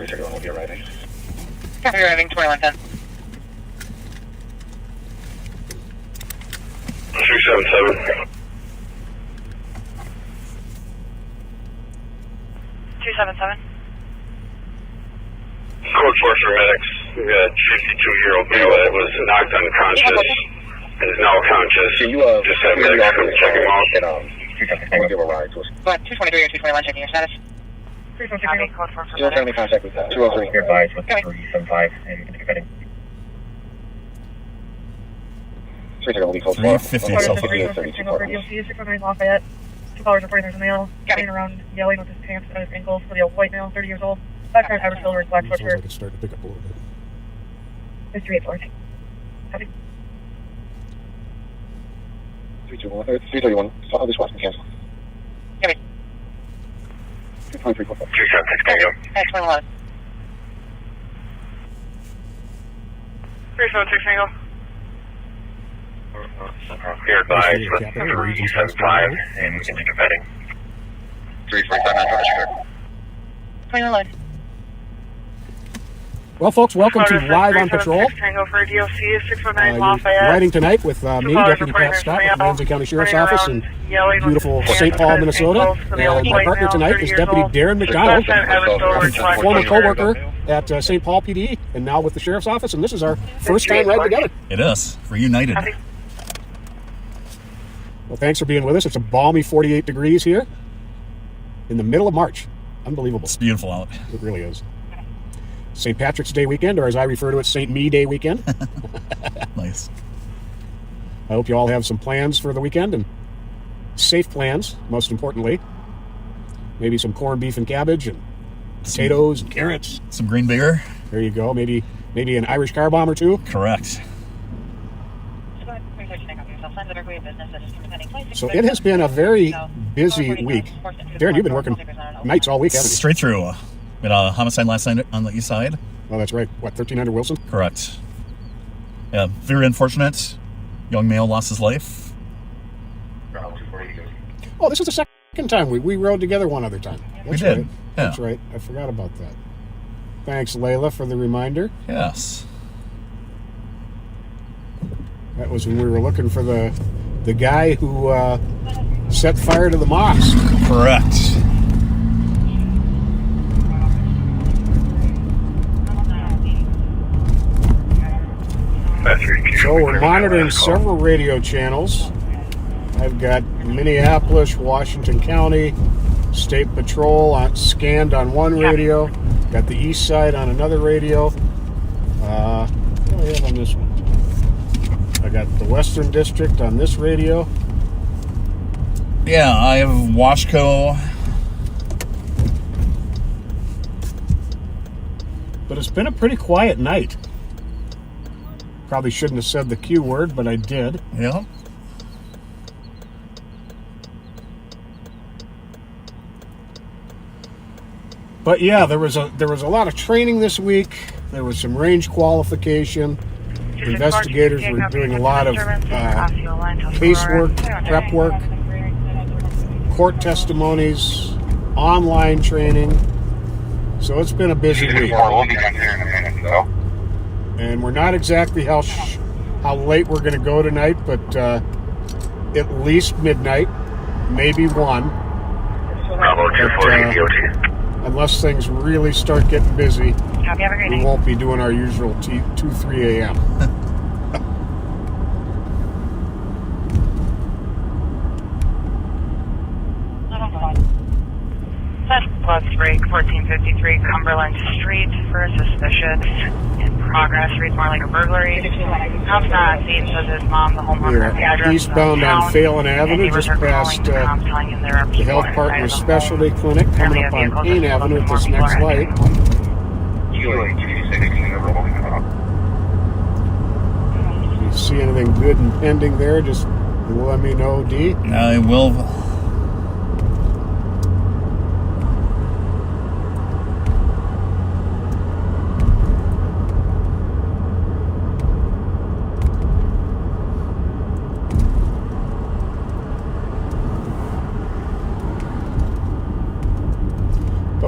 331 will be arriving. Copy, arriving 2110. 377. 277. Code 4 for medics. We got a 52-year-old male that was knocked unconscious and is now conscious. Can you just have medics come check him out? And I'll give a ride to us. Go ahead, 223 or 221, checking your status. 323, code 4 for Still medics. friendly contact with 203. Your advised with 375 and heading. 330 will be code 4. 350 609 Lafayette. 2 callers reporting there's a male running around yelling with his pants at his ankles for the white male, 30 years old. Background Irish Silver, black sweatshirt. Sounds like it's starting to pick up a little bit. It's 384. Copy. 331. I'll just watch and cancel. Copy. 223. 376, can you go? 2111. 376, can you go? You're advised with 375 and continue heading. 345, 2111. Well, folks, welcome to Live on Patrol. Tango for DOC 619 Lafayette. Riding tonight with me, Deputy Pat Scott, with the Ramsey County Sheriff's Office in beautiful St. Paul, Minnesota. And my partner tonight is Deputy Darren McDonald, former co-worker at St. Paul PD, and now with the Sheriff's Office. And this is our first time riding together. It is. Reunited. Well, thanks for being with us. It's a balmy 48 degrees here in the middle of March. Unbelievable. It's beautiful out. It really is. St. Patrick's Day weekend, or as I refer to it, St. Me Day weekend. Nice. I hope you all have some plans for the weekend, and safe plans, most importantly. Maybe some corned beef and cabbage, and potatoes and carrots. Some green beer. There you go. Maybe an Irish car bomb or two. Correct. So it has been a very busy week. Darren, you've been working nights all week, haven't you? Straight through. We had a homicide last night on the east side. Oh, that's right. What, 1300 Wilson? Correct. Yeah, very unfortunate. Young male lost his life. Oh, this is the second time we rode together one other time. That's we did. Right. Yeah. That's right. I forgot about that. Thanks, Layla, for the reminder. Yes. That was when we were looking for the guy who set fire to the mosque. Correct. So we're monitoring several radio channels. I've got Minneapolis, Washington County, State Patrol scanned on one radio. Got the east side on another radio. What do I have on this one? I got the Western District on this radio. Yeah, I have Washco. But it's been a pretty quiet night. Probably shouldn't have said the Q word, but I did. Yeah. But yeah, there was a lot of training this week. There was some range qualification. Investigators were doing a lot of casework, prep work, court testimonies, online training. So it's been a busy week. And we're not exactly how late we're going to go tonight, but at least midnight, maybe 1. But, unless things really start getting busy, we won't be doing our usual 2-3 a.m. Plus break 1453 Cumberland Street for suspicious in progress. Reads more like a burglary. Cops not on scene, says his mom, the homeowner, the address. Eastbound on Phelan Avenue, just past the Health Partners Specialty Clinic, coming up on Payne Avenue at this next light. If you see anything good and pending there, just let me know, D. I will.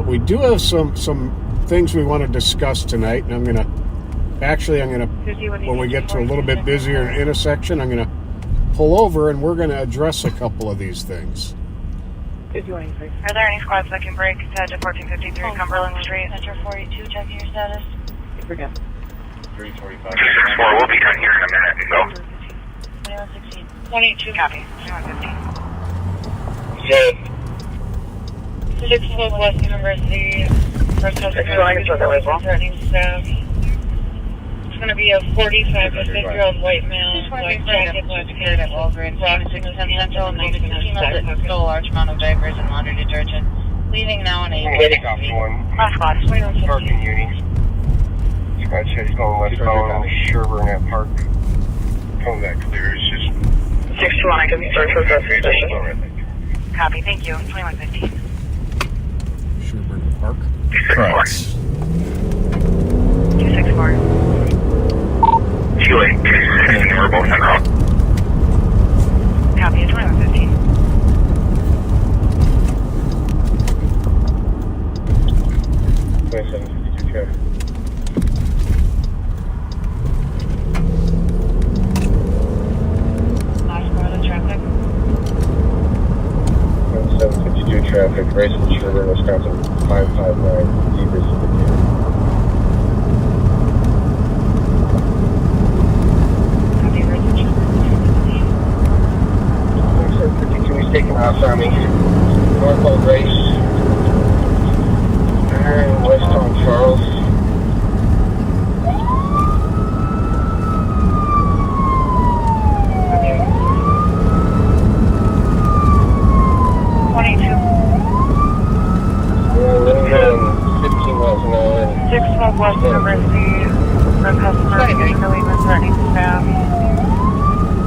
We do have some things we want to discuss tonight, and I'm gonna when we get to a little bit busier intersection, I'm gonna pull over and we're gonna address a couple of these things. Are there any squads that can break to head to 1453 Cumberland Street? Center 42, checking your status. Forget. 345. 264, we'll be done here in a minute. Go. 2116. 22. Copy. 2115. Yeah. 612 West University. First threatening staff. It's going to be a 45 to 50-year-old white male, black jacket, black pants, rock 610 Central, and next to female that stole a large amount of diapers and laundry detergent. Leaving now in a last spot. Parking uni. Scott said he's going westbound Sherburne at Park. Coming back clear. It's just 621, I can search for suspicion. Copy, thank you. 2115. Sherburne Park. Correct. 264. Chile, 216, we're both en route. Copy, 2115. Last part of the traffic. 752 traffic, racing Sherburne, Wisconsin, 559, Zebras indicated. Copy, residential. 752, he's taking off on me. Northbound race. And west on Charles. West University, the customer is illegal threatening staff.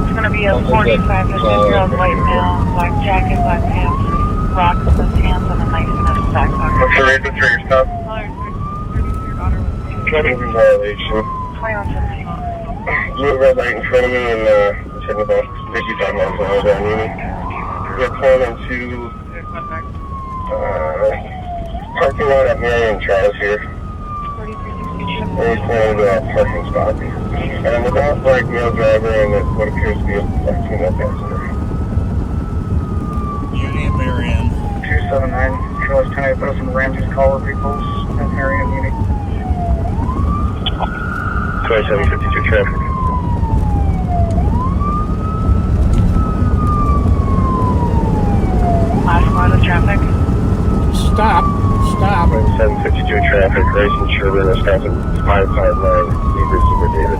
It's going to be a 45 to 50-year-old white male, black jacket, black pants, rocks in his hands, and a knife in his backpack. What's the reason for your stop? Moving violation. 2117. Blue red light in front of me and it's hitting about 55 miles an hour down Uni. We're pulling into parking lot at Marion Charles here. And he's pulling into that parking spot. And the black male driver and what appears to be a black female passenger. Uni and Marion. 279, Charles 10 put us in Ramsey's caller vehicles at Marion Uni. 2752 traffic. Last part of traffic. Stop. 752 traffic, racing Sherburne, Wisconsin, 559, Zebra David.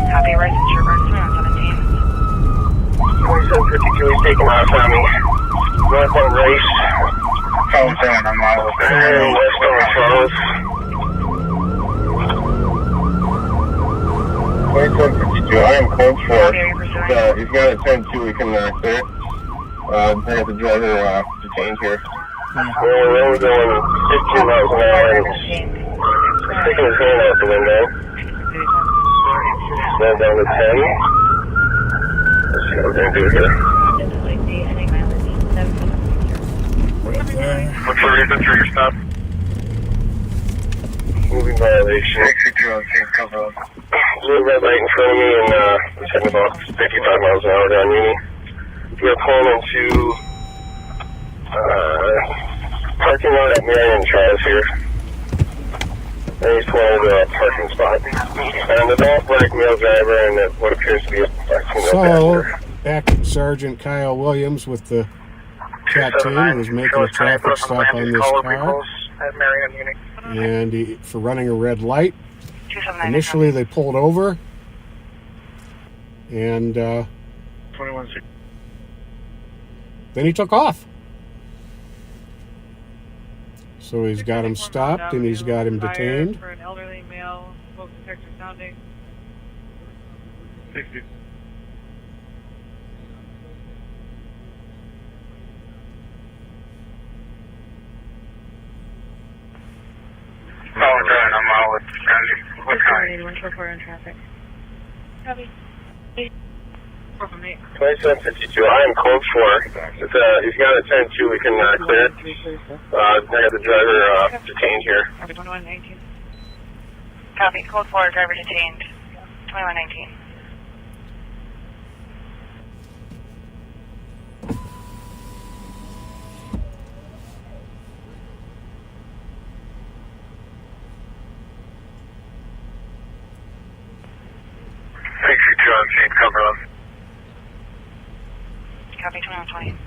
Copy, racing Sherburne, 2117. 2752, he's taking off on me. Northbound race. Phone down, I'm out of there. West on Charles. 2752, I am code for. He's got a 10-2, we can clear. I have the driver detained here. We're going 15 miles an hour and sticking his hand out the window. Slow down to 10. Let's see what we're going to do here. What's the reason for your stop? Moving violation. Blue red light in front of me and it's heading about 55 miles an hour down Uni. We're pulling into parking lot at Marion Charles here. And he's pulling into a parking spot. And the black male driver and what appears to be a black female passenger. Acting Sergeant Kyle Williams with the CAT team was making a traffic stop on this car. At Marion Uni. And for running a red light. 279. Initially they pulled over. And 2160. then he took off. So he's got him stopped and he's got him detained. For an elderly male, smoke detector sounding. 60. I'm out with Sandy. What time? 144 on traffic. Copy. 2752. I am code 4. He's got a 10-2. We can clear it. I got the driver detained here. Copy 2119. Copy. Code 4. Driver detained. 2119. On scene, cover up. Copy 2120.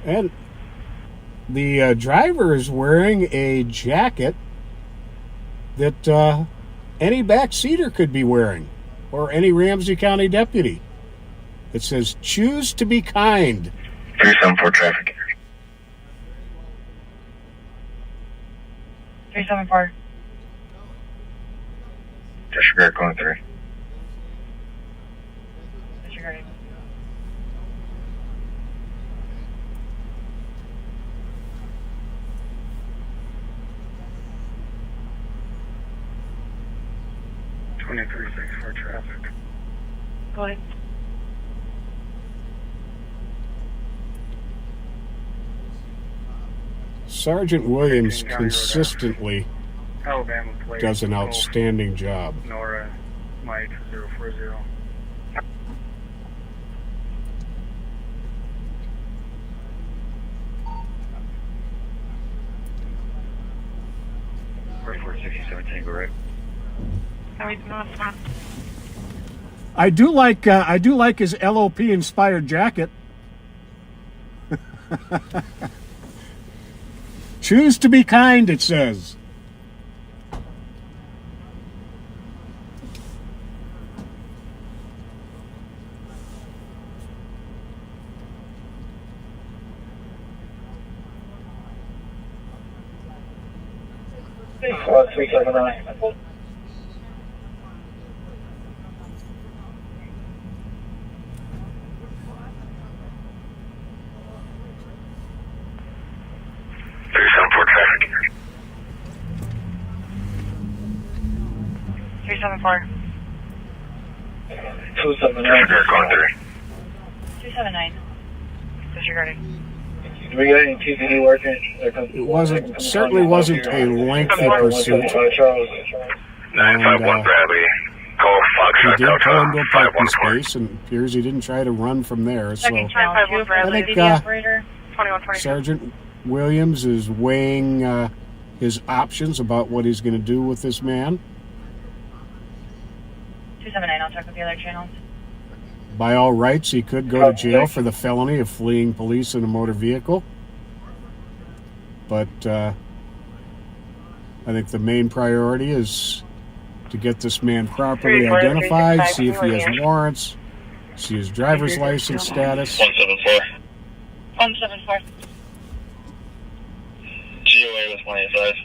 And the driver is wearing a jacket that any backseater could be wearing, or any Ramsey County deputy. It says, "Choose to be kind." 374 traffic. 374. Disregard going 3. Disregarding. For traffic. Go ahead. Sergeant Williams consistently Alabama plate. does an outstanding job. Nora, Mike 040. We're 467 Tango, right? I do like his LOP inspired jacket. Choose to be kind, it says. Squad 379. Traffic. 374. 279. Going 3. 279. Disregarding. Do we got any TCD working? It certainly wasn't a lengthy pursuit. Charles. 951 Bradley. Call Fox. He did pull into a parking space, and it appears he didn't try to run from there. So Second channel 2, Bradley, think, DD operator. 2120. Sergeant Williams is weighing his options about what he's going to do with this man. 279, I'll check with the other channels. By all rights, he could go to jail for the felony of fleeing police in a motor vehicle. But I think the main priority is to get this man properly identified, see if he has warrants, see his driver's license status. 174. 174. GOA was 185.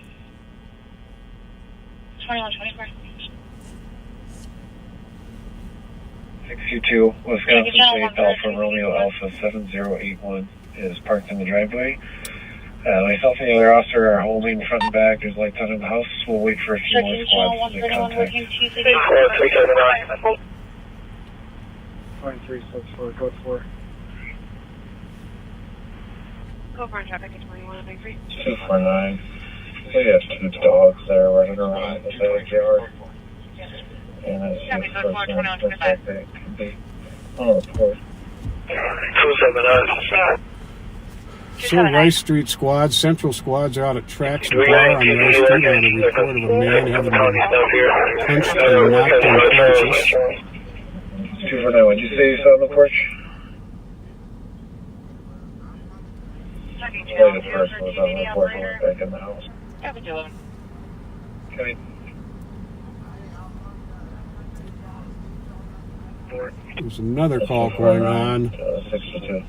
2124. 622 Wisconsin State Alpha Romeo Alpha 7081 is parked in the driveway. Myself and the other officer are holding front and back. There's lights on in the house. We'll wait for a few more squads to make contact. 2364, code 4. Go for traffic at 2193. 249. We have 2 dogs there running around the backyard. And it's just person that could be on report. 279. So Rice Street squads, Central squads are out at Tracks and Bar on Rice Street on a report of a man having been punched and knocked unconscious. 249, what did you say you saw on the porch? The person was on the porch and went back in the house. Copy 211. Okay. There's another call going on 62.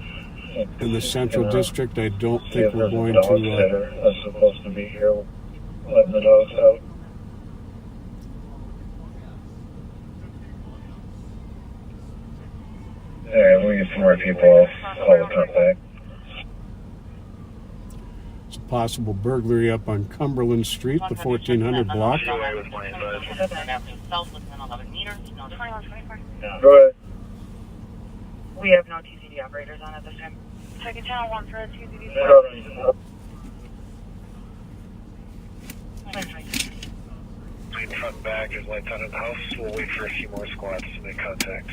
in the Central District. I don't think we're going dogs to... that are supposed to be here letting the dogs out. Alright, we'll get some more people. I'll call the contact. It's a possible burglary up on Cumberland Street, the 1400 block. Go ahead. We have no TCD operators on at this time. Second channel 1 for a TCD. Between front and back, there's lights out of the house. We'll wait for a few more squads to make contact.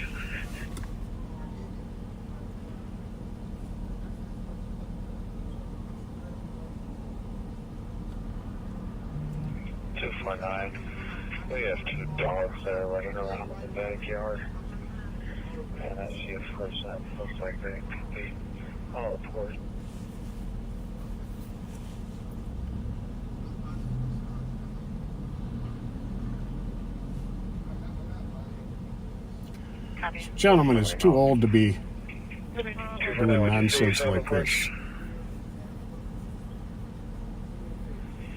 We have 2 dogs that are running around in the backyard. And I see a person. Looks like they could be on a report. This gentleman is too old to be doing nonsense like this.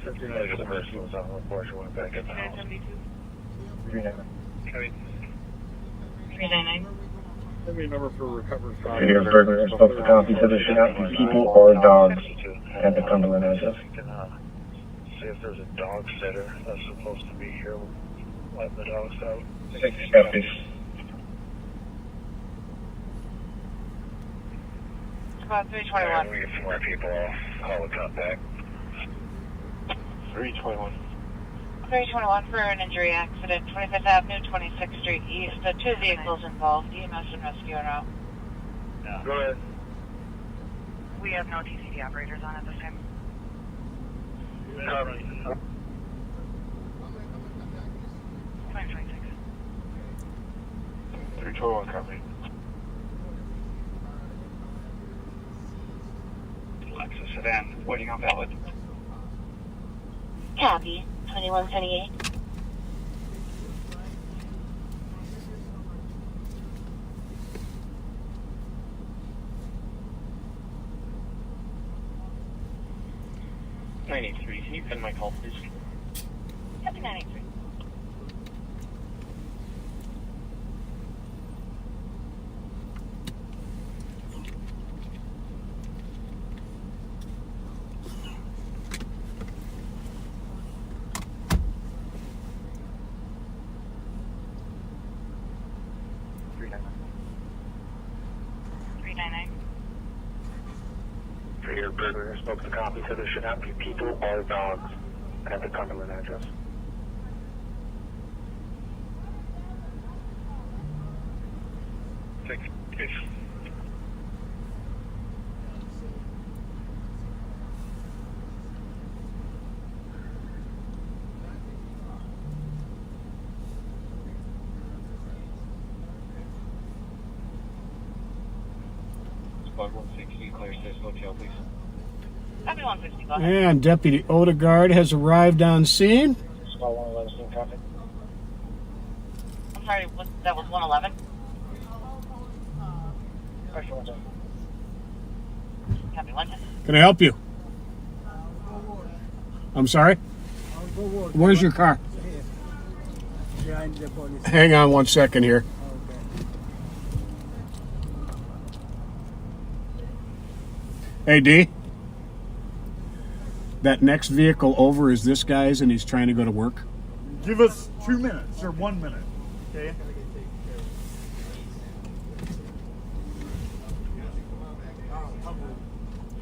The person was on the report. She went back in the house. 399. Let me remember for recovered Right here, burglar. Supposed to copy to the shop. People or dogs at the Cumberland address. See if there's a dog sitter that's supposed to be here letting the dogs out. 6 copies. About 321. We get some more people. I'll call the contact. 321. 321 for an injury accident, 25th Avenue, 26th Street East. 2 vehicles involved, EMS and rescue en route. Yeah. Go ahead. We have no TCD operators on at this time. 321 copy. Lexus sedan, waiting on valid. Copy, 2178. Can you pin my call, please? Copy 983. For your burglar, spoke to copy, so there should not be people or dogs at the Cumberland address. Six, please. Squad 160, clear Cisco hotel, please. Copy 160, go ahead. And Deputy Odegaard has arrived on scene. Squad 111, copy. I'm sorry, that was 111? Copy 110. Can I help you? I'm sorry? Where's your car? Hang on 1 second here. Hey, D. That next vehicle over is this guy's and he's trying to go to work. Give us 2 minutes or 1 minute, okay?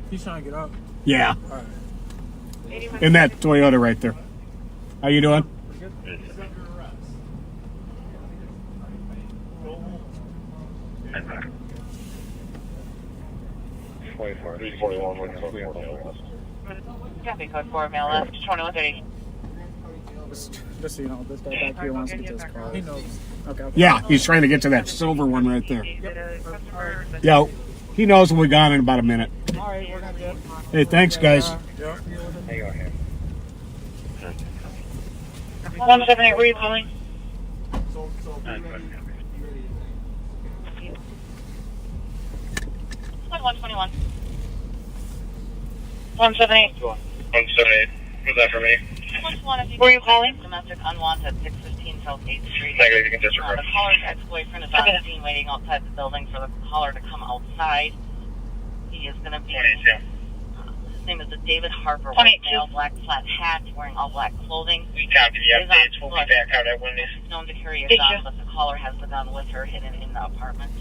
He's trying to get up. Yeah. In that Toyota right there. How you doing? Copy code 4, mail left, 2130. Just so you know, this guy back here wants to get this car. He knows. Okay. Yeah, he's trying to get to that silver one right there. Yeah, he knows when we got in about a minute. All right, we're gonna get. Hey, thanks, guys. Hang on here. 178, where are you calling? 121. 178. 178. Who's that for me? Where are you calling? Domestic unwanted, 615 South 8th Street. Negative, you can disregard. The caller's ex-boyfriend is on the scene waiting outside the building for the caller to come outside. He is going to be... 22. His name is David Harper, white male, black flat hat, wearing all black clothing. We copy the updates. We'll be back out at Wendy's. He's known to carry a gun, but the caller has the gun with her hidden in the apartment.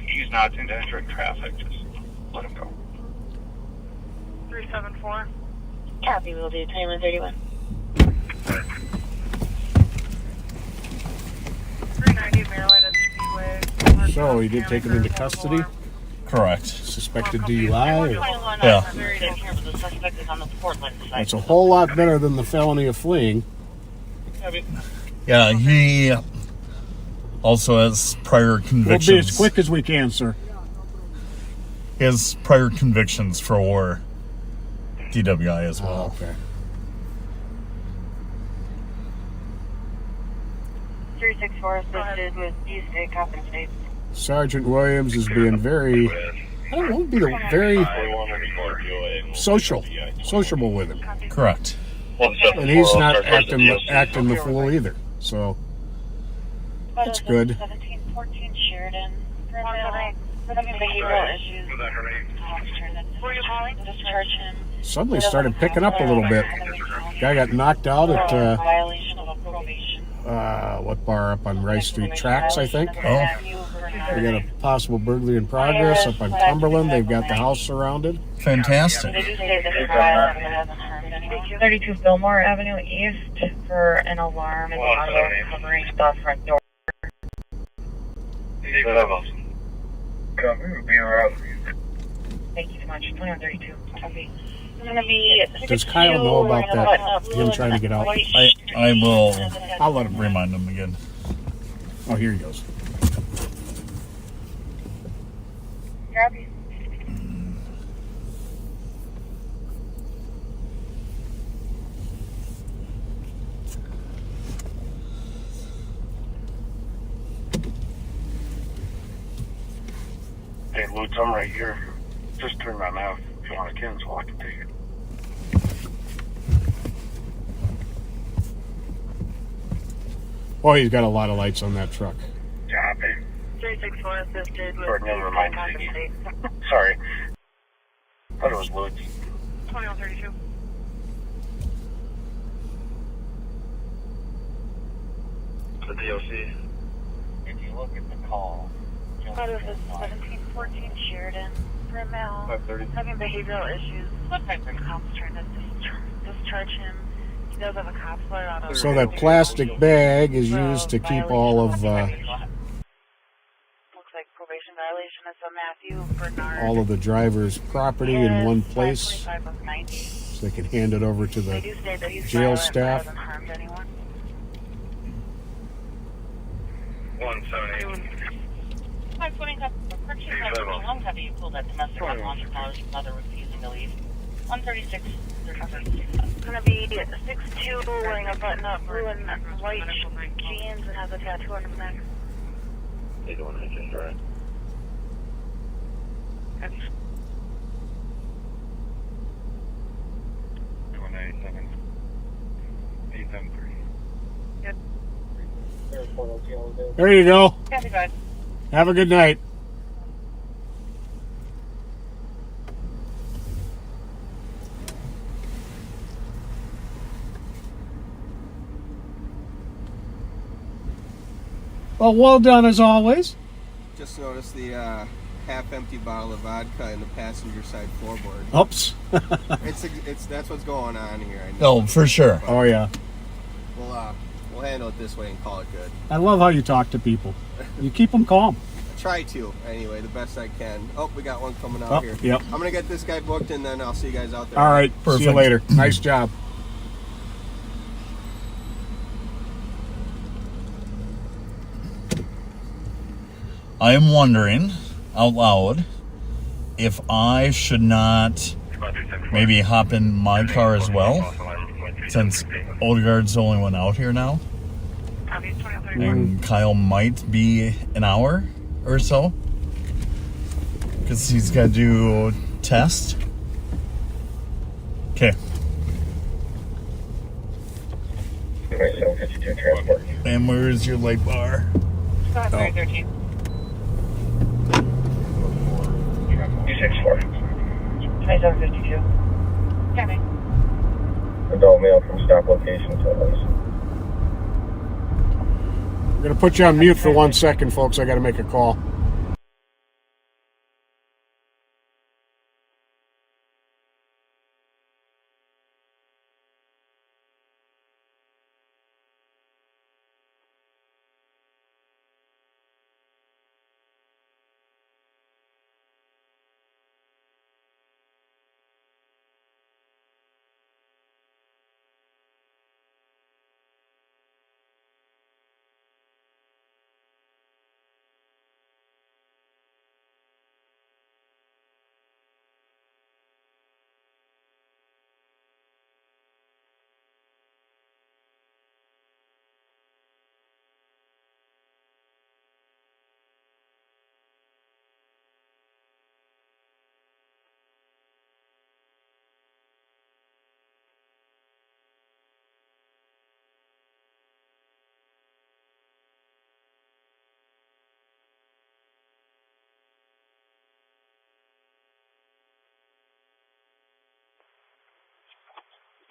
He's not endangering traffic. Just let him go. 374. Copy, we'll do 2131. 390 Maryland at Speedway. So he did take him into custody. Correct. Suspected DUI. Or, Yeah. The suspect is on the Portland side. that's a whole lot better than the felony of fleeing. Yeah, he also has prior We'll convictions. be as quick as we can, sir. He has prior convictions for DWI as well. Oh, okay. 364 assisted with D-State compensate. Sergeant Williams is being very, I don't know, very sociable with him. Correct. And he's not acting the fool either. So that's good. 1714 Sheridan. Having behavioral issues. Discharge him. Suddenly started picking up a little bit. Guy got knocked out at Violation of a probation. what bar up on Rice Street Tracks, I think. Oh, We got a possible burglary in progress up on Cumberland. They've got the house surrounded. fantastic. They do say that he's violent and hasn't harmed anyone. 32 Fillmore Avenue East for an alarm in the auto covering the front door. Thank you so much. 2132. Copy. It's going to be Does Kyle know about that? Him trying to get out? I will. I'll let him Remind him again. Oh, here he goes. Copy. Hey, Lutz, I'm right here. Just turn my mouth if you want a cancel, I can take it. Oh, he's got a lot of lights on that truck. Copy. 364 assisted with Or never mind, Ziggy. Sorry. Thought it was Lutz. 2132. The DOC. If you look at the call, what is this? 1714 Sheridan. For a male 530. having behavioral issues. What type of cops trying to discharge him? He does have a cop flare out of. So that plastic bag is used to keep all of Looks like probation violation is a Matthew Bernard. all of the driver's property in one place, 525 of 90. so they can hand it over to They the do say that he's jail violent but staff. hasn't harmed anyone. 178. 525. Purchase of home heavy. You pulled that domestic $100. Mother refusing to leave. 136. It's gonna be 6'2", wearing a button-up blue and white jeans and has a tattoo on his neck. They doing it just right. 197. 873. There you go. Copy, guys. Have a good night. Well done as always. Just noticed the half-empty bottle of vodka in the passenger side floorboard. Oops. It's that's what's going on here. I know. Oh, for sure. Oh yeah. We'll handle it this way and call it good. I love how you talk to people. You keep them calm. I try to anyway, the best I can. Oh, we got one coming out here. Yep. I'm gonna get this guy booked and then I'll see you guys out there. All right. See you Perfect. later. Nice job. I am wondering out loud if I should not maybe hop in my car as well, since Odegaard's the only one out here now, and Kyle might be an hour or so, because he's got to do a test. Okay. Okay, 752 transport. And where is your light bar? 313. 264. 2752. Copy. Adult male from stop location to us. I'm going to put you on mute for 1 second, folks. I got to make a call.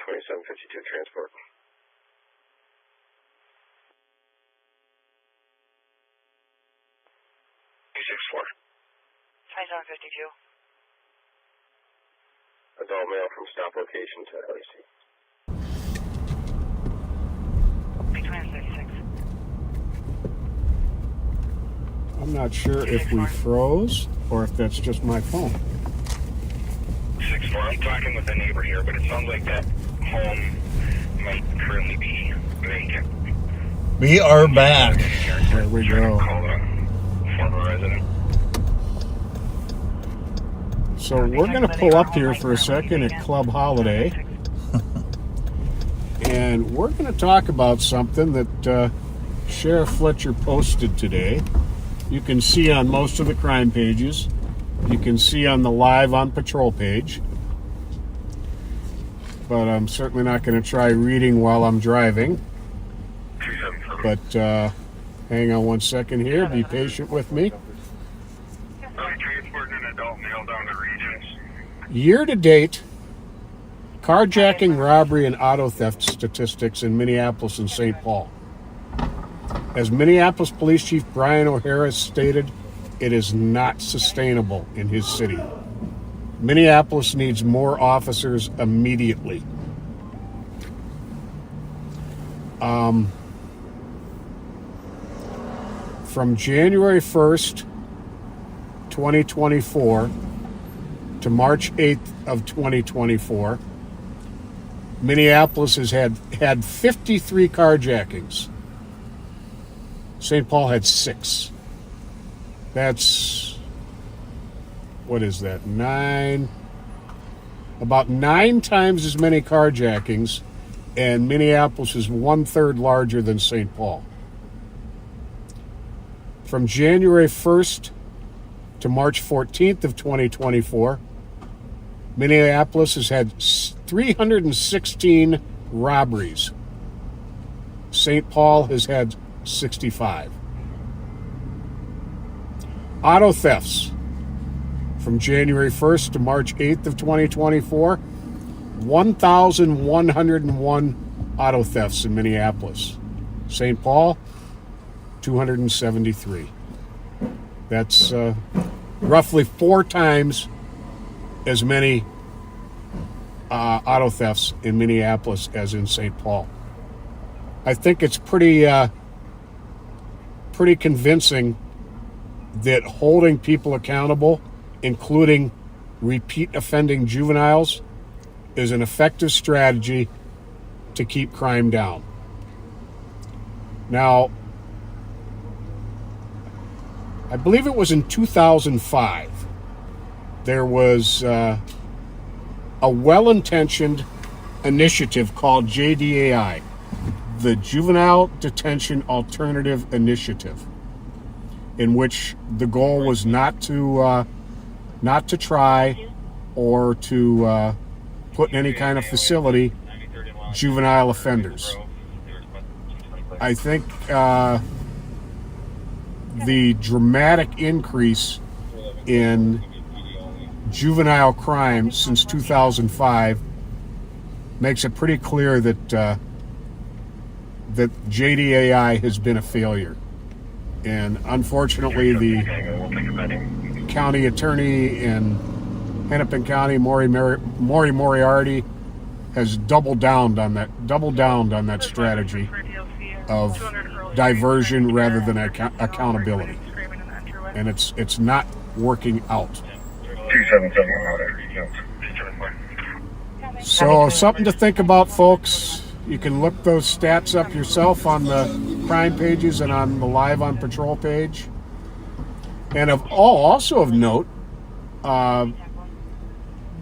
$27.52 transport. 264. 2752. Adult male from stop location to LEC. Between 36. I'm not sure if we froze or if that's just my phone. 6-4. I'm talking with a neighbor here, but it sounds like that home might currently be vacant. We are back. There we go. Call a former resident. So we're going to pull up here for a second at Club Holiday. And we're going to talk about something that Sheriff Fletcher posted today. You can see on most of the crime pages. You can see on the Live on Patrol page. But I'm certainly not going to try reading while I'm driving. But hang on 1 second here. Be patient with me. Transporting an adult male down to Regents. Year to date, carjacking, robbery, and auto theft statistics in Minneapolis and St. Paul. As Minneapolis Police Chief Brian O'Hara stated, it is not sustainable in his city. Minneapolis needs more officers immediately. From January 1st, 2024 to March 8th of 2024, Minneapolis has had 53 carjackings. St. Paul had 6. That's, what is that, 9? About 9 times as many carjackings, and Minneapolis is 1/3 larger than St. Paul. From January 1st to March 14th of 2024, Minneapolis has had 316 robberies. St. Paul has had 65. Auto thefts from January 1st to March 8th of 2024, 1,101 auto thefts in Minneapolis. St. Paul, 273. That's roughly 4 times as many auto thefts in Minneapolis as in St. Paul. I think it's pretty convincing that holding people accountable, including repeat offending juveniles, is an effective strategy to keep crime down. Now, I believe it was in 2005, there was a well-intentioned initiative called JDAI, the Juvenile Detention Alternative Initiative, in which the goal was not to try or to put in any kind of facility juvenile offenders. I think the dramatic increase in juvenile crime since 2005 makes it pretty clear that that JDAI has been a failure. And unfortunately, the county attorney in Hennepin County, Maury Moriarty, has doubled down on that strategy of diversion rather than accountability, and it's not working out. 277. So something to think about, folks. You can look those stats up yourself on the crime pages and on the Live on Patrol page. And also of note, the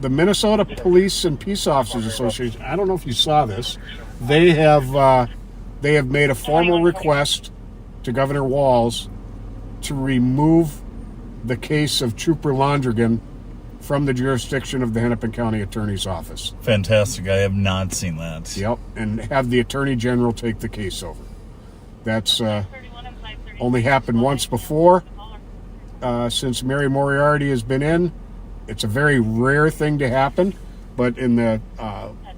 Minnesota Police and Peace Officers Association, I don't know if you saw this, they have made a formal request to Governor Walz to remove the case of Trooper Londrigan from the jurisdiction of the Hennepin County Attorney's Office. Fantastic. I have not seen that. Yep, and have the Attorney General take the case over. That's only happened once before since Mary Moriarty has been in. It's a very rare thing to happen, but in the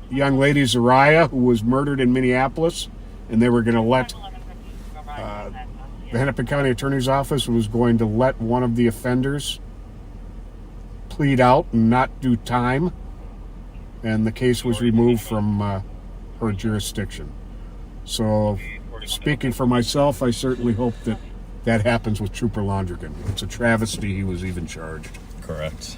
young lady Zariah, who was murdered in Minneapolis, and they were going to let the Hennepin County Attorney's Office was going to let one of the offenders plead out and not do time, and the case was removed from her jurisdiction. So, speaking for myself, I certainly hope that happens with Trooper Londrigan. It's a travesty he was even charged. Correct.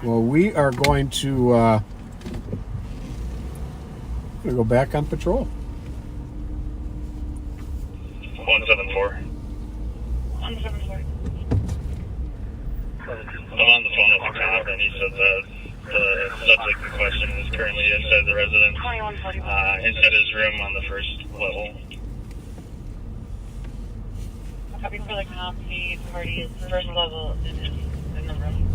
Well, we are going to go back on patrol. 174. 174. I'm on the phone with the cop, and he said that the subject in question is currently inside the residence, inside his room on the first level. Copy for the cop. The party is first level in the room.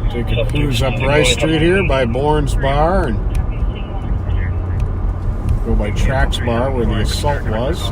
Take a cruise up Rice Street here by Bourne's Bar and go by Trax Bar where the assault was.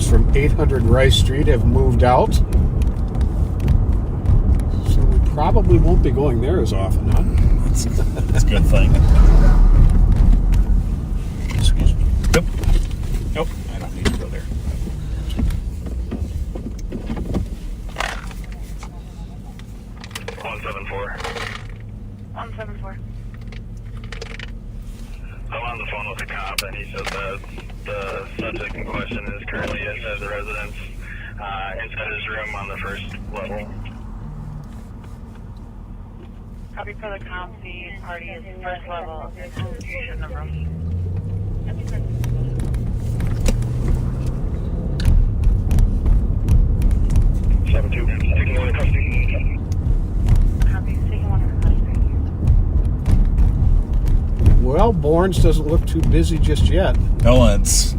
From 800 Rice Street have moved out, so we probably won't be going there as often, huh? That's a good thing. Excuse me. Yep. Nope, I don't need to go there. 174. 174. I'm on the phone with the cop, and he said that the subject in question is currently inside the residence, inside his room on the first level. Copy for the cop. The party is first level in the room. 7-2, taking away custody. Copy, taking one into custody. Well, Bourne's doesn't look too busy just yet. No, it's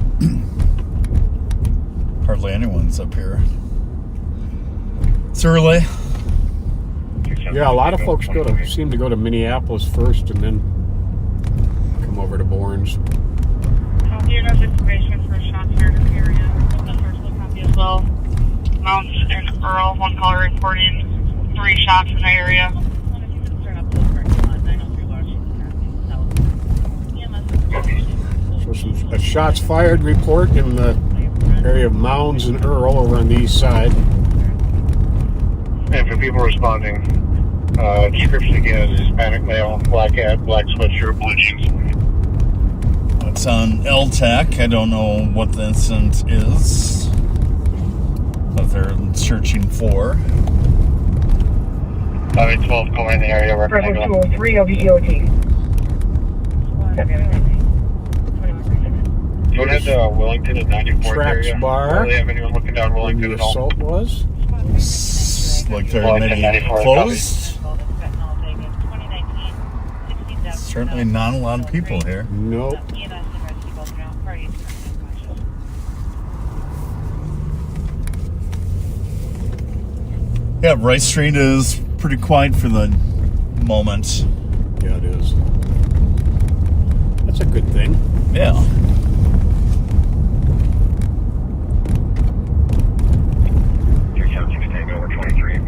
hardly anyone's up here. It's early. Yeah, a lot of folks seem to go to Minneapolis first and then come over to Bourne's. Copy, your guys' information for shots fired in the area. The first look copy as well. Mounts and Earl, one caller reporting 3 shots in the area. So a shots fired report in the area of Mounds and Earl over on the east side. And for people responding, description again is Hispanic male, black hat, black sweatshirt, blue jeans. It's on LTAC. I don't know what the incident is that they're searching for. 512, call in the area. Bravo 203 of EOT. You want to head to Wellington at 94th Tracks area? bar. Do they have anyone looking down Where Wellington the at all? assault was. Like there are many closed. Certainly not a lot of people here. Nope. Yeah, Rice Street is pretty quiet for the moment. Yeah, it is. That's a good thing. Yeah. Over 23.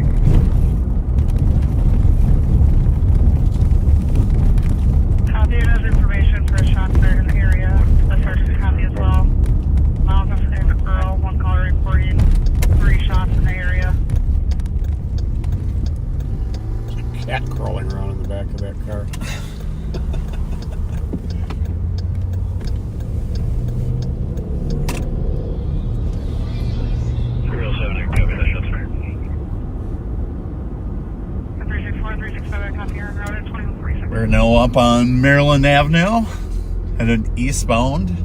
Copy has information for a shot fired in the area. The search is copy as well. Miles and Earl, one caller reporting 3 shots in the area. There's a cat crawling around in the back of that car. 307, copy that shot's fired. 364, 365, copy Aaron Road at 2146. We're now up on Maryland Avenue, headed eastbound.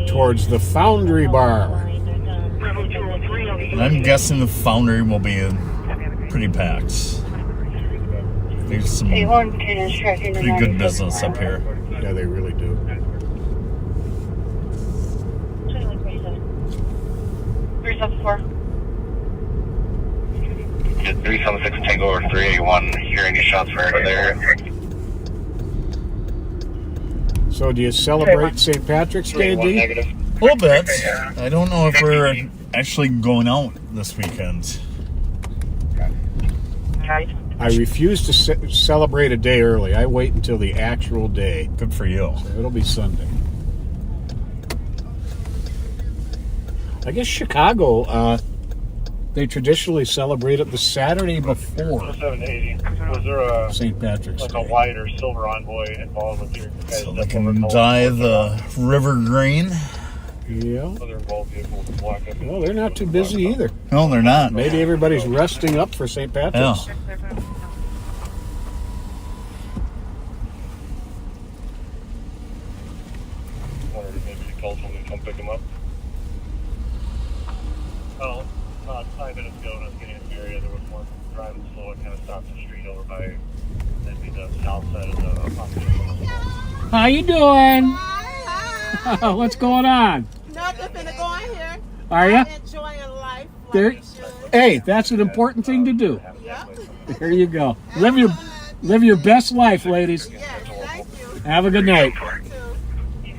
Towards the Foundry Bar. Bravo 203 of And I'm guessing the Foundry will be pretty packed. There's some pretty good business up here. Yeah, they really do. 374. 376 Tango over 381. Hearing any shots fired in there? So do you celebrate St. Patrick's Day, 381 D? negative. A little bit. I don't know if we're actually going out this weekend. I refuse to celebrate a day early. I wait until the actual day. Good for you. So it'll be Sunday. I guess Chicago, they traditionally celebrate it the Saturday before 780. Was there a St. Patrick's like Day. a white or silver envoy involved with your guys? So they can dye the river green. Yeah. Other involved vehicles with black. Well, they're not too busy either. No, they're not. Maybe everybody's resting up for St. Patrick's. Yeah. Wondered if maybe you called someone to come pick them up. Well, about 5 minutes ago when I was getting in the area, there was one driving slow and kind of stopped the street over by, that'd be the south side of the population. How you doing? Hi. What's going on? Nothing finna go in here. Are you? Enjoying life like There. we should. Hey, that's an important thing to do. Yep. There you go. Live your best life, ladies. Yes, thank you. Have a good night. You too.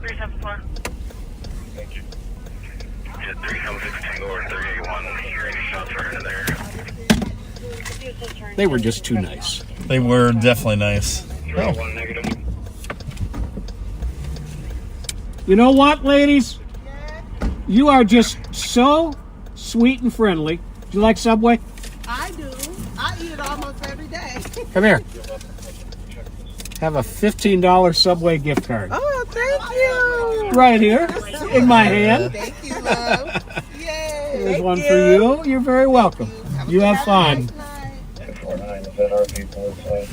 374. Thank you. 376 Tango over 381. Hearing any shots fired in there? They were just too nice. They were definitely nice. 301 negative. You know what, ladies? You are just so sweet and friendly. Do you like Subway? I do. I eat it almost every day. Come here. Have a $15 Subway gift card. Oh, thank you. Right here in my hand. Thank you, love. Yay. There's one for you. You're very welcome. You have fun. 49, is that our people inside?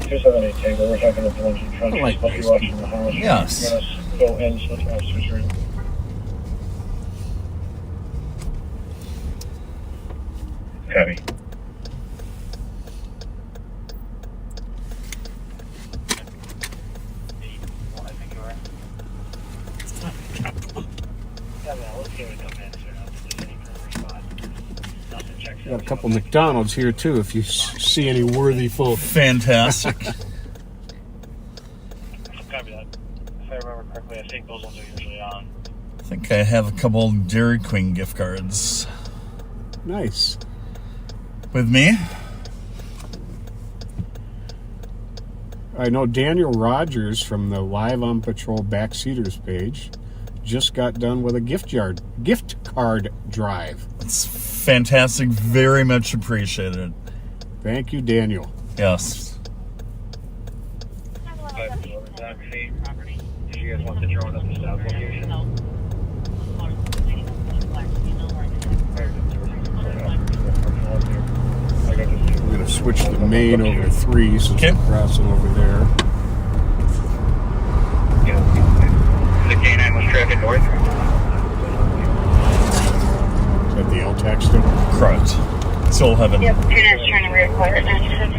278 Tango, we're talking to Village and Trenches. I like Hope these you're watching the house. Yes. We're gonna go in, switch room. Copy. Got a couple McDonald's here too. If you see any worthy folk. Fantastic. Copy that. If I remember correctly, I think those ones are usually on. I think I have a couple Dairy Queen gift cards Nice. with me. I know Daniel Rogers from the Live on Patrol Backseaters page just got done with a gift card drive. It's fantastic. Very much appreciated. Thank you, Daniel. Yes. Did you guys want to join us at the south location? switch the main over to 3 since we're crossing over there. The K9 was traffic north. Is that the LTAC still? Correct. Still haven't Yep, Peter's trying to reacquire at 97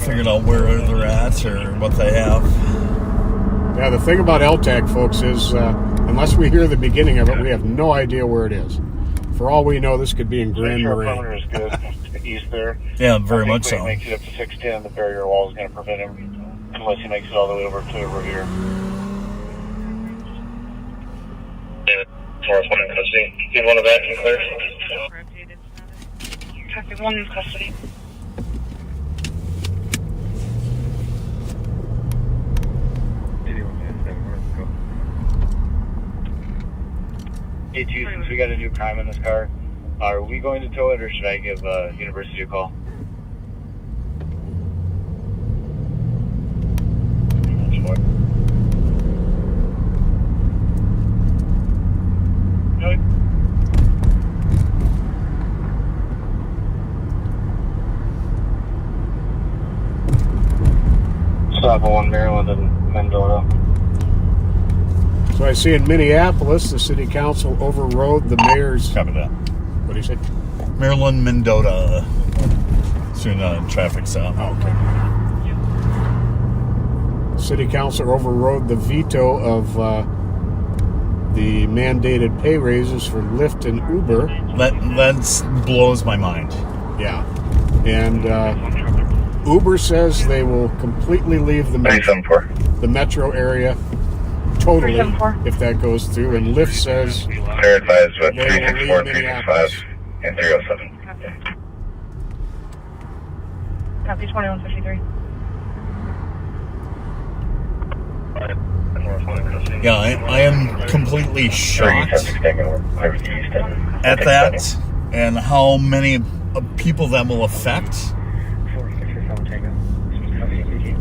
figured out where they're at or what they have. Yeah, the thing about LTAC, folks, is unless we hear the beginning of it, we have no idea where it is. For all we know, this could be in Grand Marais. Perimeter is good east there. Yeah, very much so. When he makes it up to 610, the barrier wall is going to prevent him unless he makes it all the way over to Revere. Taurus 1 in custody. Get one of that and clear. Traffic 1 in custody. Hey, Chief, since we got a new crime in this car, are we going to tow it or should I give University a call? Stop on Maryland and Mendota. So I see in Minneapolis, the city council overrode the mayor's... Copy that. What do you say? Maryland, Mendota. Soon traffic stop. Okay. City council overrode the veto of the mandated pay raises for Lyft and Uber. That blows my mind. Yeah. And Uber says they will completely leave the metro area totally if that goes through. And Lyft says They're advised with they will leave 364, 365, and 307. Copy 2153. Yeah, I am completely shocked at that and how many people that will affect.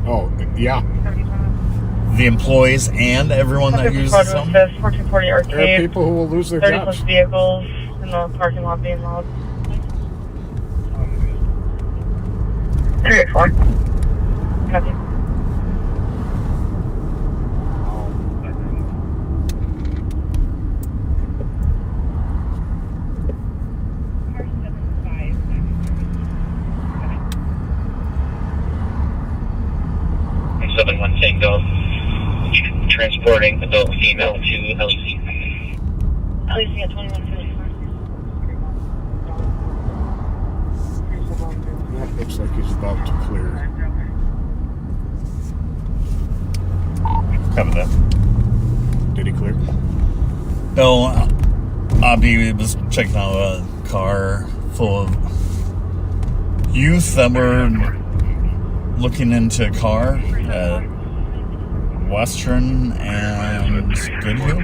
Oh, yeah. The employees and everyone that uses them. 1440 There are Arcade. people who will lose their 30 jobs. plus vehicles in the parking lot being loud. 384. Copy. Tango, transporting adult female to LEC. LEC at 2154. That looks like he's about to clear. Cover that. Did he clear? No, Abdi was checking out a car full of youth that were looking into a car at Western and Goodhue.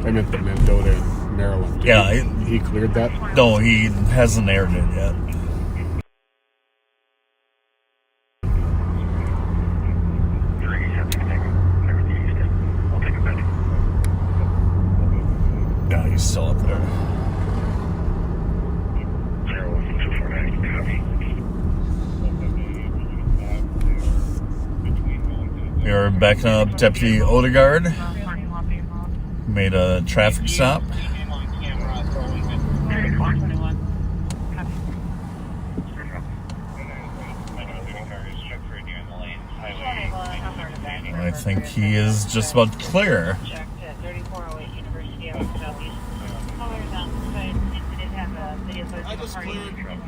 I meant the Mendota, Maryland. Yeah. He cleared that? No, he hasn't aired it yet. Yeah, he's still up there. We are backing up Deputy Odegaard. Made a traffic stop. I think he is just about to clear.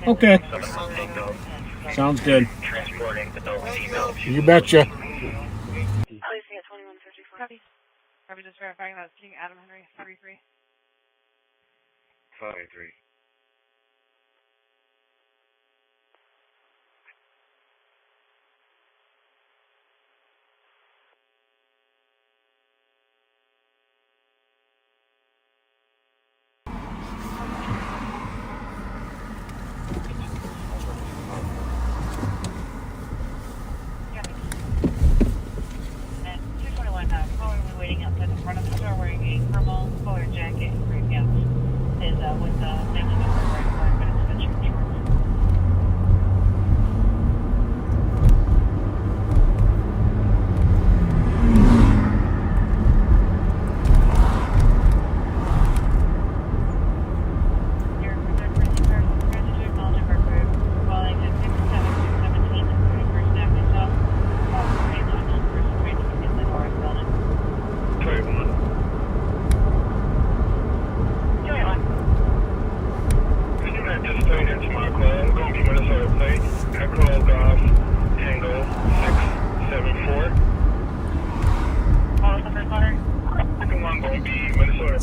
Okay. Sounds good. You betcha. Probably just verifying that King Adam Henry 33. 53.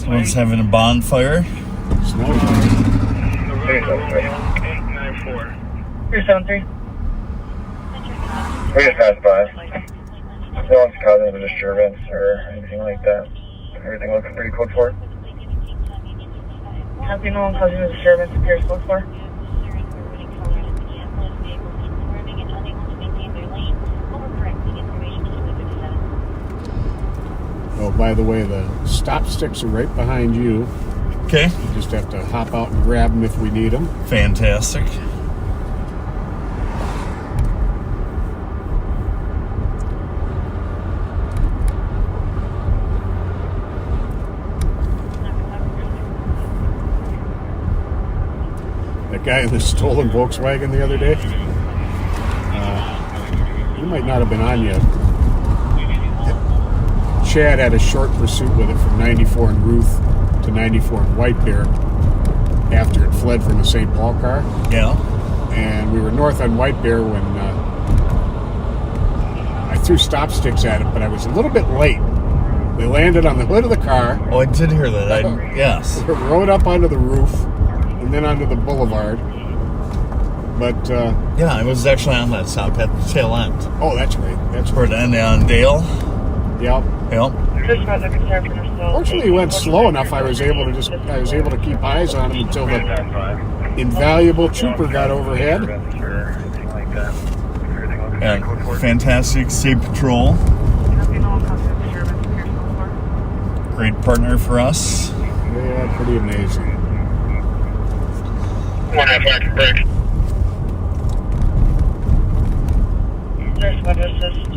Someone's having a bonfire. Smells like it. 894. 373. We just passed by. No one's causing a disturbance or anything like that. Everything looks pretty close for it. Copy, no one causing a disturbance appears close for. Oh, by the way, the stop sticks are right behind you. Okay. You just have to hop out and grab them if we need them. Fantastic. That guy in the stolen Volkswagen the other day, he might not have been on yet. Chad had a short pursuit with it from 94 in Ruth to 94 in White Bear after it fled from the St. Paul car. Yeah. And we were north on White Bear when I threw stop sticks at it, but I was a little bit late. They landed on the hood of the car. Oh, I did hear that. Yes. Rode up onto the roof and then onto the boulevard. But yeah, I was actually on that stop at the tail end. Oh, that's right. That's Toward the end on Dale. Yep. Yep. Fortunately, he went slow enough. I was able to keep eyes on him until the invaluable trooper got overhead. And fantastic state patrol. Great partner for us. Yeah, pretty amazing. 195 break.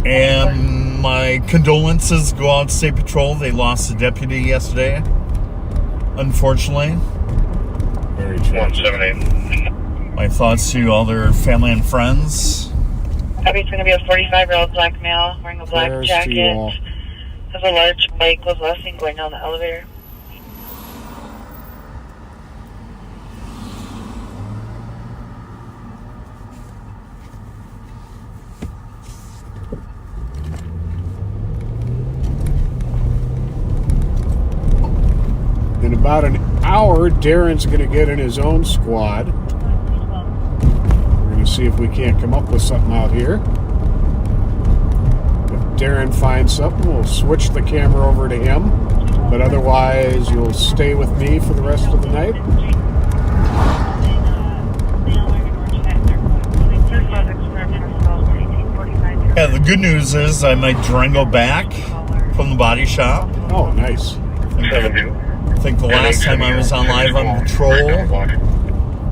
And my condolences go out to State Patrol. They lost a deputy yesterday, unfortunately. Very tragic. 178. My thoughts to all their family and friends. Abby's going to be a 45-year-old black male wearing a black Prayers to you all. jacket. Has a large bike, was last seen going down the elevator. In about an hour, Darren's going to get in his own squad. We're going to see if we can't come up with something out here. If Darren finds something, we'll switch the camera over to him. But otherwise, you'll stay with me for the rest of the night. Yeah, the good news is I might Durango back from the body shop. Oh, nice. 72. I think the last time I was on live on patrol, I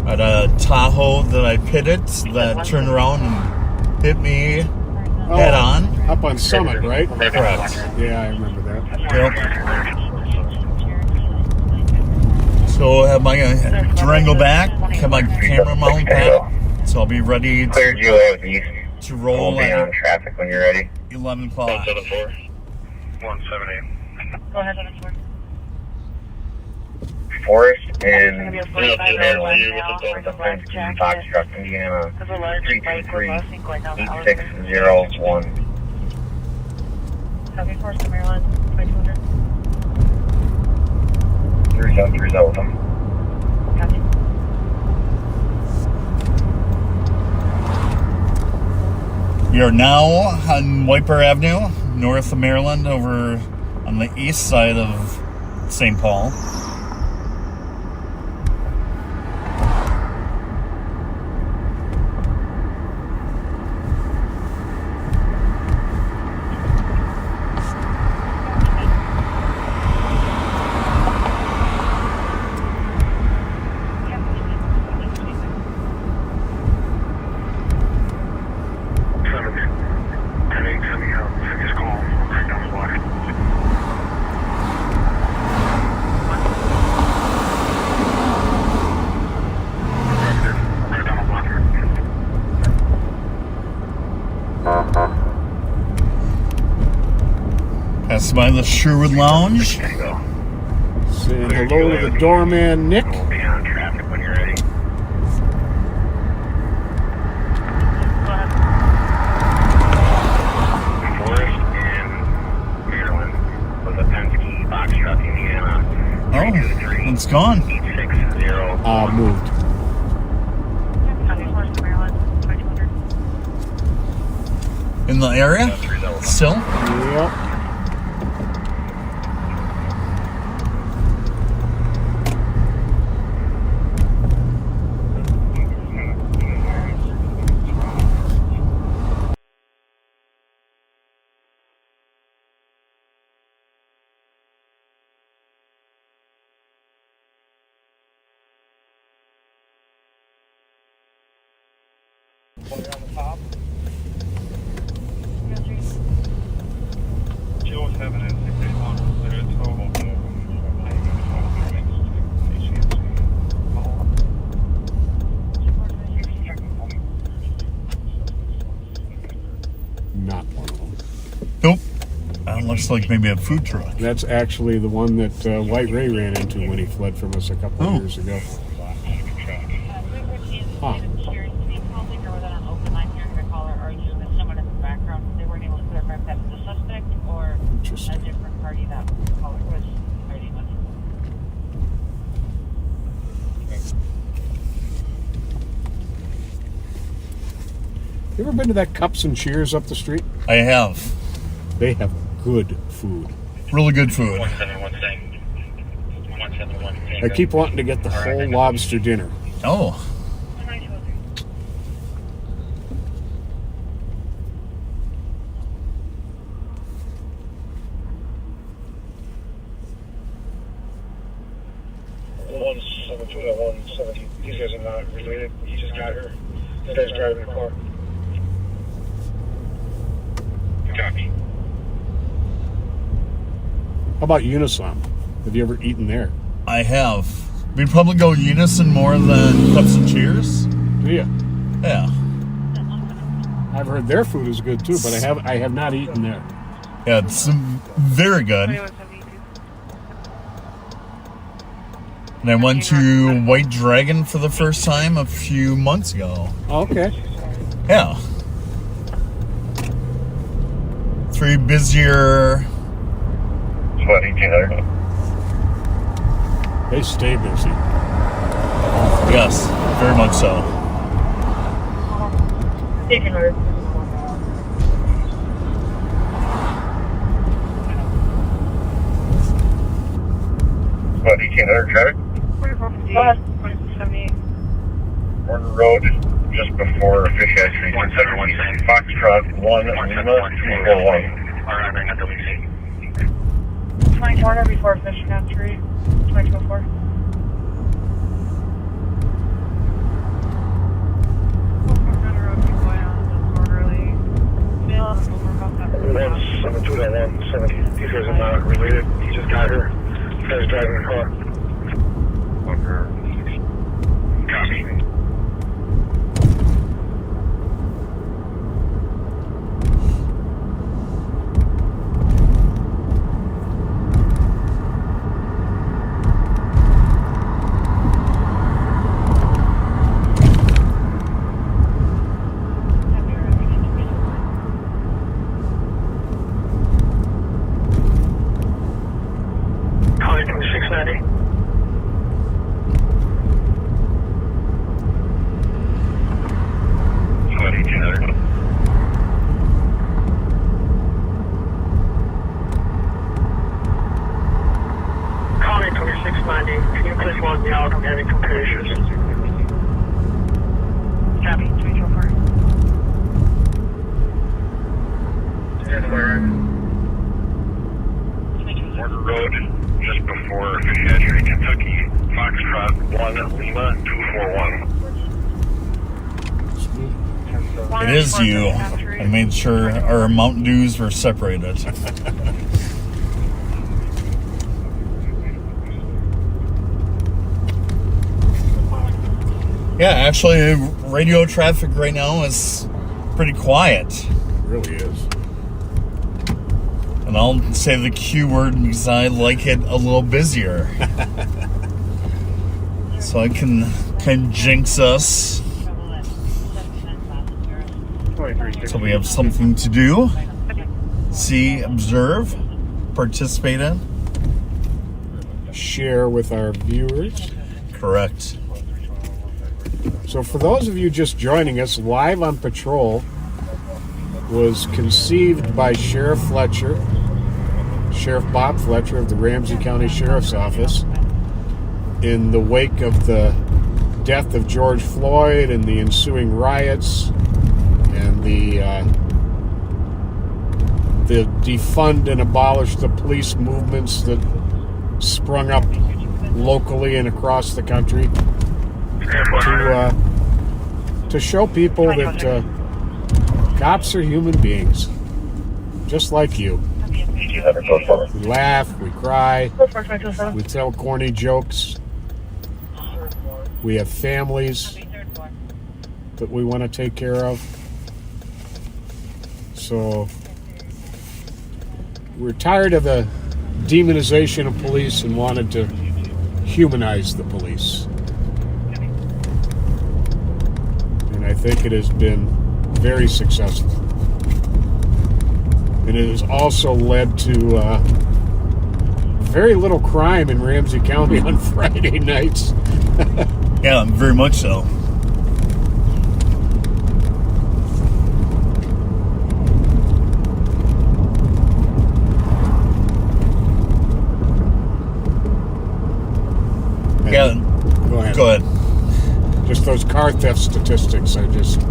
had a Tahoe that I pitted that turned around and hit me head on. Up on Summit, right? Correct. Yeah, I remember that. Yep. So I have my Durango back, have my camera mount back, so I'll be ready Cleared you out east. to We'll roll be on at traffic when you're ready. 11 o'clock. 178. Go ahead, 74. Forest It's and going to be a 45-year-old black male wearing a black jacket. Foxtrot, Indiana. Has a large bike, was last seen going down the elevator. 8601. Copy, Forest to Maryland, 2200. 3730 with them. Copy. We are now on White Bear Avenue, north of Maryland, over on the east side of St. Paul. Passed by the Sherwood Lounge. Saying hello to the doorman, Nick. We'll be on traffic when you're ready. Forest in Maryland with a Penske Foxtrot, Indiana. it's gone. Moved. In the area? Still? Yep. On the top. 207 and 681. There are total. Not one of them. Nope. That looks like maybe a food truck. That's actually the one that White Ray ran into when he fled from us a couple of years ago. Huh. A different party that caller was fighting with. You ever been to that Cups and Cheers up the street? I have. They have good food. Really good food. 171. I keep wanting to get the whole lobster dinner. Oh. These guys are not related. He just got her. This guy's driving the car. Copy. How about Unison? Have you ever eaten there? I have. We'd probably go Unison more than Cups and Cheers. Do you? Yeah. I've heard their food is good too, but I have not eaten there. Yeah, it's very good. And I went to White Dragon for the first time a few months ago. Oh, okay. Yeah. 3 busier. What, 1800? They stay busy. Yes, very much so. What, 1800 traffic? Warden Road, just before Fishhead Street, 171. Foxtrot 1, Lima 241. 24 before Fishhead Street, 2204. These guys are not related. He just got her. This guy's driving the car. Copy. Calling from 690. What, 1800? Calling from 690. Can you please log me out? I'm having computer issues. Copy, 2204. Warden Road, just before Fishhead Street, Kentucky. Foxtrot 1, Lima 241. It is you. I made sure our Mountain Dews were separated. Yeah, actually, radio traffic right now is pretty quiet. It really is. And I'll say the Q word because I like it a little busier. So I can jinx us. So we have something to do. See, observe, participate in. share with our viewers. Correct. So for those of you just joining us, Live on Patrol was conceived by Sheriff Fletcher, Sheriff Bob Fletcher of the Ramsey County Sheriff's Office, in the wake of the death of George Floyd and the ensuing riots and the defund and abolish the police movements that sprung up locally and across the country, to show people that cops are human beings, just like you. We laugh, we cry, we tell corny jokes, we have families that we want to take care of. So we're tired of the demonization of police and wanted to humanize the police. And I think it has been very successful. And it has also led to very little crime in Ramsey County on Friday nights. Yeah, very much so. Yeah, go ahead. Just those car theft statistics are just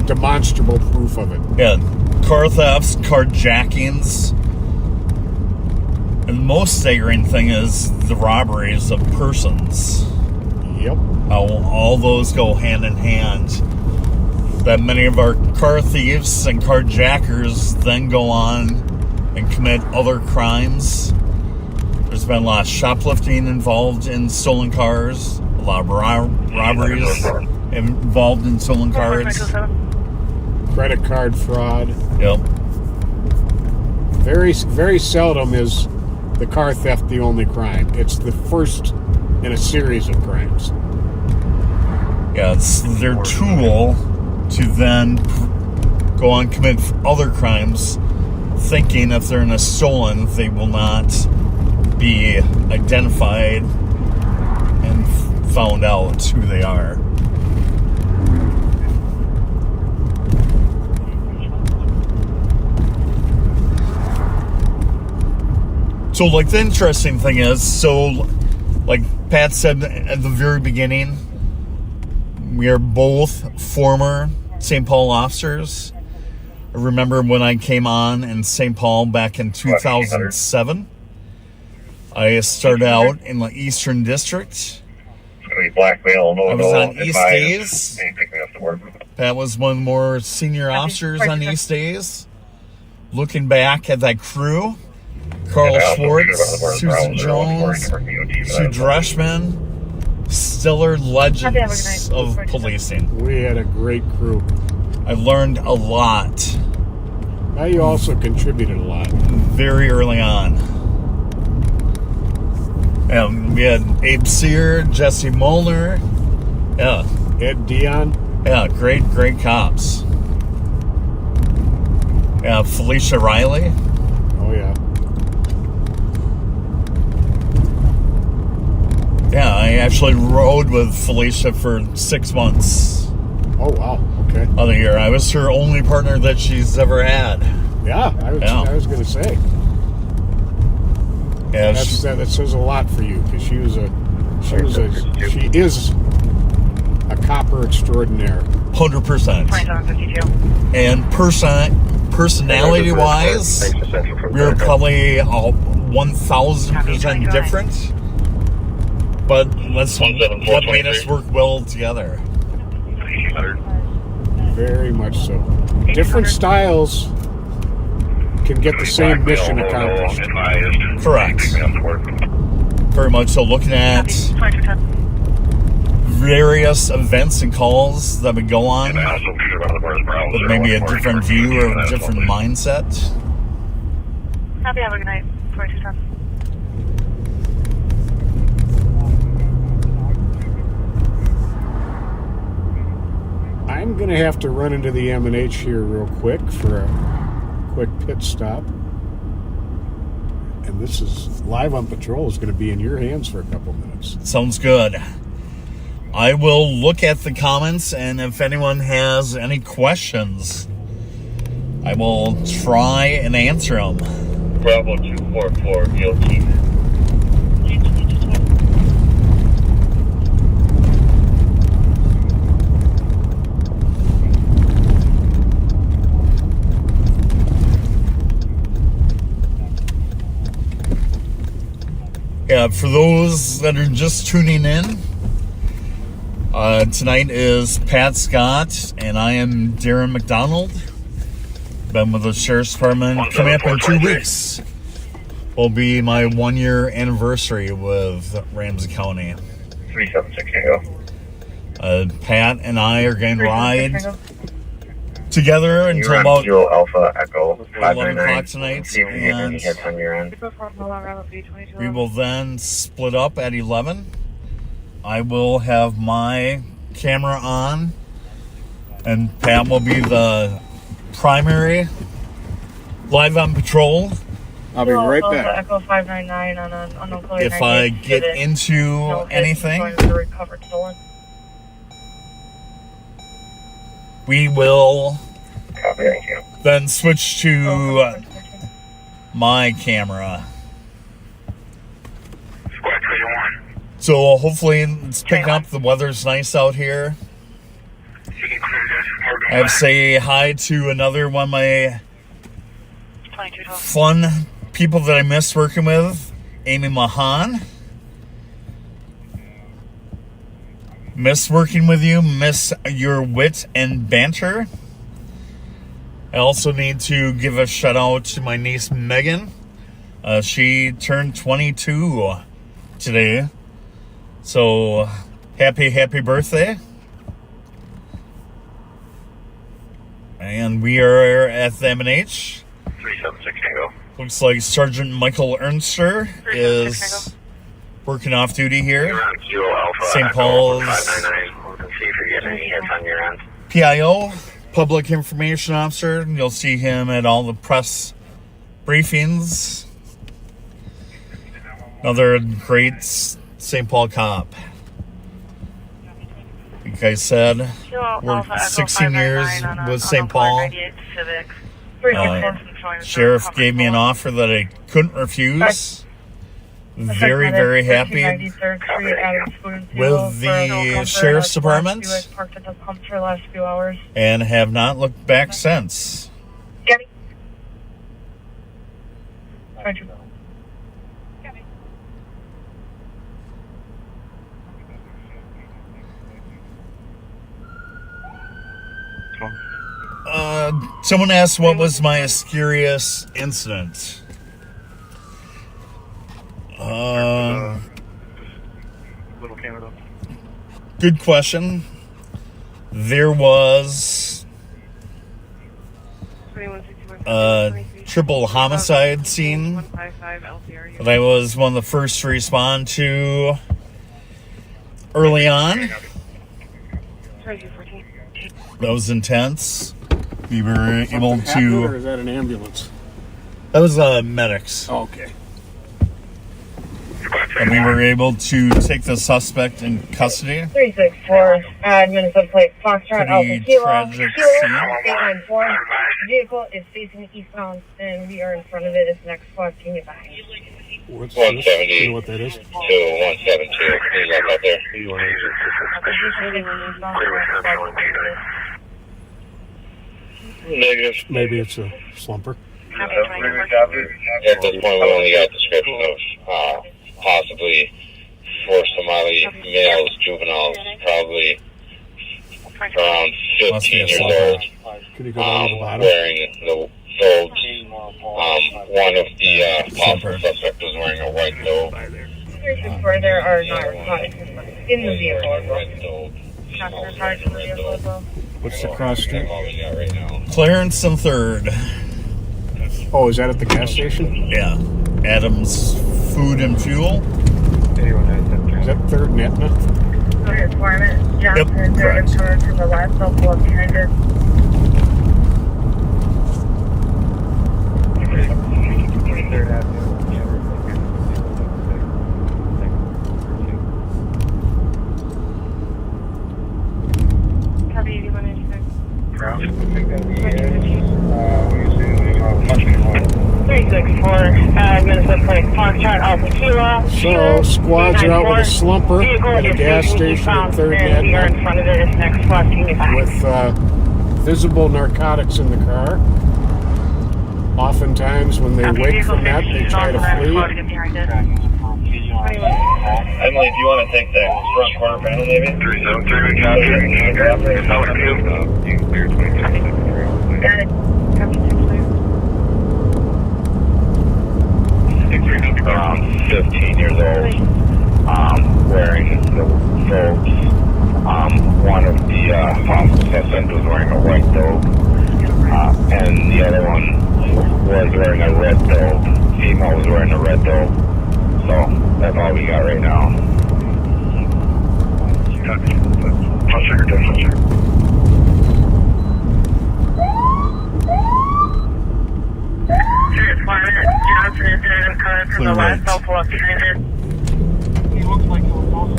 demonstrable proof of it. Yeah, car thefts, carjackings. And the most staggering thing is the robberies of persons. Yep. How all those go hand in hand. That many of our car thieves and carjackers then go on and commit other crimes. There's been a lot of shoplifting involved in stolen cars, a lot of robberies involved in stolen cars. Credit card fraud. Yep. Very, very seldom is the car theft the only crime. It's the first in a series of crimes. Yeah, it's their tool to then go on and commit other crimes, thinking if they're in a stolen, they will not be identified and found out who they are. So, like, the interesting thing is, like Pat said at the very beginning, we are both former St. Paul officers. I remember when I came on in St. Paul back in 2007. I started out in the Eastern District. I was on East Days. Pat was one of the more senior officers on East Days. Looking back at that crew, Carl Schwartz, Susan Jones, Sue Dreschman, stellar legends of policing. We had a great crew. I learned a lot. Now you also contributed a lot. Very early on. And we had Abe Sear, Jesse Molnar, Ed Dion. Yeah, great cops. Yeah, Felicia Riley. Oh, yeah. Yeah, I actually rode with Felicia for 6 months. Oh, wow. Okay. Other year. I was her only partner that she's ever had. Yeah, I was going to say. Yeah, that says a lot for you, because she is a copper extraordinaire. 100%. And personality-wise, we were probably 1,000% different. But what made us work well together. Very much so. Different styles can get the same mission accomplished. Correct. Very much so. Looking at various events and calls that would go on with maybe a different view or a different mindset. Happy, have a good night. 4210. I'm going to have to run into the M&H here real quick for a quick pit stop. And this is live on patrol is going to be in your hands for a couple minutes. Sounds good. I will look at the comments, and if anyone has any questions, I will try and answer them. Bravo 244 ELT. Yeah, for those that are just tuning in, tonight is Pat Scott, and I am Darren McDonald. Been with the Sheriff's Department coming up in 2 weeks. Will be my 1-year anniversary with Ramsey County. 376 Tango. Pat and I are going to ride together until You're on about Kilo Alpha Echo 11 599. o'clock tonight, See if you get any hits on your end. we will then split up at 11. I will have my camera on, and Pat will be the primary live on patrol. I'll be right back. Echo 599 on an unknown If I get into anything, we will Copy, thank you. then switch to my camera. Squad 21. So hopefully it's picking up. The weather's nice out here. I have to say hi to another one of my fun people that I miss working with, Amy Mahan. Miss working with you, miss your wit and banter. I also need to give a shout out to my niece Megan. She turned 22 today. So happy birthday. And we are at the M&H. 376 Tango. Looks like Sergeant Michael Ernster is working off duty You're here. on Kilo Alpha St. Echo Paul's 599. See if you get any hits on your end. PIO, Public Information Officer. You'll see him at all the press briefings. Another great St. Paul cop. Like I said, worked 16 years with St. Paul. Sheriff gave me an offer that I couldn't refuse. Very happy with the Sheriff's Department and have not looked back since. Someone asked what was my scariest incident. Little Canada. Good question. There was a triple homicide scene that I was one of the first to respond to early on. That was intense. We were able Or to... is that an ambulance? That was medics. Oh, okay. And we were able to take the suspect in custody. 364, Minnesota plate, Foxtrot, Alpha Pretty Kilo, tragic Kilo, scene. 894. The vehicle is facing eastbound, and we are in front of it. It's next squad. Can you get behind? What's 170. this? You know what that is? To 172. He's up out there. Negative. Maybe it's a slumper. At this point, we only got a description of possibly for Somali males, juveniles, probably around 15 years old, Could you go down to the bottom? wearing the robes. One of the possible suspects was wearing a white robe. 364, there are narcotics in the vehicle as well. Red robe. Narcotics in the vehicle as well. What's the cross street? All we got right now. Clarence and 3rd. Oh, is that at the gas station? Yeah. Adams Food and Fuel. Is that 3rd and Etna? Requirement, Johnson, Yep, they're correct. coming to the left, they'll pull up behind it. So, squads are out with a slumper at a gas station in 3rd and Edna with visible narcotics in the car. Oftentimes, when they wake from that, they try to flee. Emily, if you want to take the front quarter panel, maybe? 373, Got it. Copy, 6 clear. Around 15 years old, wearing the robes. One of the suspects was wearing a white robe, and the other one was wearing a red robe. Female was wearing a red robe. So that's all we got right now. I'll check her down. Johnson is in the car to the last helpful of transit. He looks like he was also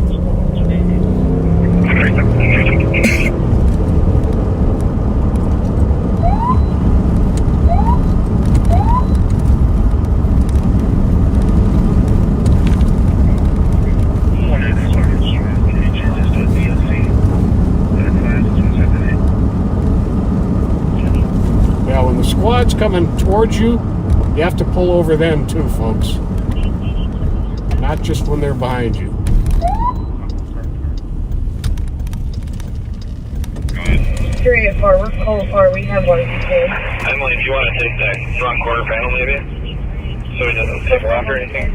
Yeah, when the squad's coming towards you, you have to pull over them too, folks. Not just when they're behind you. 384, we're cold far. We have one. Emily, if you want to take that front quarter panel, maybe? So he doesn't take off or anything?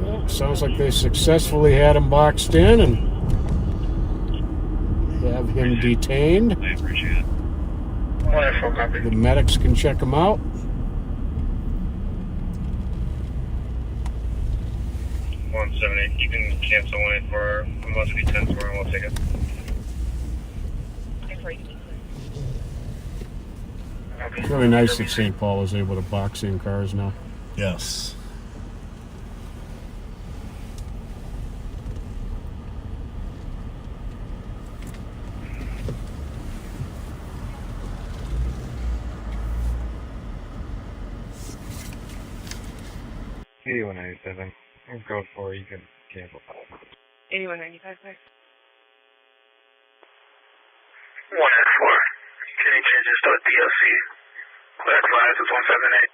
Well, sounds like they successfully had him boxed in and have him detained. I appreciate it. Wonderful, copy. The medics can check him out. 178, you can cancel it for Velocity 10 for and we'll take it. It's really nice that St. Paul is able to box in cars now. Yes. $81.97. Code 4, you can cancel. 8195, sir. 194. Can you change this to a DLC? Class 5 is 178.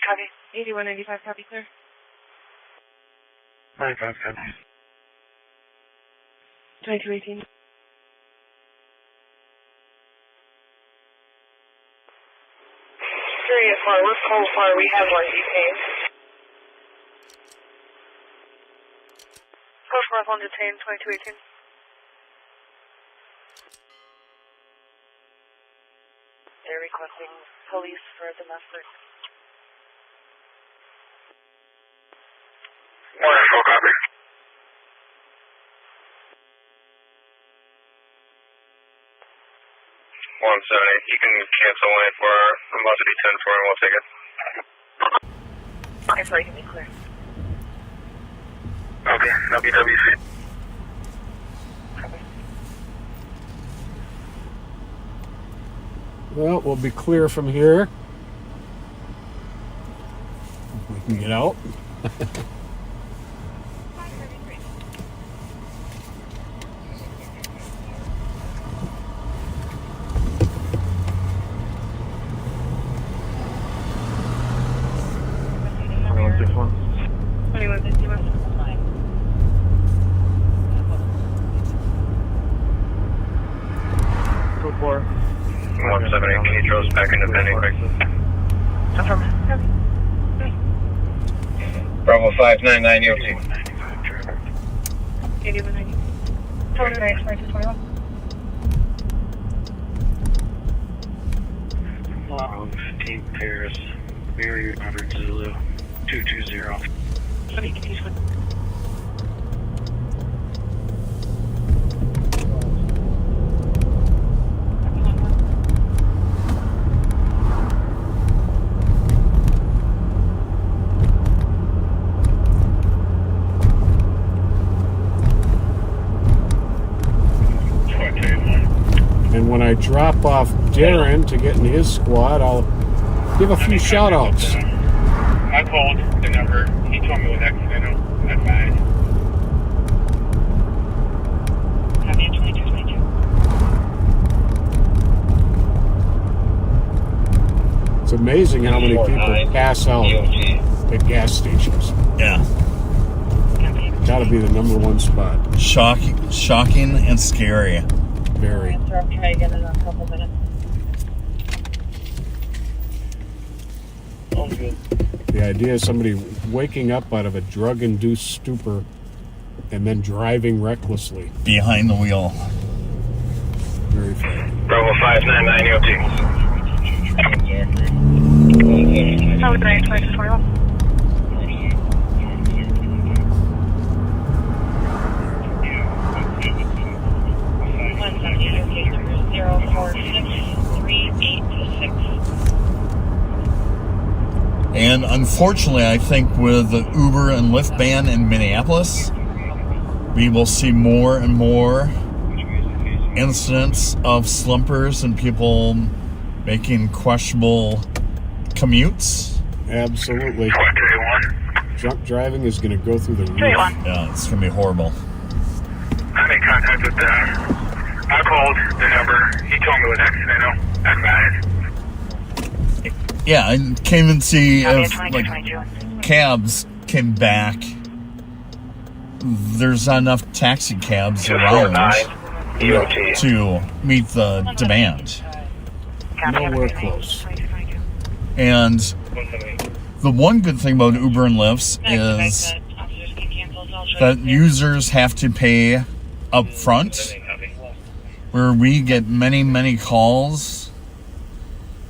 Copy. 8195, copy, clear. 957. 2218. 384, we're cold far. We have one detained. Coast North on detained, 2218. They're requesting police for domestic. Wonderful, copy. 178, you can cancel it for Velocity 10 for and we'll take it. I'm sorry, can be clear. Okay, WWC. Well, we'll be clear from here. We can get out. Code 4. 178, can you throw us back into pending quick? Bravo 599 EOT. 8190. 2221. 15 Paris, Mary Robert Zulu, 220. Sorry, can you switch? And when I drop off Darren to get in his squad, I'll Give a few shout outs. I called the number. He told me it was accidental. That's fine. Copy 2222. It's amazing how many people pass out at gas stations. Yeah. Gotta be the number one spot. Shocking and scary. Very. I'll try again in a couple minutes. The idea of somebody waking up out of a drug-induced stupor and then driving recklessly. Behind the wheel. Very funny. Bravo 599 EOT. How was it? 2221. And unfortunately, I think with the Uber and Lyft ban in Minneapolis, we will see more and more incidents of slumpers and people making questionable commutes. Absolutely. Drunk driving is going to go through the roof. Yeah, it's going to be horrible. I'm in contact with I called the number. He told me it was accidental. That's fine. Yeah, I came and see if like cabs came back. There's not enough taxi cabs around to meet the demand. Nowhere close. And the one good thing about Uber and Lyft is that users have to pay up front, where we get many calls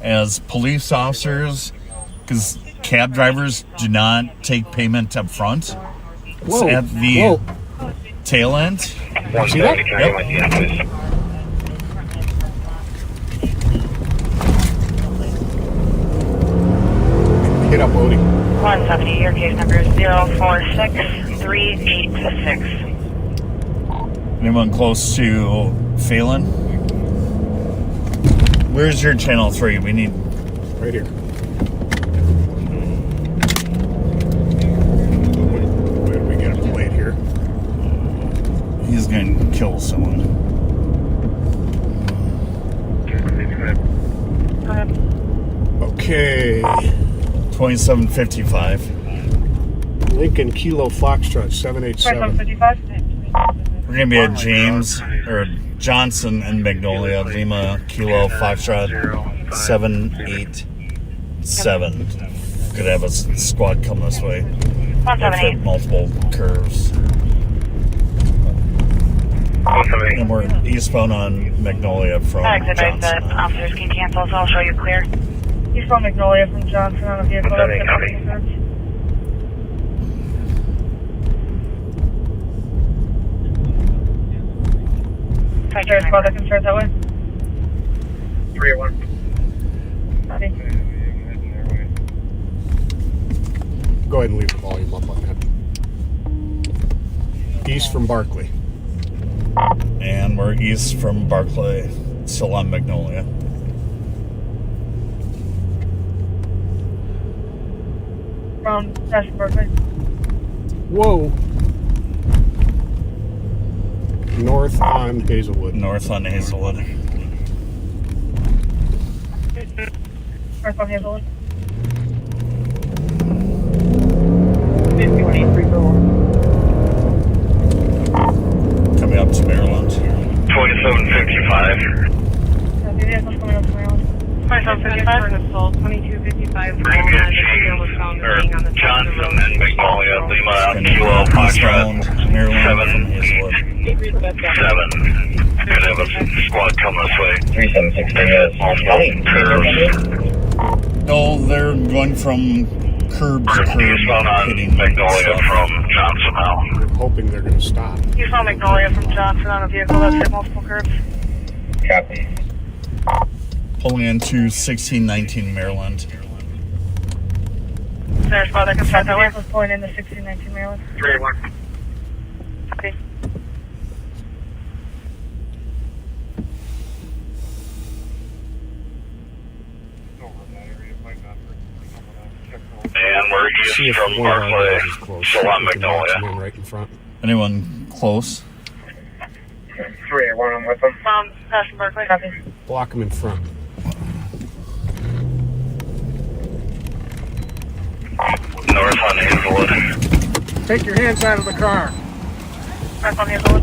as police officers, because cab drivers do not take payment up front. It's at the tail end. See that? Yep. Hit up Odie. 170, your case number is 046386. Anyone close to Phelan? Where's your channel 3? We need... Right here. Where do we get a plate here? He's going to kill someone. Okay. 2755. Lincoln Kilo Foxtrot 787. 55. We're going to be at James, or Johnson and Magnolia, Lima, Kilo, Foxtrot, 787. Could have a squad come this way. 178. Multiple curves. And we're eastbound on Magnolia from Exit I said Johnson. officers can cancel, so I'll show you clear. He's from Magnolia from Johnson on a vehicle that's been open. There's a that can start that way. 381. Copy. Go ahead and leave the volume up on that. East from Barkley. And we're east from Barclay, still on Magnolia. From Ashton Berkeley. Whoa. North on Hazelwood. North on Hazelwood. North on Hazelwood. Coming up to Maryland. 2755. The vehicle's coming up to Maryland. 2755. 2255. Johnson and Magnolia, Lima, Kilo, Eastbound Foxtrot, Maryland from Hazelwood. 7. Could have a squad come this way. 3760. No, they're going from curb to curb, Eastbound on hitting Magnolia stuff. from Johnson now. Hoping they're going to stop. He's from Magnolia from Johnson on a vehicle that's hit multiple curbs. Copy. Pulling into 1619 Maryland. There's spot that can start that way. Vehicle's pulling into 1619 Maryland. 381. Copy. where he See is if from one of our Barclay, guys is close. still on We can box Magnolia. him in right in front. Anyone close? 381, I'm with them. Passing Barclay. Copy. Block him in front. North on Hazelwood. Take your hands out of the car. North on Hazelwood.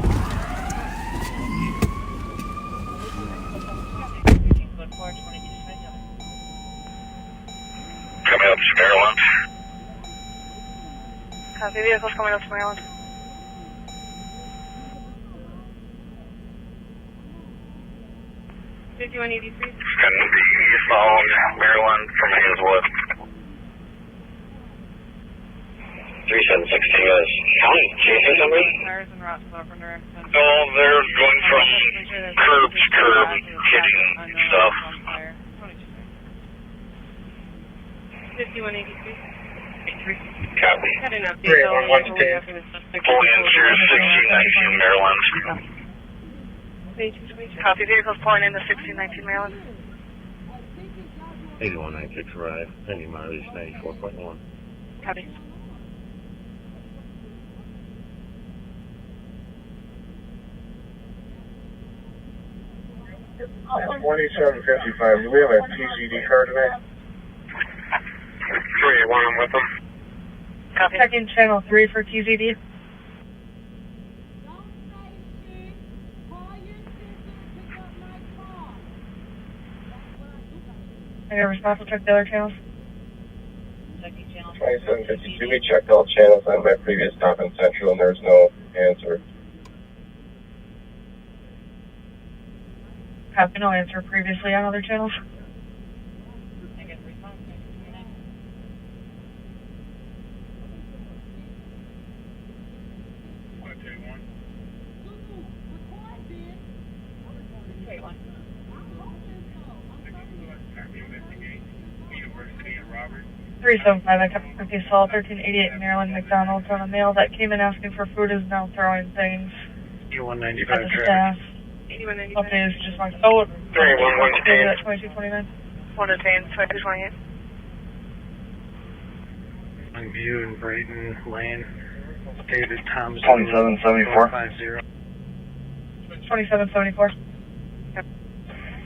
Coming up to Maryland. Copy. Vehicles coming up to Maryland. It's going to be eastbound Maryland from Hazelwood. 3716 is county chasing somebody? No, they're going from curb to curb, hitting stuff. 5183. Copy. 381, 110. Pulling in through 1619 Maryland. Copy. Vehicles pulling into 1619 Maryland. 8196 arrive. Pending mileage 94.1. Copy. It's 2755. Do we have a PCD car today? 381, I'm with them. Copy. Checking channel 3 for TZD. I got a response. We'll check the other channels. 2752. We checked all channels on my previous stop in Central and there's no answer. Copy. No answer previously on other channels. Robert. 375. I kept the assault 1388 Maryland McDonald's on a male that came in asking for food is now throwing things at the staff. Okay, it's just like, oh, 2229. 1 detained, 2228. On View in Brayton Lane. David Thomas. 2774. 2774.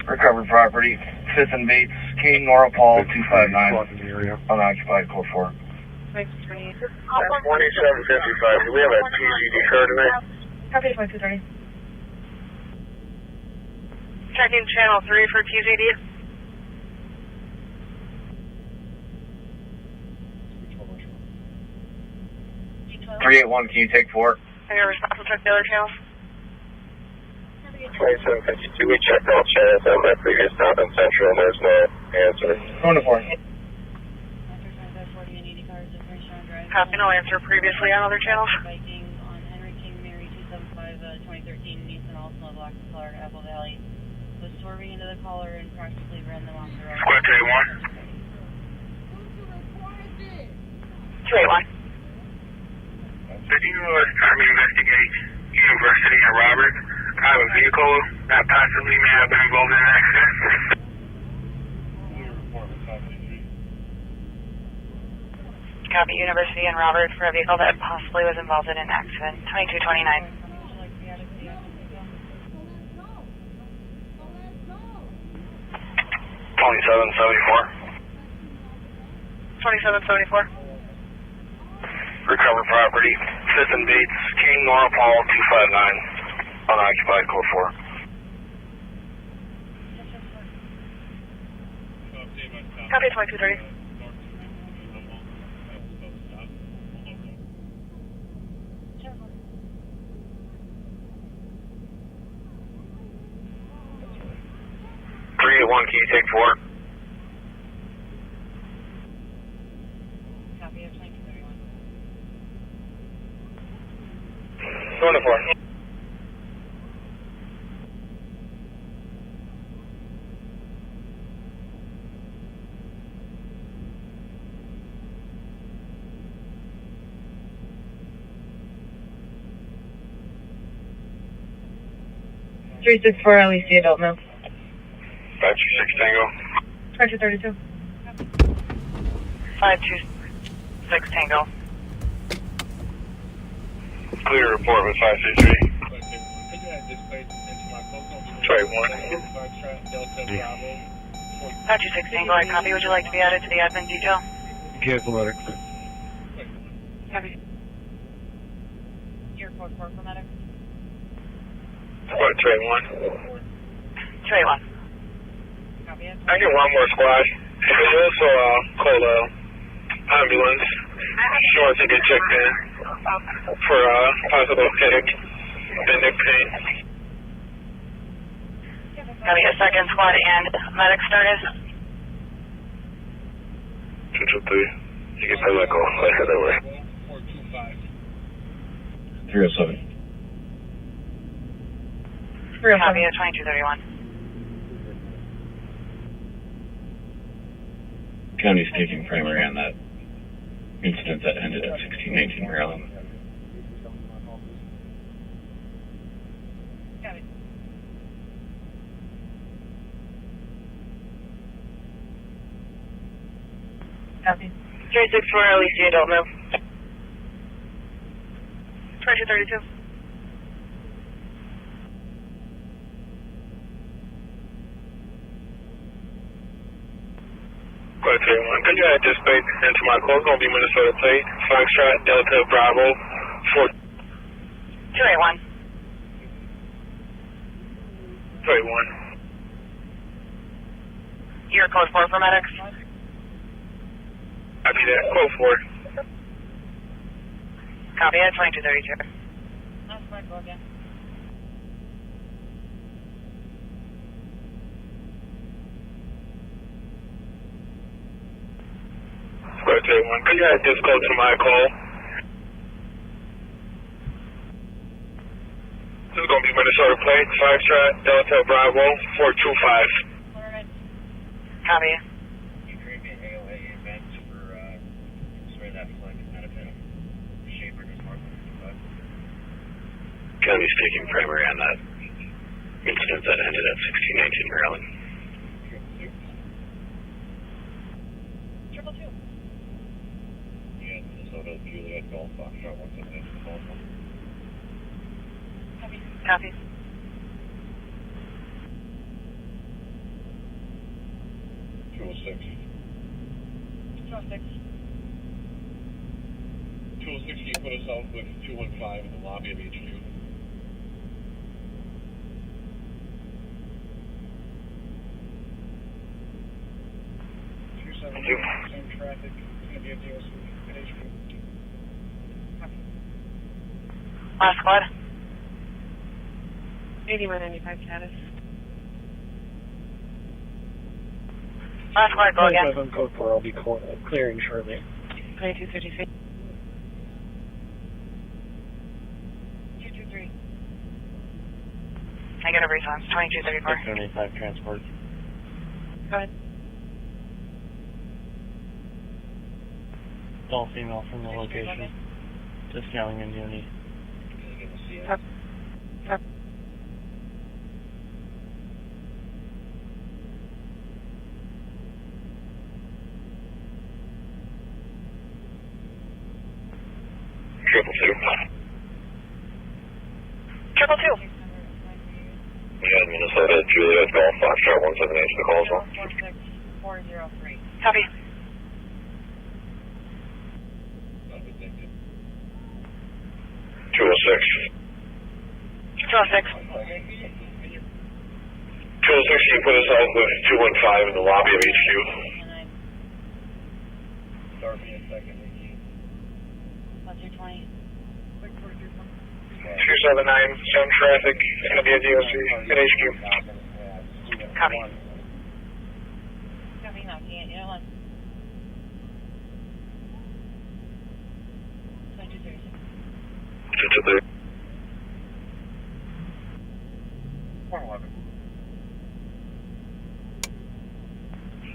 Recovered property. 5th and Bates, King, Nora Paul, 259. Unoccupied, code 4. 2228. 2755. Do we have a PCD car tonight? Copy 2230. Checking channel 3 for TZD. .381, can you take 4? I got a response. We'll check the other channels. 2752. We checked all channels on my previous stop in Central and there's no answer. Going to 4. Copy. No answer previously on other channels. Biking on Henry King, Mary 275, 2013 Nissan Altima black color Apple Valley. Was swerving into the collar and practically ran them off the road. Squad 381. 281. Did you Army investigate University of Robert? I have a vehicle that possibly may have been involved in an accident. Copy. University and Robert for a vehicle that possibly was involved in an accident. 2229. 2774. 2774. Recover property. 5th and Bates, King, Nora Paul, 259. Unoccupied, code 4. Copy 2230. .381, can you take 4? Copy of 2231. Going to 4. Three 6-4 LEC adult male. 526 Tango. 2232. 52. 6 Tango. Clear report with 533. Sorry, 1. 526 Tango, I copy. Would you like to be added to the admin detail? Cancel medic. Copy. Your code 4 for medic. What, Trey 1? Trey 1. Copy it. I get one more squad. There's also call ambulance. She wants to get checked in for possible headache and neck pain. Copy. A second squad and medic started. 223. You can tell that call. I heard that way. 307. 307. Copy at 2231. County's taking primary on that incident that ended at 1619 Maryland. Copy. Copy. 364, Alicia, don't move. 2232. What, Trey 1? Could you add this plate into my call? It's going to be Minnesota plate. Foxtrot, Delta, Bravo, 4. 281. Trey 1. Your code 4 for medics. Copy that. Call 4. Copy at 2232. That's fine, go again. Square 31. Could you add this code to my call? This is going to be Minnesota plate. Foxtrot, Delta, Bravo, 425. Copy. County's taking primary on that incident that ended at 1619 Maryland. 222. Yeah, Minnesota Juliet Golf Foxtrot 178 call. Copy. Copy. 206. 206. 206, can you put us out with 215 in the lobby of HQ? Same traffic. It's going to be a DOC at HQ. Last squad. 8195 status. Last squad, go again. On code 4, I'll be clearing shortly. 2233. 223. Negative response, 2234. 75 transport. Go ahead. All female from the location. Just yelling in unity. Up. Up. Triple 2. 222. Yeah, Minnesota Juliet Golf Foxtrot 178 the call as well. 16403. Copy. 206. 206. 206, can you put us out with 215 in the lobby of HQ? 220. 279, same traffic. It's going to be a DOC at HQ. Copy. Copy, no, can't, you know what? 2236. 223.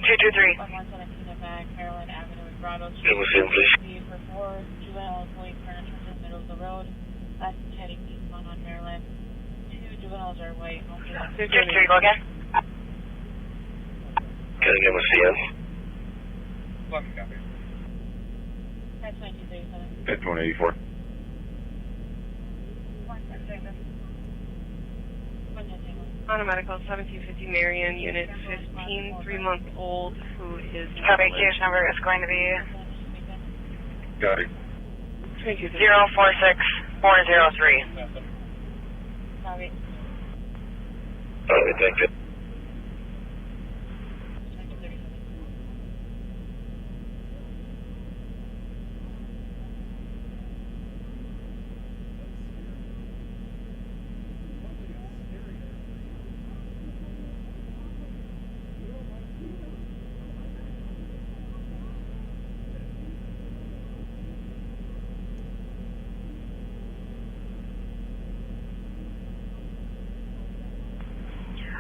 223. 117 at back, Maryland Avenue and Grotto. It was in, please. For 4, juvenile employee current in the middle of the road. That's heading eastbound on Maryland. 2 juveniles are white. 223, go again. Can I get my CS? That's 9237. That's 184. On a medical 1750 Marion, unit 15, 3-month-old, who is... Copy, case number is going to be Got it. 046403. Copy. Thank you.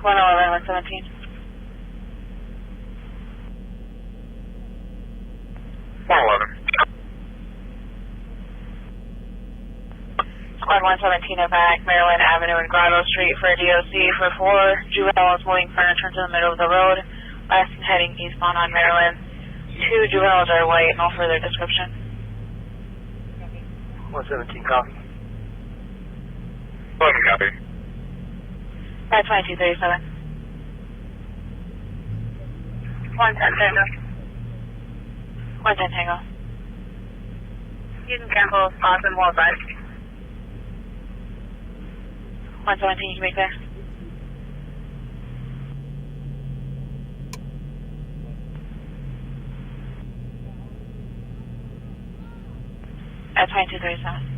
One 117. 111. Squad 117 back, Maryland Avenue and Grotto Street for a DOC for 4 juveniles moving furniture into the middle of the road. Last and heading eastbound on Maryland. 2 juveniles are white, no further description. 117 copy. 11 copy. That's 2237. 110 Tango. 110 Tango. You can cancel spots and wall side. 117, you can make there. At 2237.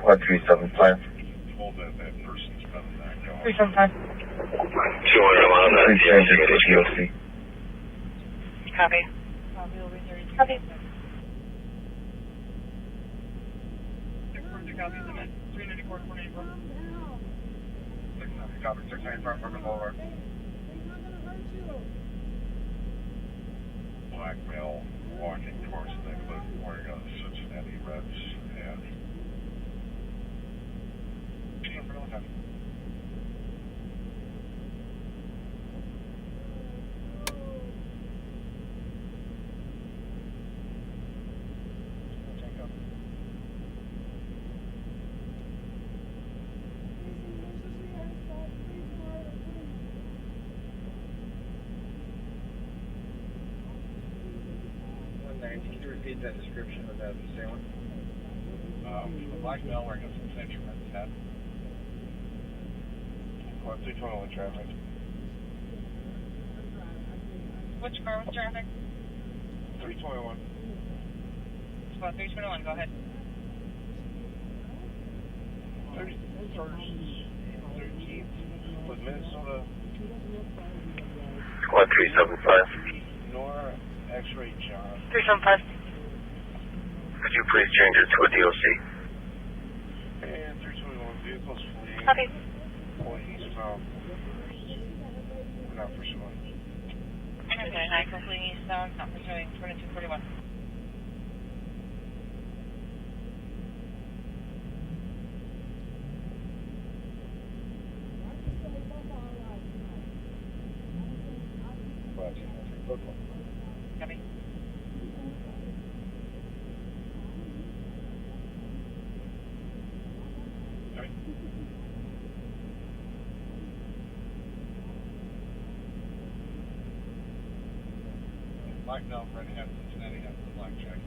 What 375? 375. 211. Change it to DOC. Copy. Copy. Copy. 694 from the Boulevard. Black male walking towards the neighborhood wearing a Cincinnati Reds hat. Can you repeat that description of that assailant? The black male wearing a Cincinnati Reds hat. What 321 traffic? Which car was traffic? 321. Squad 321, go ahead. 13th with Minnesota. Squad 375. Nora X-Ray John. 375. Could you please change it to a DOC? And 321 vehicles fleeing. Copy. Going eastbound. We're not pursuing. 229, completing eastbound, not pursuing 2241. Copy. Black no, red hat, Cincinnati hat, the black jacket.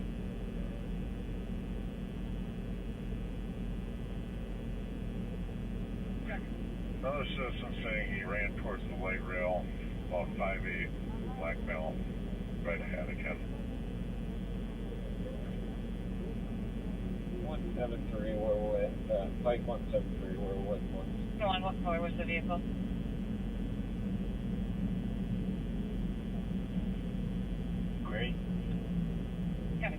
Another citizen saying he ran towards the light rail about 5'8", black male, red hat again. 173, where we're at. Bike 173, we're with one. Go on, what color was the vehicle? Great. Yeah.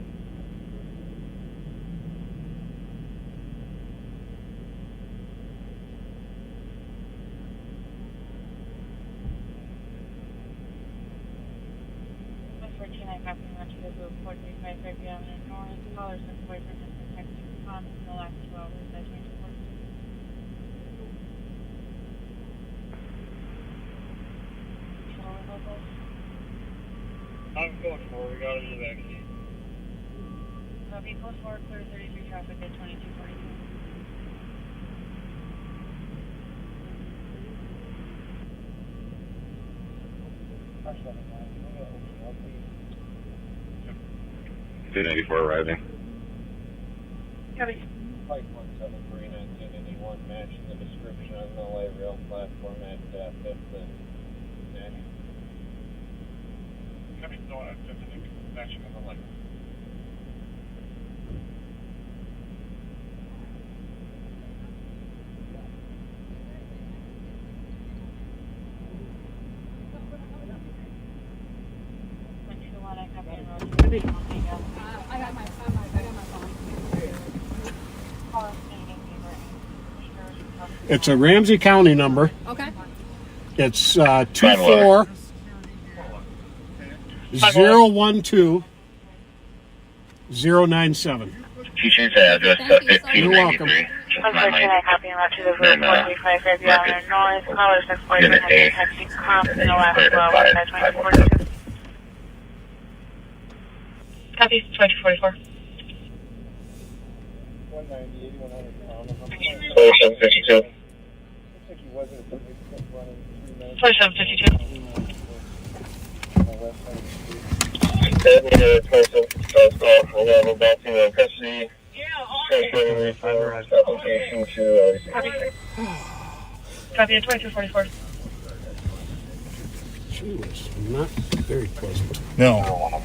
I'm going for it. We got it in the backseat. Copy, close forward, clear 33 traffic at 2242. Two 94 arriving. Copy. Bike 173, 1981, matching the description on the light rail platform at 5th and Nash. Copy, no, at 5th and matching on the light. I got my phone. It's a Ramsey County number. Okay. It's 24 012 097. Teacher's address Thank you so much. You're welcome. 1593. Unfortunately, I copy and route to the route 435 Fairview Avenue North, caller 647, taxi comp in the last 12 hours at 2242. Copy, 2244. 190, 8100 pounds. 4752. Looks like he wasn't running 3 minutes. 4752. On the west side of the street. We have a bouncing on custody. Application to Copy, 2244. She was not very pleasant. No. All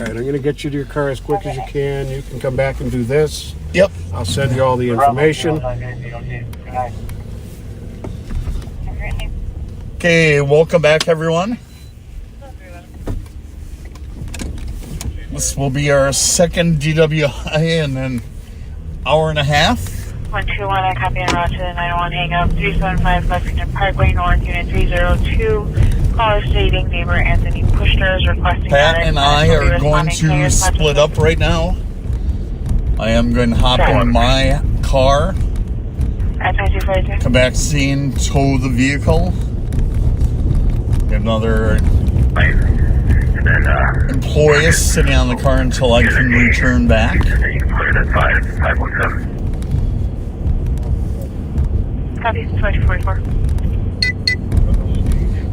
right, I'm going to get you to your car as quick as you can. You can come back and do this. Yep. I'll send you all the information. Okay, welcome back, everyone. This will be our second DWI in an hour and a half. 121, I copy and route to the 901 hang-up, 375 Lexington Parkway North, Unit 302. Caller stating neighbor Anthony Pushner is requesting... Pat and I are going to split up right now. I am going to hop in my car, At 2242. come back scene, tow the vehicle. Get another employee sitting on the car until I can return back. You can put it at 517. Copy, 2244.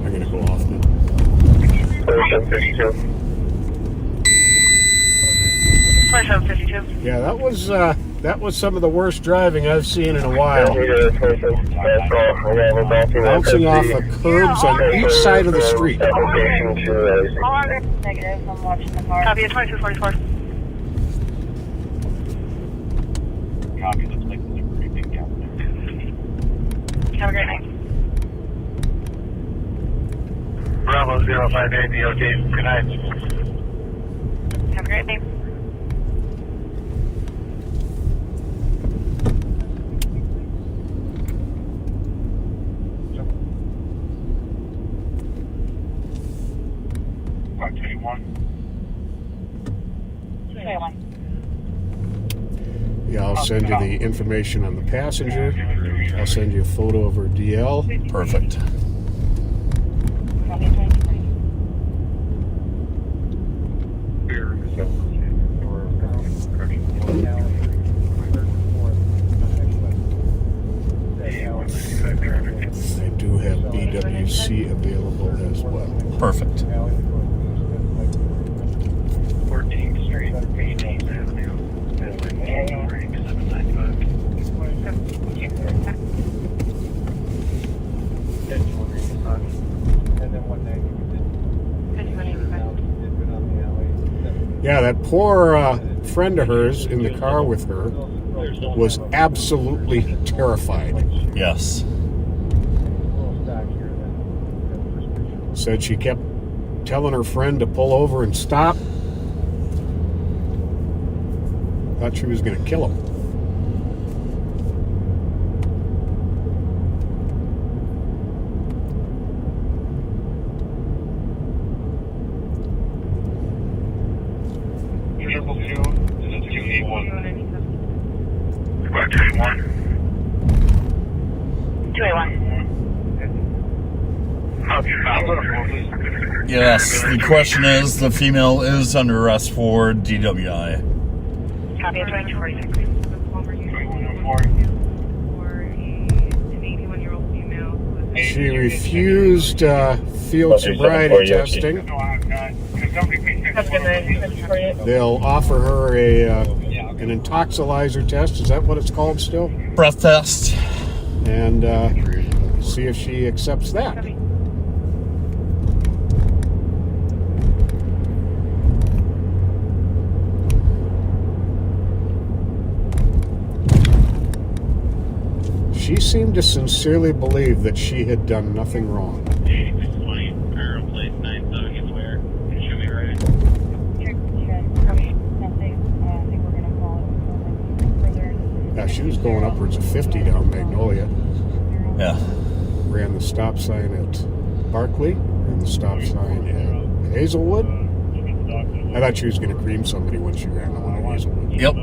I'm going to go off now. 4752. 2752. Yeah, that was some of the worst driving I've seen in a while. Bouncing off of curbs on each side of the street. Negative, I'm watching the car. Copy, 2244. Copy, looks like there's a pretty big gap there. Have a great night. Bravo 058 DOT. Good night. Have a great night. Yeah, I'll send you the information on the passenger. I'll send you a photo of her DL. Perfect. I do have BWC available as well. Perfect. 14th Street, 18th Avenue. Yeah, that poor friend of hers in the car with her was absolutely terrified. Yes. Said she kept telling her friend to pull over and stop. Thought she was going to kill him. Yes, the question is, the female is under arrest for DWI. Copy of 2246. She refused field sobriety testing. They'll offer her an intoxilizer test. Is that what it's called still? Breath test. And see if she accepts that. She seemed to sincerely believe that she had done nothing wrong. Yeah, she was going upwards of 50 down Magnolia. Yeah. Ran the stop sign at Barkley and the stop sign at Hazelwood. I thought she was going to cream somebody when she ran the one at Hazelwood. Yep.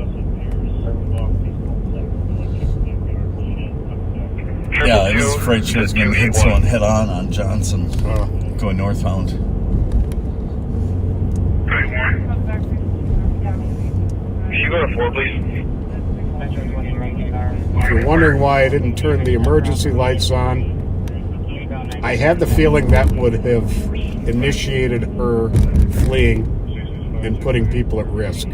Yeah, I was afraid she was going to hit someone head-on Johnson, going northbound. Can you go to 4, please? If you're wondering why I didn't turn the emergency lights on, I had the feeling that would have initiated her fleeing and putting people at risk,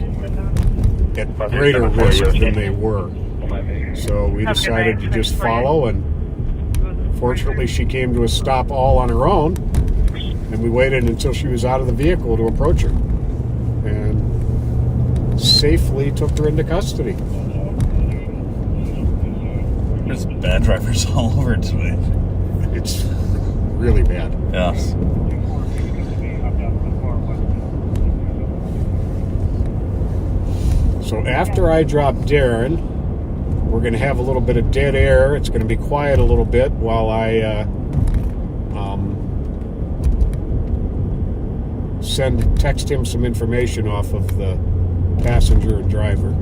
at greater risk than they were. So we decided to just follow, and fortunately she came to a stop all on her own, and we waited until she was out of the vehicle to approach her and safely took her into custody. There's bad drivers all over today. It's really bad. Yes. So after I drop Darren, we're going to have a little bit of dead air. It's going to be quiet a little bit while I text him some information off of the passenger and driver.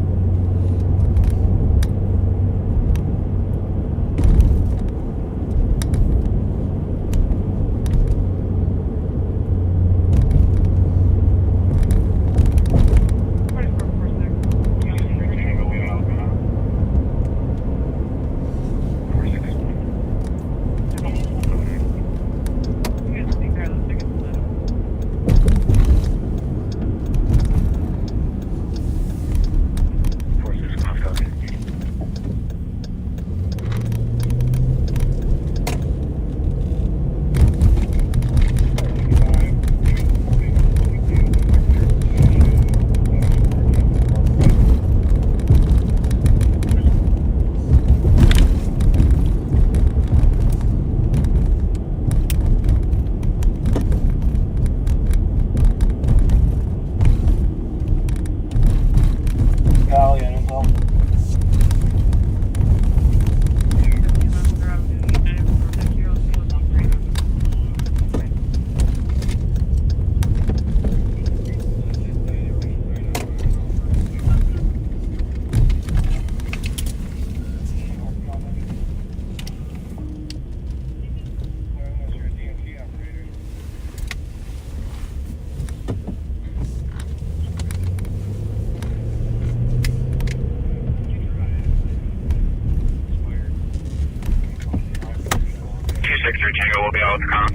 Will be out with the com.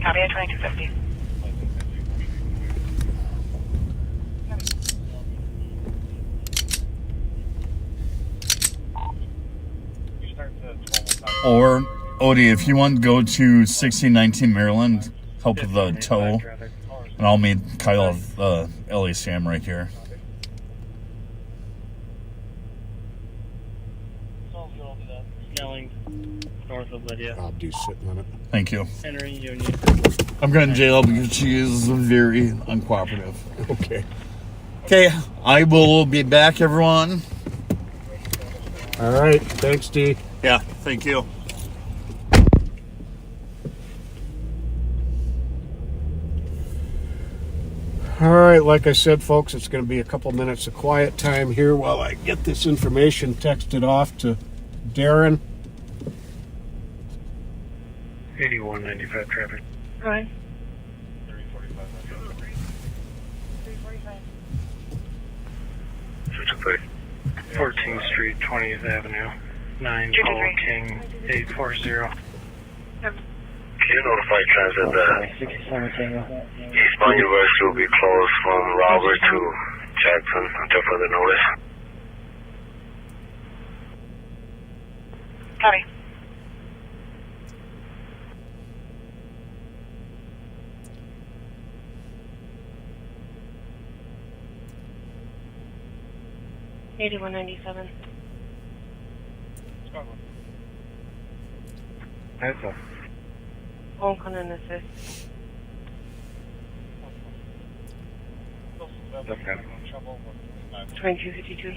Copy at 2250. Or, Odie, if you want to go to 1619 Maryland, help with the tow, And I'll meet Kyle of LA Sam right here. Snelling, north of Lydia. I'll do sitting on it. Thank you. Entering Union. I'm going to jail because she is very uncooperative. Okay. Okay, I will be back, everyone. All right. Thanks, D. Yeah, thank you. All right, like I said, folks, it's going to be a couple minutes of quiet time here while I get this information texted off to Darren. 8195 traffic. Right. 14th Street, 20th Avenue, 9 Paul King, 840. Can you notify transit that Eastbound University will be closed from Robert to Jackson until further notice? Copy. $81.97. That's a Home Conan assist. okay. 2252.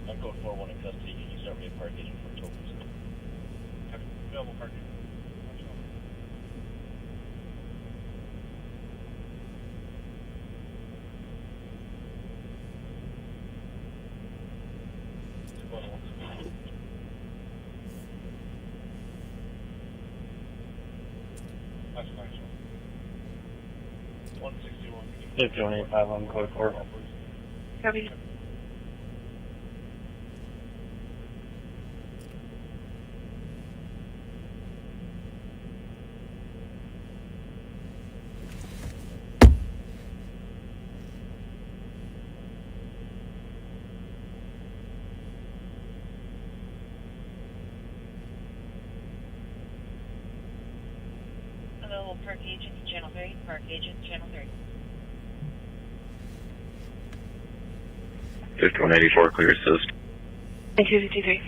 I'm code 41 in custody. Can you start me a park agent for tokens? Available parking. That's nice. 161. 5185 on code 4. Copy. Available park agent, channel 3. Park agent, channel 3. 5184 clear assist. 2253.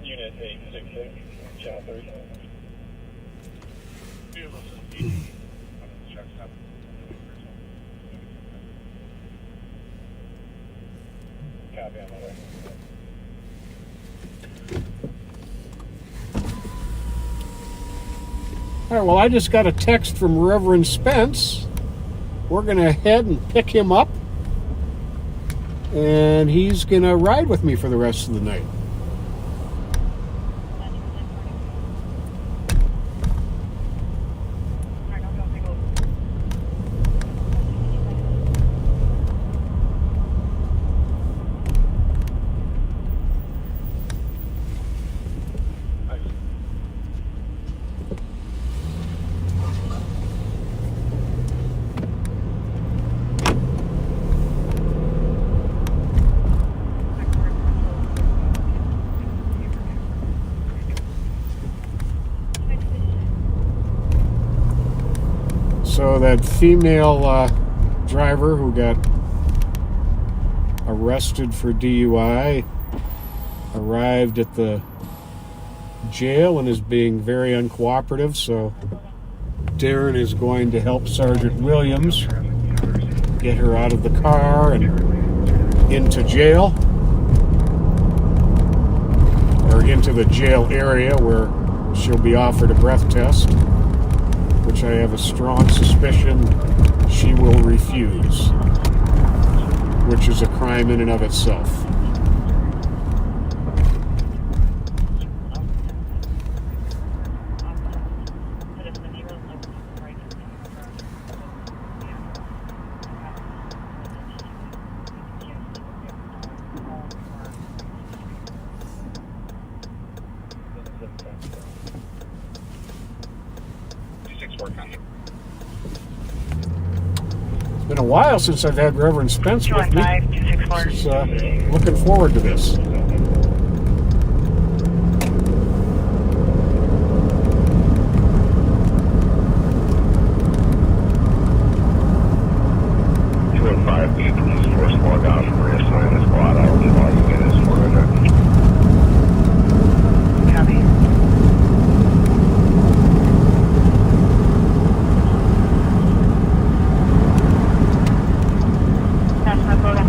Unit 866, channel 3. Copy on my way. All right, well, I just got a text from Reverend Spence. We're going to head and pick him up, and he's going to ride with me for the rest of the night. So that female driver who got arrested for DUI arrived at the jail and is being very uncooperative, so Darren is going to help Sergeant Williams get her out of the car and into jail, or into the jail area where she'll be offered a breath test, which I have a strong suspicion she will refuse, which is a crime in and of itself. while since I've had Reverend Spence with me. 215, 264. Looking forward to this. Police force log off and reassign the squad. I will give all you guys 400. Copy. That's my photo.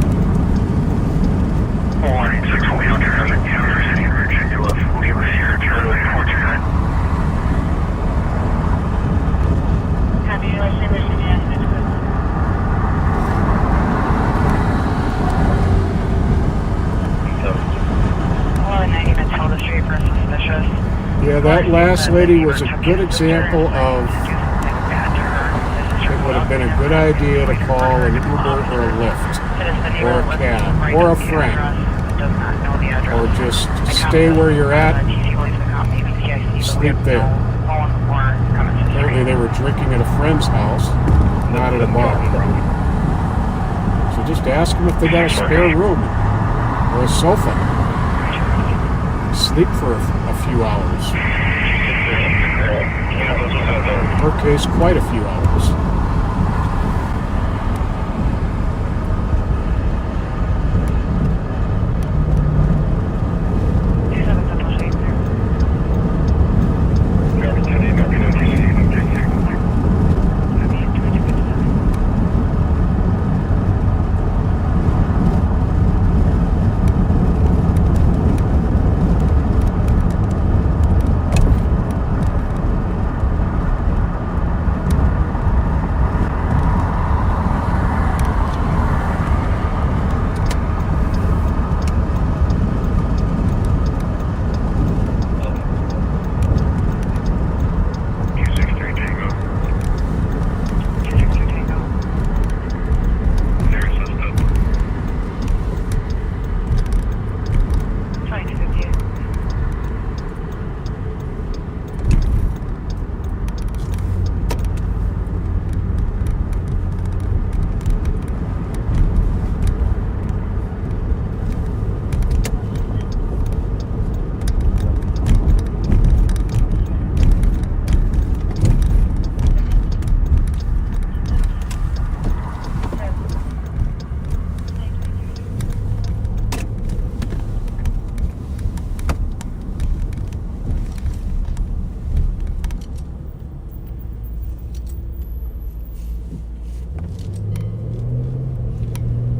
496, we don't have any cameras, any urgent UF. We'll give us here, Charlie 429. Copy. I see what you mean. Yeah, that last lady was a good example of it would have been a good idea to call an Uber or a Lyft or a cab or a friend or just stay where you're at, sleep there. Apparently they were drinking at a friend's house, not at a bar. So just ask them if they got a spare room or a sofa. Sleep for a few hours. In her case, quite a few hours.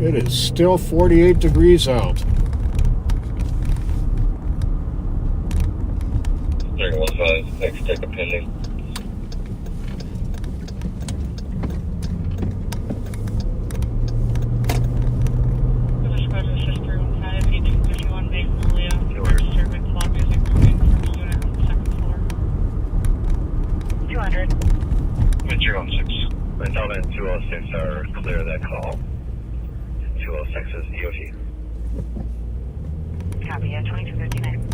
It is still 48 degrees out. 315, next ticket pending. Until then, 206 are clear that call. 206 is EOT. Copy, 2259.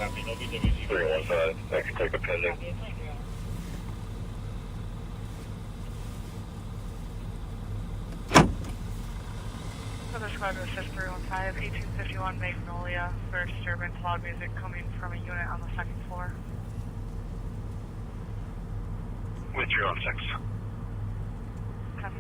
Copy, no BWC. 315, next ticket pending. Other squadron assist 315, 1851 Magnolia for disturbance, loud music coming from a unit on the second floor. With 306. Copy.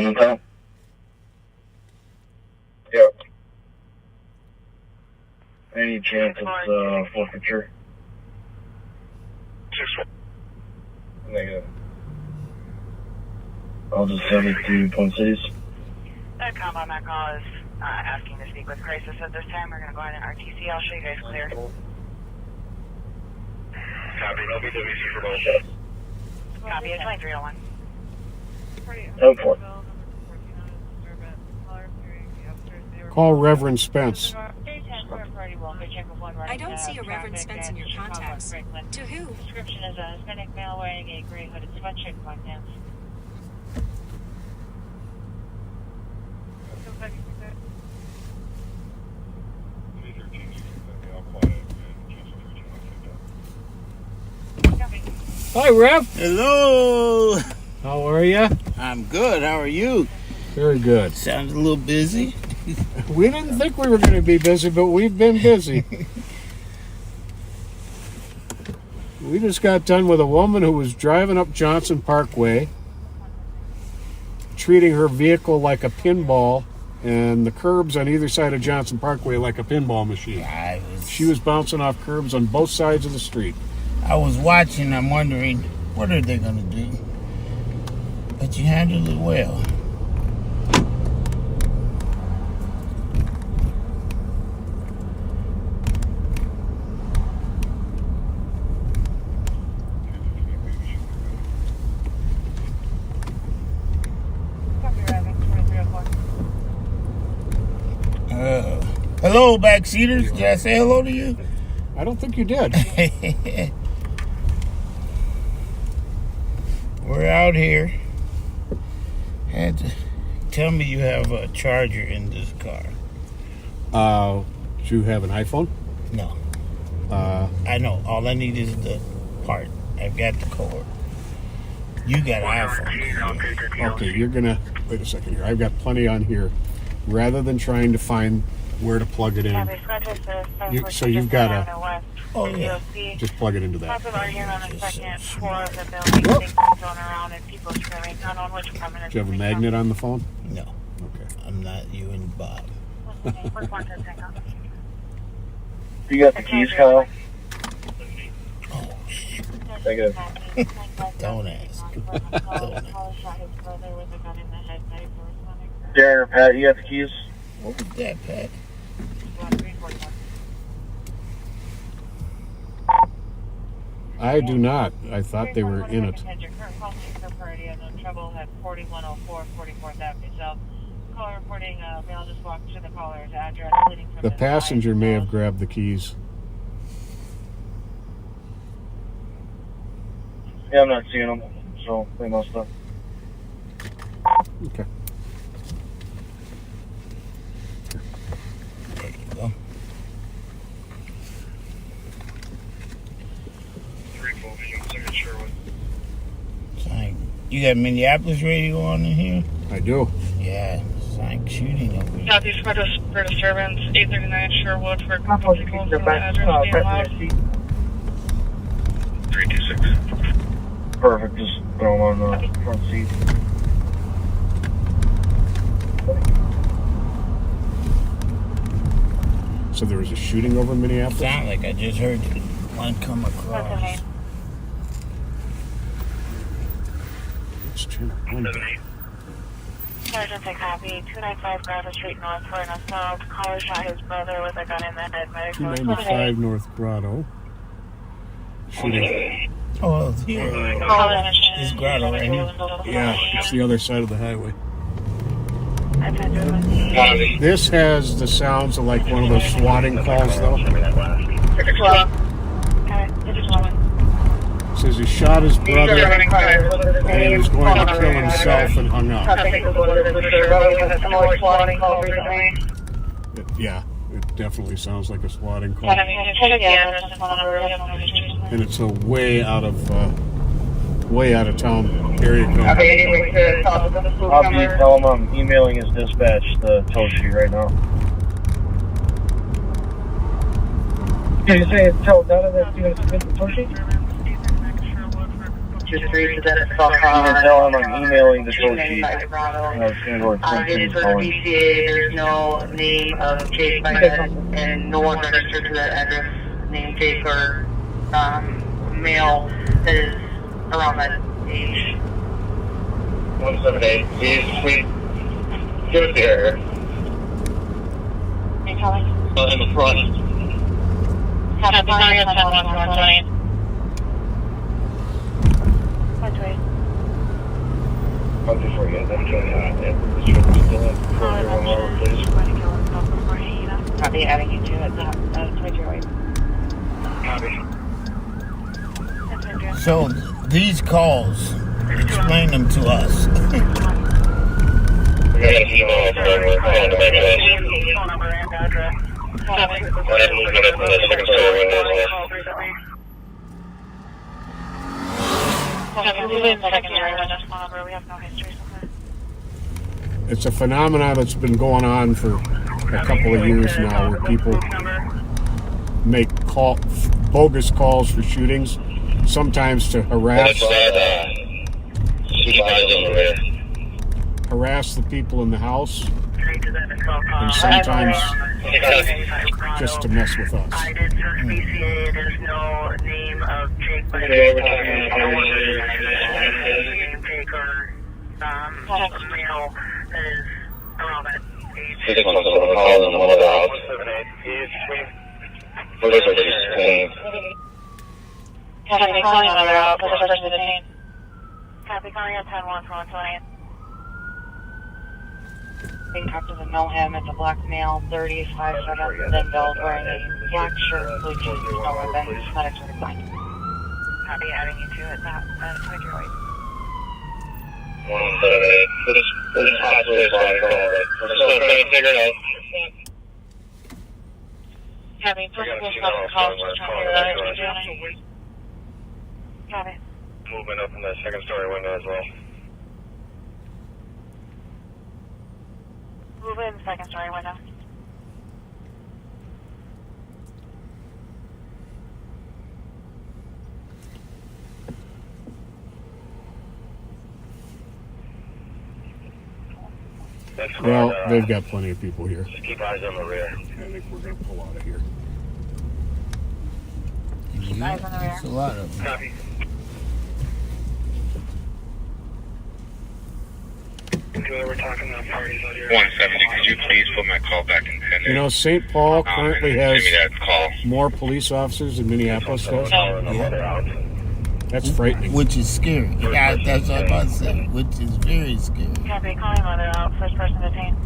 on top? Yep. Any chance it's forfeiture? Negative. I'll just send it to Twin Cities. That combo that call is asking to speak with crisis at this time. We're going to go ahead and RTC. I'll show you guys clear. Copy, no BWC for both. Copy, it's 2301. 10-4. Call Reverend Spence. I don't see a Reverend Spence in your contacts. To who? Description is a Hispanic male wearing a gray hooded sweatshirt and black pants. Hi, Rev. Hello. How are you? I'm good. How are you? Very good. Sounds a little busy. We didn't think we were going to be busy, but we've been busy. We just got done with a woman who was driving up Johnson Parkway, treating her vehicle like a pinball, and the curbs on either side of Johnson Parkway like a pinball machine. She was bouncing off curbs on both sides of the street. I was watching. I'm wondering, what are they going to do? But you handled it well. Hello, backseaters. Did I say hello to you? I don't think you did. We're out here. Had to tell me you have a charger in this car. Do you have an iPhone? No. I know. All I need is the part. I've got the cord. You got an iPhone. Okay, you're gonna wait a second here. I've got plenty on here. Rather than trying to find where to plug it in, so you've got a. Oh yeah. Just plug it into that. Do you have a magnet on the phone? No. Okay. I'm not you and Bob. You got the keys, Kyle? Oh, shoot. Negative. Don't ask. Don't ask. Darren or Pat, you got the keys? What was that, Pat? I do not. I thought they were in it. Trouble at 4104 44th Avenue South. Caller reporting male just walked to the caller's address. The passenger may have grabbed the keys. Yeah, I'm not seeing them, so they must have. Okay. There you go. You got Minneapolis radio on in here? I do. Yeah, it's like shooting over here. Southeast for disturbance, 839 Sherwood for company calls to the address being loud. 326. Perfect, just throw them on the front seat. So there was a shooting over Minneapolis? Sound like I just heard one come across. Sergeant, take copy. 295 Grotto Street North for an assault. Caller shot his brother with a gun in the head. 295 North Grotto. Shooting. Oh, it's here. This grotto right here. Yeah, it's the other side of the highway. This has the sounds of like one of those swatting calls, though. Says he shot his brother and he was going to kill himself and hung up. Yeah, it definitely sounds like a swatting call. And it's a way out of town area code. I'll be telling him I'm emailing his dispatch the tow sheet right now. Did you say it's told out of that? You going to submit the tow sheet? 23 to that cell You car. can tell him I'm emailing the tow chief. 295 Bravo. And It is for the BCA. There's no name of Jake by that, and no one registered to that address. Name Jake or male that is around that age. 178. Please give us the area. Hey, calling. In the front. Happy calling at 10-1-1-20. I'll do for you. 129. Still at 401, please. Copy, adding you to it. That's what you're waiting. Copy. So these calls, explain them to us. We got a female phone calling to make us. Phone number and address. Copy. Whatever movement up in the second story window as well. We have no history. It's a phenomenon that's been going on for a couple of years now, where people make bogus calls for shootings, sometimes to harass the people in the house, and sometimes just to mess with us. I did search BCA. There's no name of Jake by name Jake or male that is around that age. 617 calls in the mother house. 178. Copy, calling on their out. Copy, calling at 10-1-1-20. Being talked to know him. It's a black male, 30s, 5'7", thin build, wearing a black shirt, blue jeans, no ribbons, not actually blind. Copy, adding you to it. That's what you're waiting. 178. This is possibly a phone call. We're still trying to figure it out. Copy, possible phone call. Just trying to figure out what you're doing. Copy. Movement up in the second story window as well. Move in the second story window. Well, they've got plenty of people here. Just keep eyes on the rear. I think we're going to pull out of here. Yeah, there's a lot of them. Copy. We're talking about parties out here. 170, could you please put my call back in 10 You know, St. Paul currently has Give me that call. more police officers than Minneapolis does. Yeah. That's frightening. Which is scary. Yeah, that's what I'm about to say. Which is very scary. Copy, calling mother out. First person detained.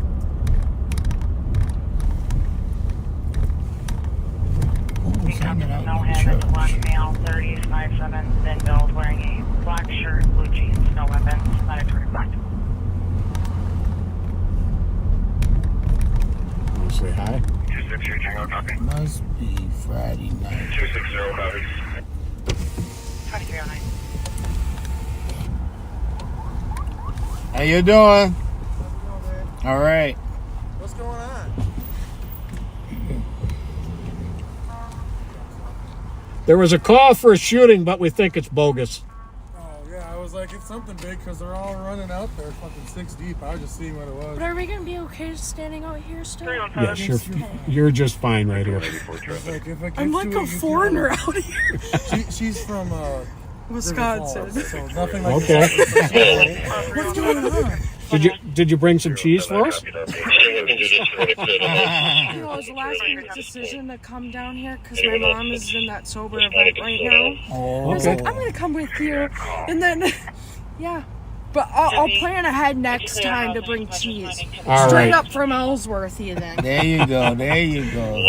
Who was hanging out No in the head, it's a black church? male, 30s, 5'7", thin build, wearing a black shirt, blue jeans, no weapons, not actually blind. Want to say hi? 260, Tango, copy. Must be Friday night. 260, copy. 2309. How you doing? All right. What's going on? There was a call for a shooting, but we think it's bogus. Oh, yeah, I was like, it's something big because they're all running out there fucking 6 deep. I was just seeing what it was. But are we going to be okay standing out here still? Yes, you're just fine right here. It's like, if it I'm gets like to a it, you foreigner can- out here. She's from Wisconsin. River Falls, so nothing like Okay. this. What's going on? Did you bring some cheese for us? You know, it was a last minute decision to come down here because my mom is in that sober event right now. Oh, I was like, I'm going to come with you. And then, yeah. But I'll plan ahead next time to bring cheese. All Straight right. up from Ellsworth, then. there you go. There you go.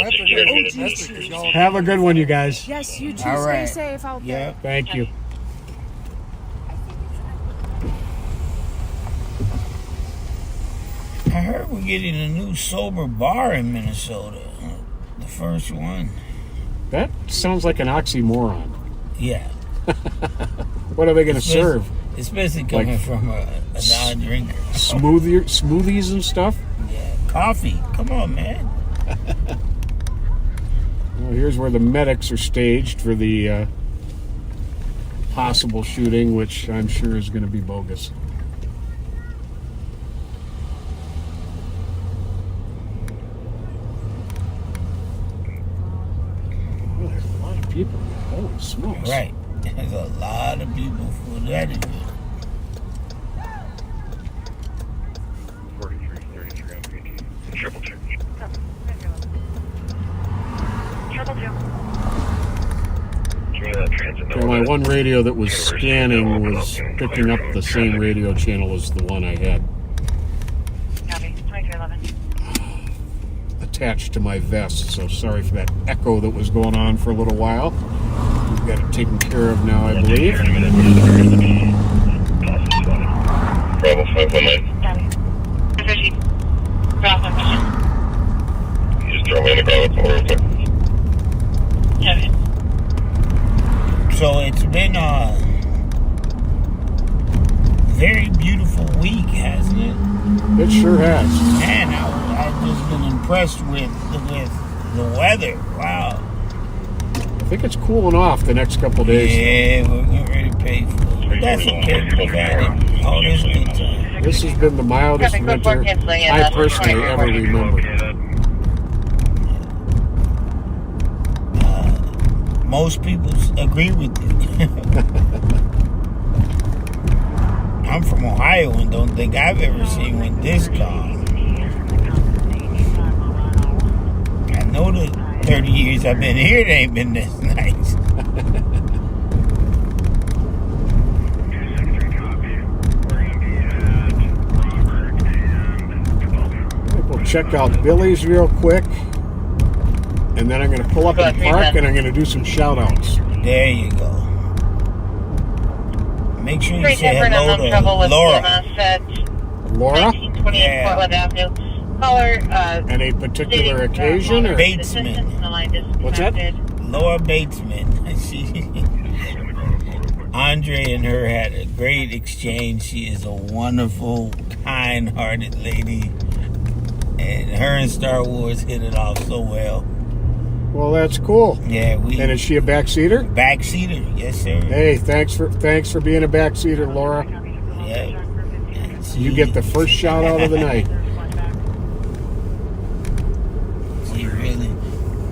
Have a good one, you guys. Yes, you too. All Stay right. safe out there. Yep. Thank you. I heard we're getting a new sober bar in Minnesota. The first one. That sounds like an oxymoron. Yeah. What are they going to serve? Especially coming from a non-drinker. Smoothies and stuff? Yeah. Coffee. Come on, man. Well, here's where the medics are staged for the possible shooting, which I'm sure is going to be bogus. Well, there's a lot of people. Holy smokes. Right. There's a lot of people for that event. 4333 on PT. Triple check. So my one radio that was scanning was picking up the same radio channel as the one I had Copy. 2311. attached to my vest. So sorry for that echo that was going on for a little while. We've got it taken care of now, I believe. Bravo 519. Copy. 50. Bravo mission. You just throw me in the Bravo call real quick. Copy. So it's been a very beautiful week, hasn't it? It sure has. Man, I've just been impressed with the weather. Wow. I think it's cooling off the next couple days. Yeah, we're getting ready to pay for it. But that's okay. We've had it. All this good time. This has been the mildest winter I personally ever remember. Most people agree with you. I'm from Ohio and don't think I've ever seen one this calm. I know the 30 years I've been here, it ain't been this nice. We'll check out Billy's real quick. And then I'm going to pull up in the park and I'm going to do some shout outs. There you go. Make sure you say hello to Laura. Laura? 1928 Portland Avenue. Caller, any particular occasion? Or? Batesman. What's that? Laura Batesman. Andre and her had a great exchange. She is a wonderful, kind-hearted lady. And her and Star Wars hit it off so well. Well, that's cool. Yeah, and is she a backseater? Backseater, yes, sir. Hey, thanks for being a backseater, Laura. Yeah. You get the first shout out of the night. She really.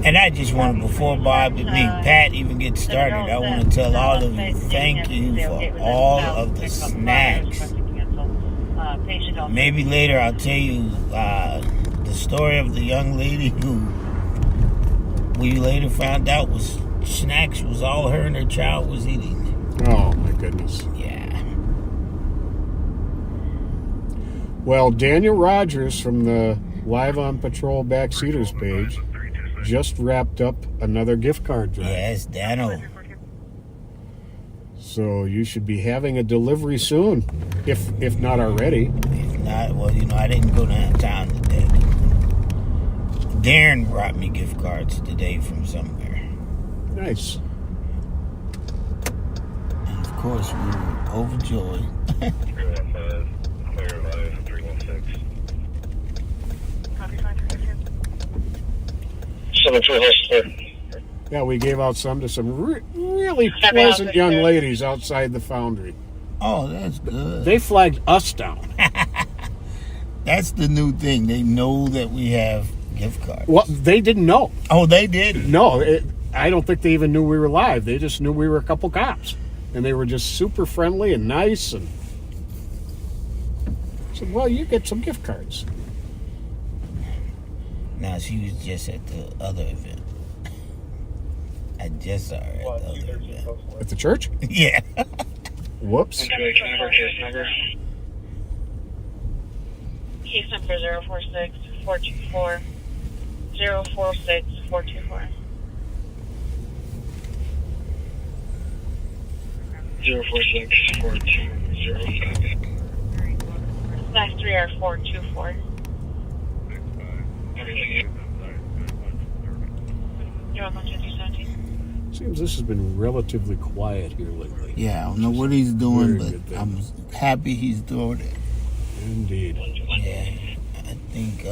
And I just want to, before Bob and me, Pat even gets started, I want to tell all of you thank you for all of the snacks. Maybe later I'll tell you the story of the young lady who we later found out was snacks was all her and her child was eating. Oh my goodness. Yeah. Well, Daniel Rogers from the Live on Patrol Backseaters page just wrapped up another gift card drive. Yes, Dano. So you should be having a delivery soon, if not already. If not, well, I didn't go downtown today. Darren brought me gift cards today from somewhere. Nice. And of course, we were overjoyed. 73 Yeah, we gave out some to some really pleasant young ladies outside the foundry. Oh, that's good. They flagged us down. That's the new thing. They know that we have gift cards. Well, they didn't know. Oh, they did? No, I don't think they even knew we were live. They just knew we were a couple cops. And they were just super friendly and nice. And I said, well, you get some gift cards. No, she was just at the other event. I just saw her at the other event. At the church? Yeah. Whoops. Case number. Case number 046-424. 046-424. 046-420. Last three are 424. You're welcome, 217. Seems this has been relatively quiet here lately. Yeah, I don't know what he's doing, Very but I'm happy he's doing it. Indeed. Yeah, I think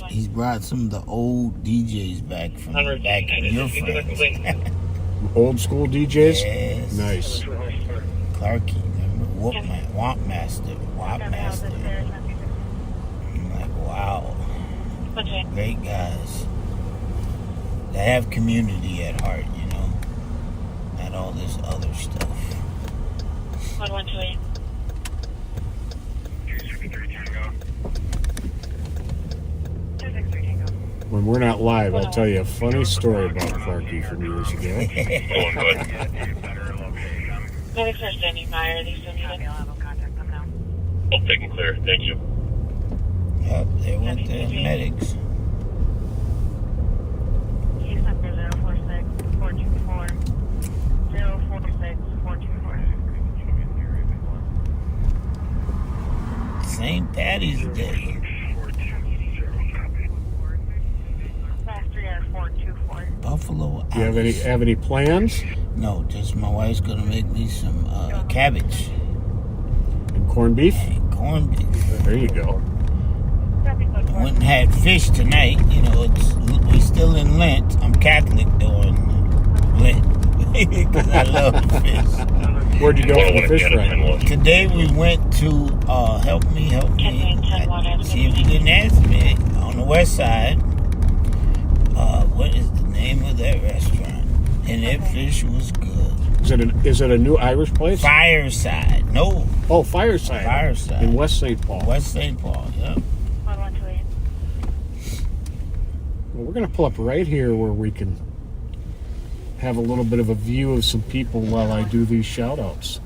he's brought some of the old DJs back from back in your friends. Old school DJs? Yes. Nice. Clarky, remember? Wop Master. I'm like, wow. Great guys. They have community at heart, you know. Not all this other stuff. 1128. When we're not live, I'll tell you a funny story about Clarky from years ago. Medics standing by. Are they still needed? I'll take them clear. Thank you. Yep, they went the medics. Case number 046424. 046424. St. Patty's Day. Buffalo. Do you have any plans? No, just my wife's gonna make me some cabbage and corned beef. Corned beef. There you go. I went and had fish tonight. You know, we still in Lent. I'm Catholic during Lent because I love fish. Where'd you go for the fish fry? Today we went to help me. See if you didn't ask me on the west side. What is the name of that restaurant? And that fish was good. Is it a new Irish place? Fireside. No. Oh, Fireside. Fireside. In West St. Paul. West St. Paul, yep. Well, we're going to pull up right here where we can have a little bit of a view of some people while I do these shout-outs.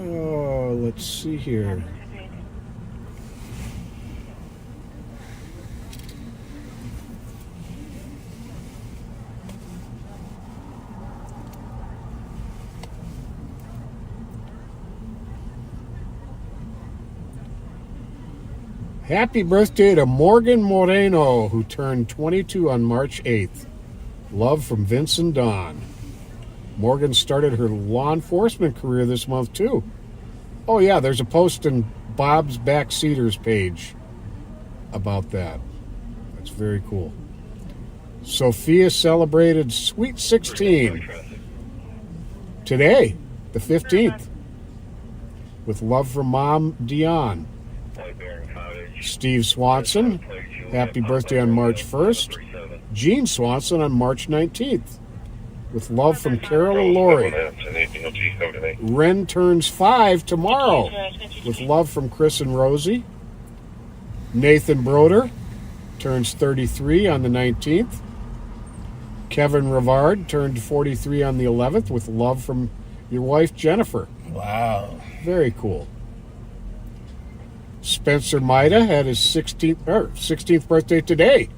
Oh, let's see here. Happy birthday to Morgan Moreno, who turned 22 on March 8th. Love from Vince and Don. Morgan started her law enforcement career this month, too. Oh, yeah, there's a post in Bob's Backseaters page about that. That's very cool. Sophia celebrated Sweet 16 today, the 15th, with love from Mom Dion. Steve Swanson, happy birthday on March 1st. Gene Swanson on March 19th. With love from Carol and Lori. Ren turns 5 tomorrow. With love from Chris and Rosie. Nathan Broder turns 33 on the 19th. Kevin Rivard turned 43 on the 11th. With love from your wife, Jennifer. Wow. Very cool. Spencer Maida had his 16th birthday today.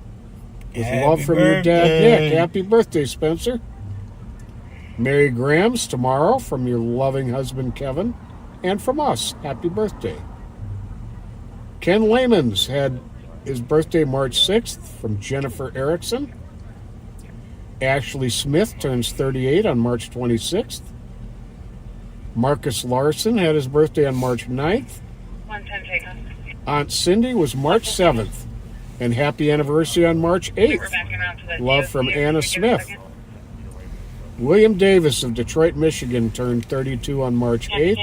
With love from your dad, Nick. Happy birthday, Spencer. Mary Graham's tomorrow from your loving husband, Kevin. And from us, happy birthday. Ken Lehman's had his birthday March 6th from Jennifer Erickson. Ashley Smith turns 38 on March 26th. Marcus Larson had his birthday on March 9th. Aunt Cindy was March 7th. And happy anniversary on March 8th. Love from Anna Smith. William Davis of Detroit, Michigan turned 32 on March 8th.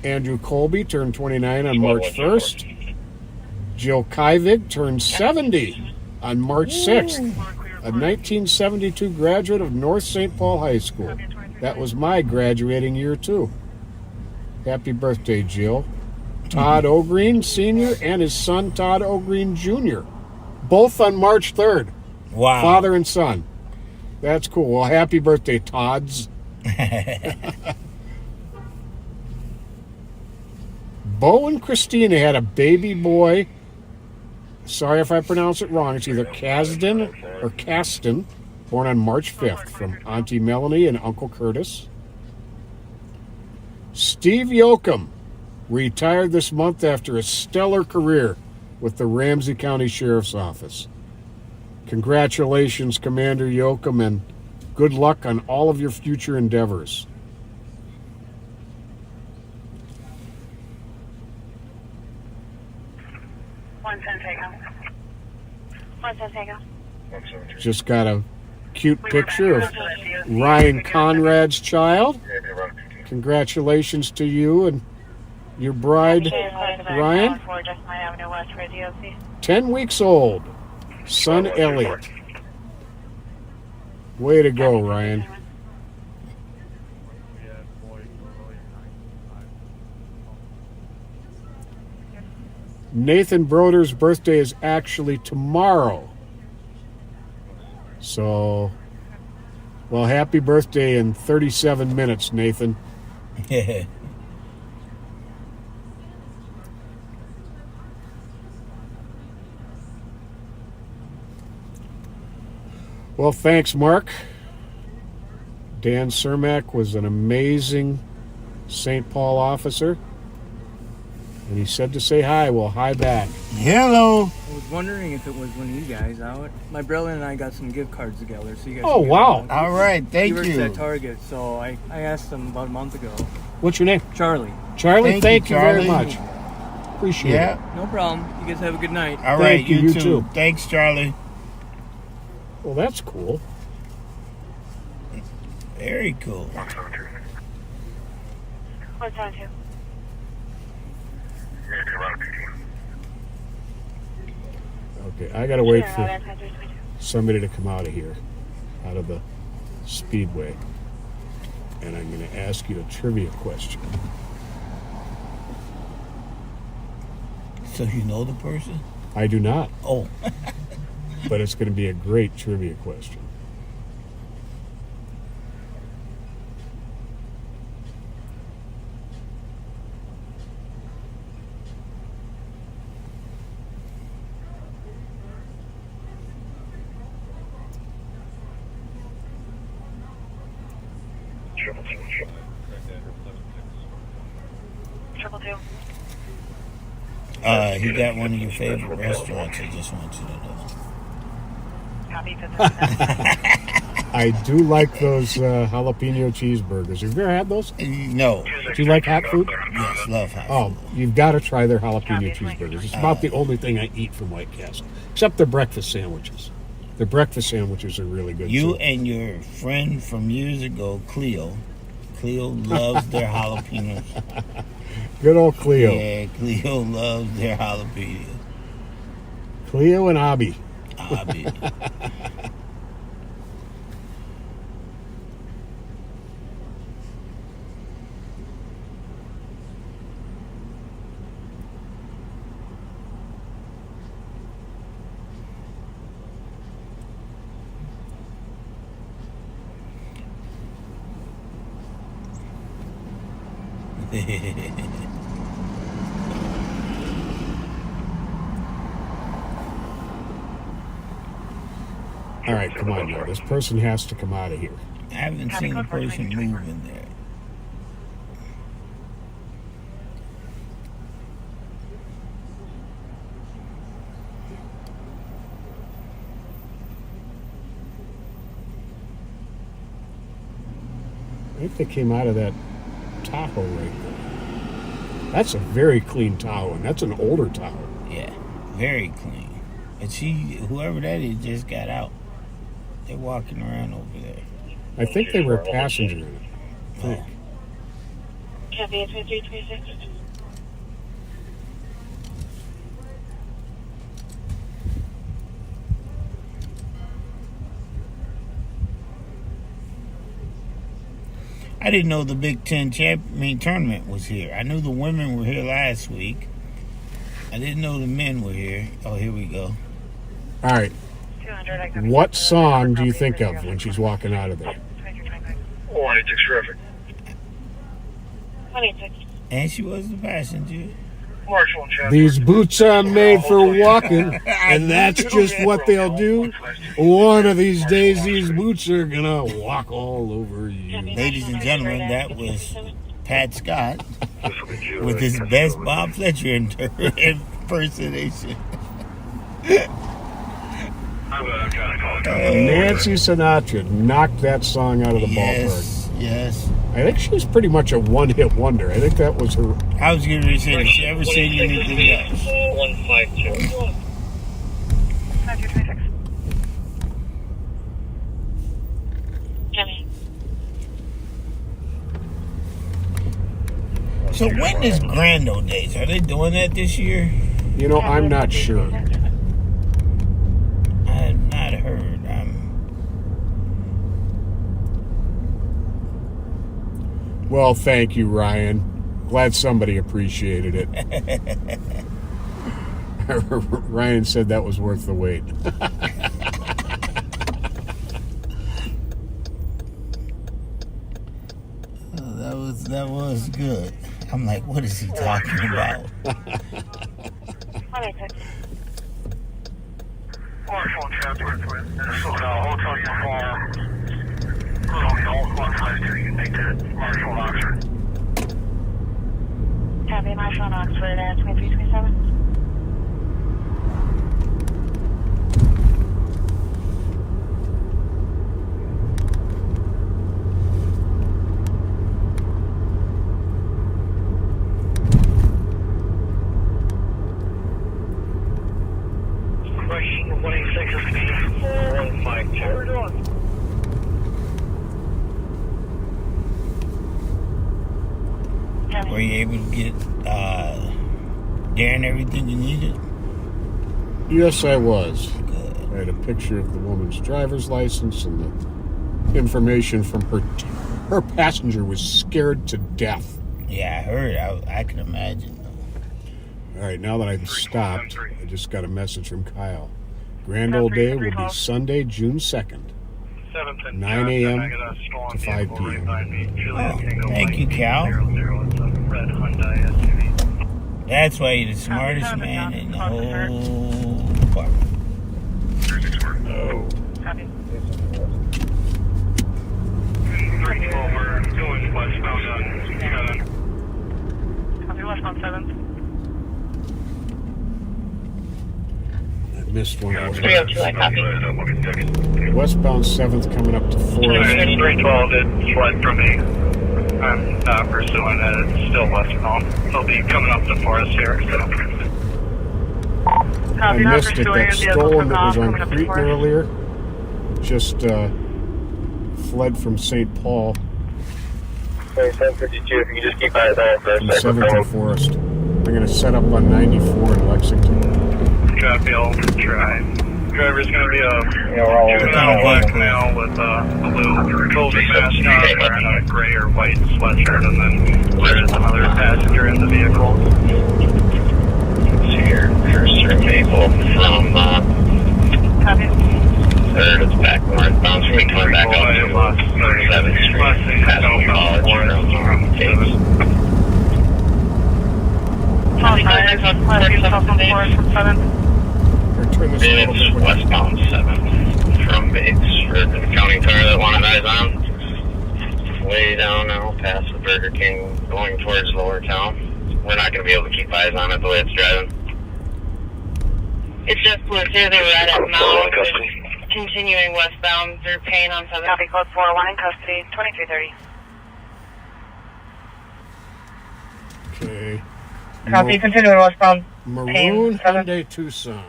Andrew Colby turned 29 on March 1st. Jill Kyvig turned 70 on March 6th. A 1972 graduate of North St. Paul High School. That was my graduating year, too. Happy birthday, Jill. Todd O'Green, Sr., and his son, Todd O'Green, Jr., both on March 3rd. Wow. Father and son. That's cool. Well, happy birthday, Todds. Bo and Christina had a baby boy. Sorry if I pronounce it wrong. It's either Kasdan or Caston, born on March 5th from Auntie Melanie and Uncle Curtis. Steve Yoakum retired this month after a stellar career with the Ramsey County Sheriff's Office. Congratulations, Commander Yoakum, and good luck on all of your future endeavors. Just got a cute picture of Ryan Conrad's child. Congratulations to you and your bride, Ryan. 10 weeks old. Son Elliot. Way to go, Ryan. Nathan Broder's birthday is actually tomorrow. So, well, happy birthday in 37 minutes, Nathan. Well, thanks, Mark. Dan Cermak was an amazing St. Paul officer. And he said to say hi. Well, hi back. Hello. I was wondering if it was one of you guys out. My brother and I got some gift cards together, so you guys. Oh, wow. All right, thank you. He you. works at Target, so I asked him about a month ago. What's your name? Charlie. Charlie, thank you Charlie. very much. Appreciate it. No problem. You guys have a good night. All right, Thank you, you you too. too. Thanks, Charlie. Well, that's cool. Very cool. What's on to? Okay, I gotta wait for somebody to come out of here, out of the speedway. And I'm gonna ask you a trivia question. So you know the person? I do not. Oh. But it's gonna be a great trivia question. He got one of your favorite restaurants. I just want you to know. I do like those jalapeno cheeseburgers. Have you ever had those? No. Do you like hot food? Yes, love hot food. Oh, you've got to try their jalapeno cheeseburgers. It's about the only thing I eat from White Castle, except their breakfast sandwiches. Their breakfast sandwiches are really good, You too. and your friend from years ago, Cleo loves their jalapenos. Good old Cleo. Yeah, Cleo loves their jalapenos. Cleo and Abby. Abby. All right, come on now. This person has to come out of here. I haven't seen a person move in there. I think they came out of that Tahoe right there. That's a very clean Tahoe, and that's an older Tahoe. Yeah, very clean. And whoever that is, just got out. They're walking around over there. I think they were a passenger in it. I think. Copy, 2336. I didn't know the Big Ten tournament was here. I knew the women were here last week. I didn't know the men were here. Oh, here we go. All right. What song do you think of when she's walking out of there? 186 traffic. 186. And she was the passenger. Marshall and Chapman. These boots are made for walking, and that's just what they'll do. One of these days, these boots are gonna walk all over you. Ladies and gentlemen, that was Pat Scott with his best Bob Fletcher impersonation. Nancy Sinatra knocked that song out of the ballpark. Yes. I think she was pretty much a one-hit wonder. I think that was her I was going to say, did she ever say anything else? 4152. 9226. Jenny. So when is Grand Old Days? Are they doing that this year? You know, I'm not sure. I have not heard. Well, thank you, Ryan. Glad somebody appreciated it. Ryan said that was worth the wait. That was good. I'm like, what is he talking about? Copy, Marshall on Oxford, 2327. Question 186 is 4152. How are we doing? Were you able to get Darren everything you needed? Yes, I was. Good. I had a picture of the woman's driver's license and the information from her passenger was scared to death. Yeah, I heard. I can imagine. All right, now that I've stopped, I just got a message from Kyle. Grand Old Day will be Sunday, June 2nd, 9 a.m. to 5 p.m. Oh, thank you, Cal. That's why you're the smartest man in the whole department. Oh. Copy. 312, we're going westbound on 7. Copy, westbound 7. I missed one. 302, I copy. Westbound 7th coming up to 4. 312 did fled from me. I'm pursuing it. It's still westbound. They'll be coming up to Forest here. So. I missed it. That stolen that was on Cretan earlier just fled from St. Paul. 2752, if you can just keep eyes on it for a From second. 7th and Forest. I'm going to set up on 94 in Lexington. Copy, I'll try. Driver's going to be a juvenile black male with a blue COVID mask on wearing a gray or white sweatshirt, and then there's another passenger in the vehicle. It's here, Rooster Maple from Copy. 3rd, it's back northbound, so we coming back up to 7th Street, past the college from Davis. Copy, there's a flash yourself on Forest from 7th. Turn this a little It's bit. westbound 7th from Bates for the county car that wanted eyes on. Way down now, past the Burger King, going towards Lower Town. We're not going to be able to keep eyes on it the way it's driving. It's just flew through the red at Mount, continuing westbound through Payne on 7th. Copy, code 401 in custody, 2330. Okay. Copy, continuing westbound. Maroon Hyundai Tucson.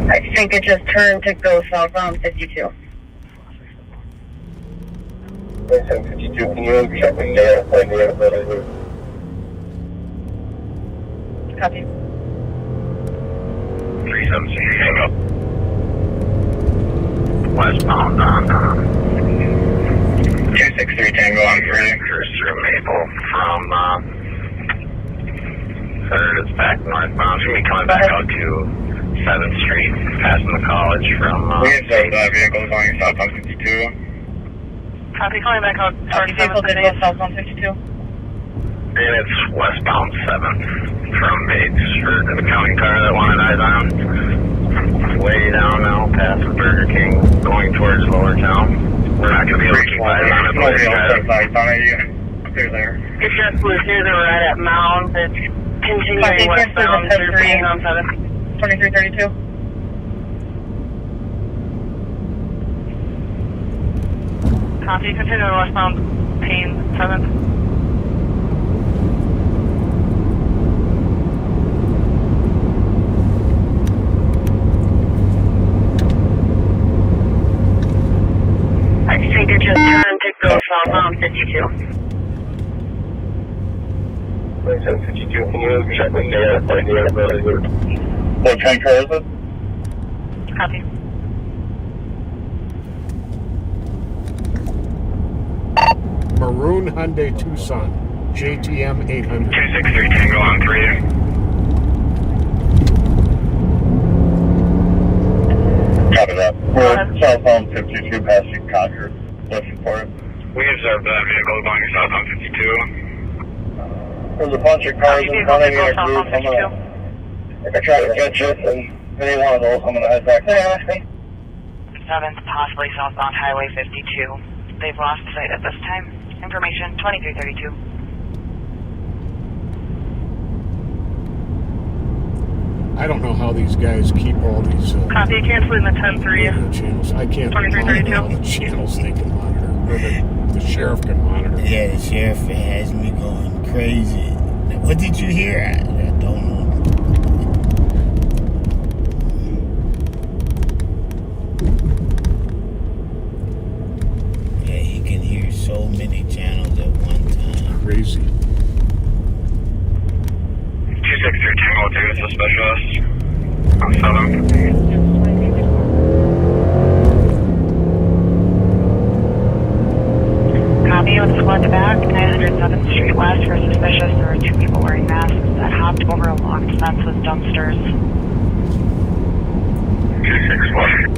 I think it just turned to go southbound 52. 2752, can you check with Sarah? Find the other route. Copy. 376, hang up. Westbound on 263 Tango on 3. Rooster Maple from 3rd, it's back northbound. It's going to be coming back out to 7th Street, passing the college from... we have those vehicles going southbound 52. Copy, calling back out towards 7th did go southbound 52. And it's westbound 7th from Bates for the county car that wanted eyes on. Way down now, past the Burger King, going towards Lower Town. We're not going to be able to keep eyes on it. It's just flew through the red at Mount. It's continuing westbound through Payne on 7th. 2332. Copy. Continue westbound Payne 7th. I think you just turned to go southbound 52. 2752, can you check the data for the other? What kind of car is it? Copy. Maroon Hyundai Tucson, JTM 800. 263 Tango on 3. Copy that. We're southbound 52 passing Concord, looking for it. We observed that vehicle going southbound 52. There's a bunch of cars in front of me in a group. I'm gonna try to catch it, and any one of those, I'm gonna head back there. 7th, possibly southbound Highway 52. They've lost sight at this time. Information 2332. I don't know how these guys keep all these Copy. Canceling the 10-3. channels. I can't monitor all the channels they can monitor, or the sheriff can monitor. Yeah, the sheriff has me going crazy. What did you hear? I don't know. Yeah, he can hear so many channels at one time. Crazy. 263 Tango 2 is a specialist. On 7. Copy with squad to back, 907th Street West for suspicious. There were 2 people wearing masks that hopped over a locked fence with dumpsters. 261.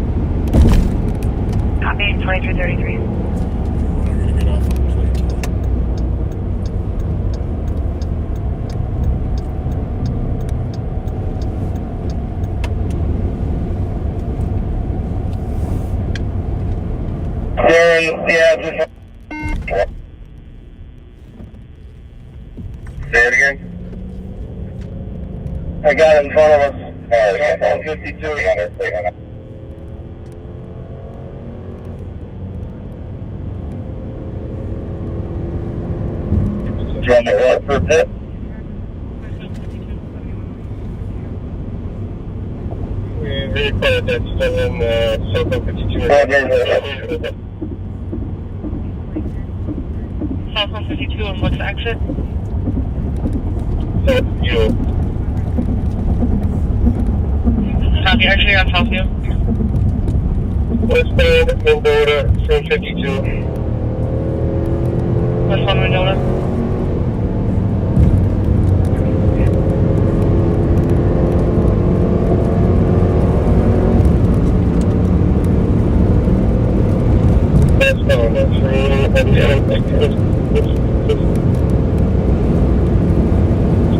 Copy, 2333. I'm gonna get off the plate. Yeah, just... Say it again. I got it in front of us. On 52. Do you want me to work for a bit? Really quiet, that's still in Circle 52. Southbound 52 and what's the exit? You. Copy. Actually on Southview. Westbound Mendota, 352. Westbound Mendota. Westbound, that's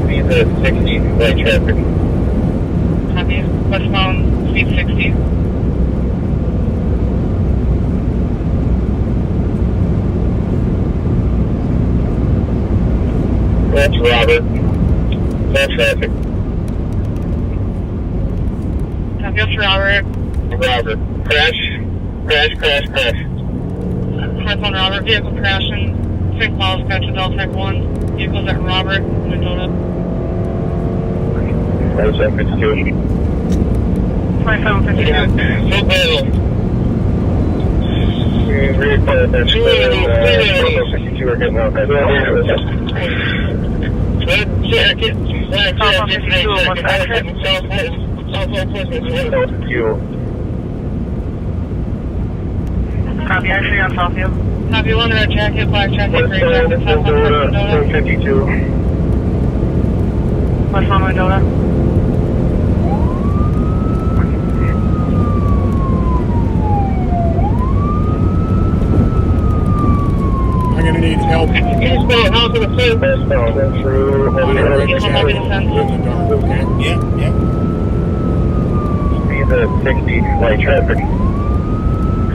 speed 60, light traffic. Copy. Westbound speed 60. That's Robert. No traffic. Copy. That's Robert. Robert. Crash. Westbound Robert. Vehicle crashing. 6 miles past the Delta Tech 1. Vehicles at Robert, Mendota. 2752. 2752. So battle. Really quiet, that's 52 are getting out. Red jacket. Southbound 52 and what's the exit? Copy. Actually on Southview. Copy. 1 red jacket, black jacket, gray jacket, Southbound Mendota. 52. Westbound Mendota. I'm gonna need help Eastbound, house in the same. Westbound, that's through. on a red jacket in the dark, okay? Yeah. Speed 60, light traffic.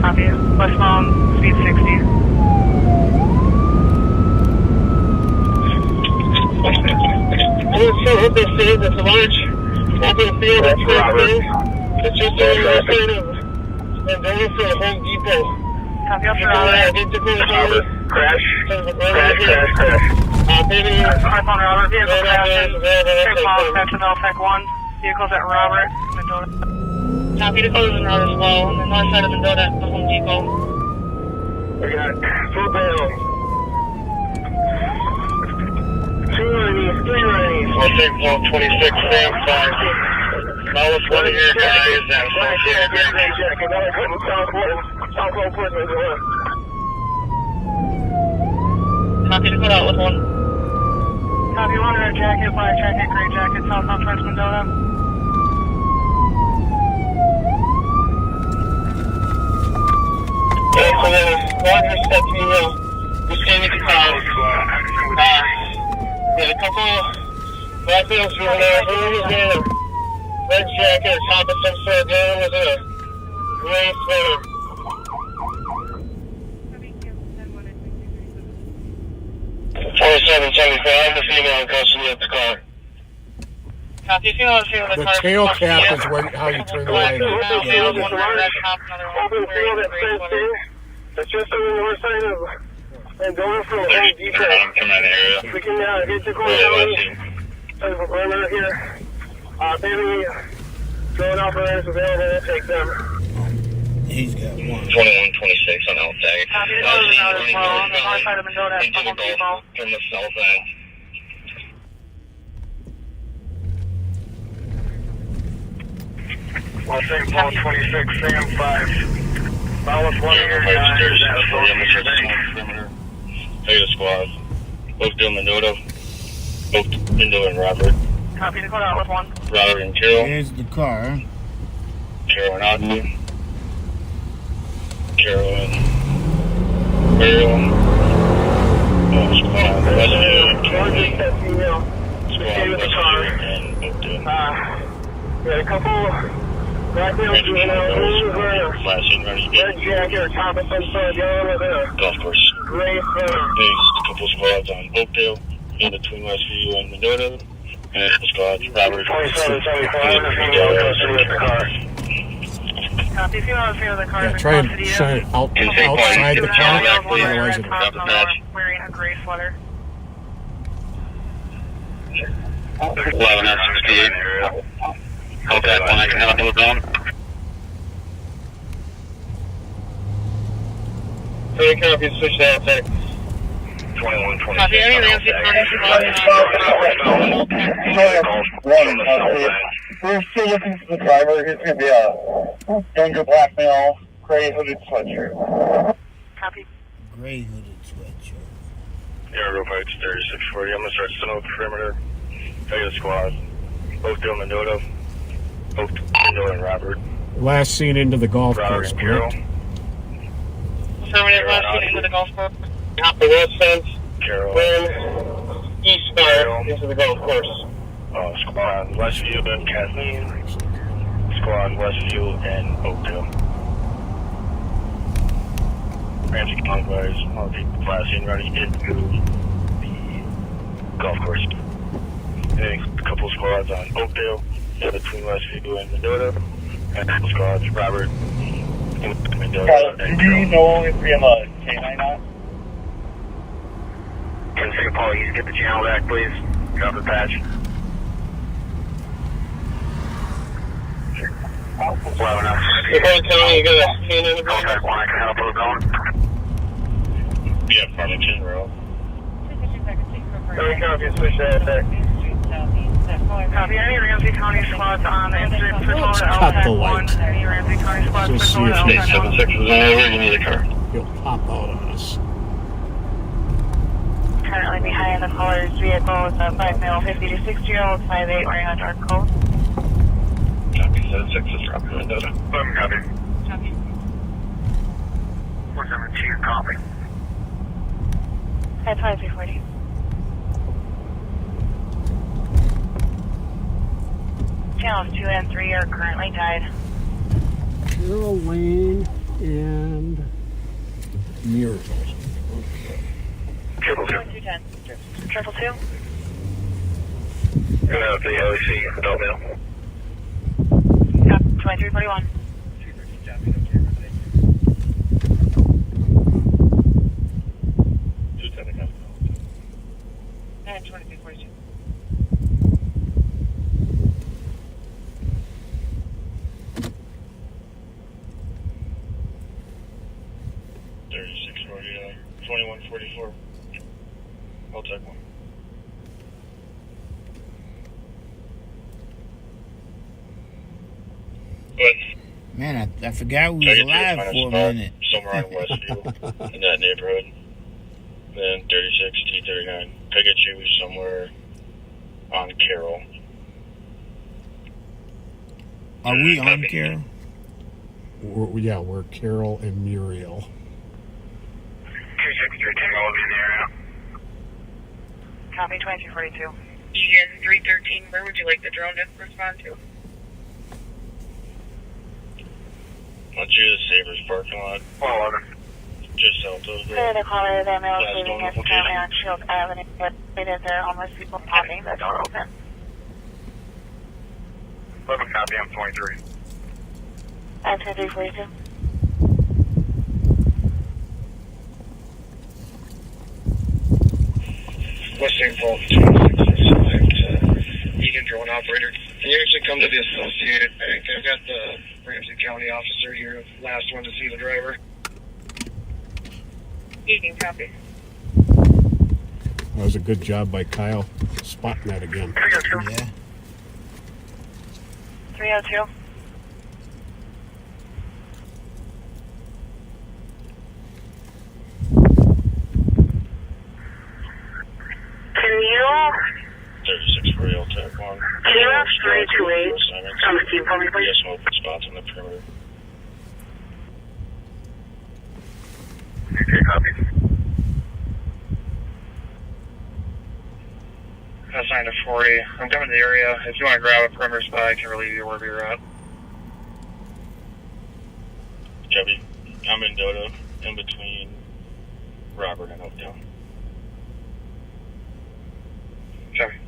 Copy. Westbound speed 60. What this is, it's a large open field. That's Robert. It's just on the side of Mendota for a Home Depot. Copy up for Robert. Crash. Baby, iPhone Robert, vehicle crashes. Take call, back to Deltec 1. Vehicles at Robert, Mendota. Copy to close and route as well on the north side of Mendota at the Home Depot. We got full bail. 3 runnies. I'll take 126 Sam 5. That was one of your guys that was Copy to code out with 1. Copy 1 red jacket, black jacket, gray jacket, south southwest Mendota. Okay, so then Roger said to me, just gave me the car. Yeah, a couple black wheels over there. Who was in a red jacket, top of some sort. The other was in a gray sweater. I'm the female in custody of the car. Copy, female is here with The the car. tail cap is where, how you turn the light on. Open field at Spence. It's just on the north side of Mendota from Home Depot. We can get to Corner County. Run out here. Baby, going off around available. We'll take them. He's got 2126 on L-Tag. Copy to close and route as well on the north side of Mendota at the Home Depot. From the south end. I'll take 26 Sam 5. Follow one of your guys. Take the squad. Both doing Mendota. Both Mendota and Robert. Copy to code out with 1. Robert and Carol. Here's the car. Carol and Audrey. Carol and Ariel. Squad. Georgia said female. Stay with the car. We had a couple black wheels doing red jacket or top of some sort. The other was in a golf course. Gray sweater. There's a couple squads on Oakdale, in between Westview and Mendota, and a couple squads, Robert. 2775, the female in custody with the car. Copy, female is here with the car. Yeah, try and shine it outside the car, otherwise it'll wearing a gray sweater. 11 at 68. Okay, one I can help you with them. Three copies, switch to L-Tag. 2126. Copy, any Ramsey We're still looking for the driver. He's going to be a younger black male, gray hooded sweatshirt. Copy. Gray hooded sweatshirt. Yeah, real quick, 3640. I'm going to start sending out the perimeter. Take the squad. Both doing Mendota. Both Mendota and Robert. Last seen into the golf course, Carol. correct? Affirmative, last seen into the golf course. Off the west fence. Carol. Eastbound into the golf course. Squad Westview and Kathleen. Squad Westview and Oakdale. Ramsey Convoys, I'll take the last scene ready into the golf course. And then a couple squads on Oakdale, in between Westview and Mendota, and a couple squads, Robert, Mendota, and Do you know if we have a K9 on? Can St. Paul East get the channel back, please? Drop the patch. 11 out. County, you got a K9 in the Contact 1, I can help with going. Yeah, Farmington Road. Three copies, switch to L-Tag. Copy, any Ramsey County squads on the incident patrol to Cut the L-Tag 1. light. Any Ramsey County squads Just see patrol to if L-Tag 1. 76 is over, you need a car. He'll pop out on us. Currently behind the caller's vehicle is a 5 male 50 to 60-year-old, 5'8", wearing a dark coat. Copy, 76 is Robert Mendota. Copy. Copy. 417, copy. At 2340. Channels 2 and 3 are currently tied. Carol Lane and Miracle. Triple 2. 210. Triple 2. Good out the LEC, Belleville. 2341. 2144. I'll check one. But Man, I forgot we was alive for a minute. Somewhere on Westview, in that neighborhood. Then 36 T39. Pikachu somewhere on Carroll. Are we on Carroll? Yeah, we're Carroll and Muriel. 263 Tango in the area. Copy 2242. Egan 313, where would you like the drone to respond to? I'll choose Sabres parking lot. 111. Just south of the... The caller that mail last shooting known is currently on location. Shield Avenue, but it is there almost people popping the door open. 11 copy, I'm 23. I'm 2342. Western Vault 266, Egan drone operator. Can you actually come to the Associated Bank? I've got the Ramsey County officer here, last one to see the driver. Egan, copy. That was a good job by Kyle spotting that again. 302. Yeah. 302. Can you 36 for real, tech 1. Can you have 328 on the team for me, please? Yes, some open spots on the perimeter. Okay, copy. Assigned to 40. I'm coming to the area. If you want to grab a perimeter spot, I can relieve you wherever you're at. Chubby, I'm in Dodo, in between Robert and Oakdale. Chubby.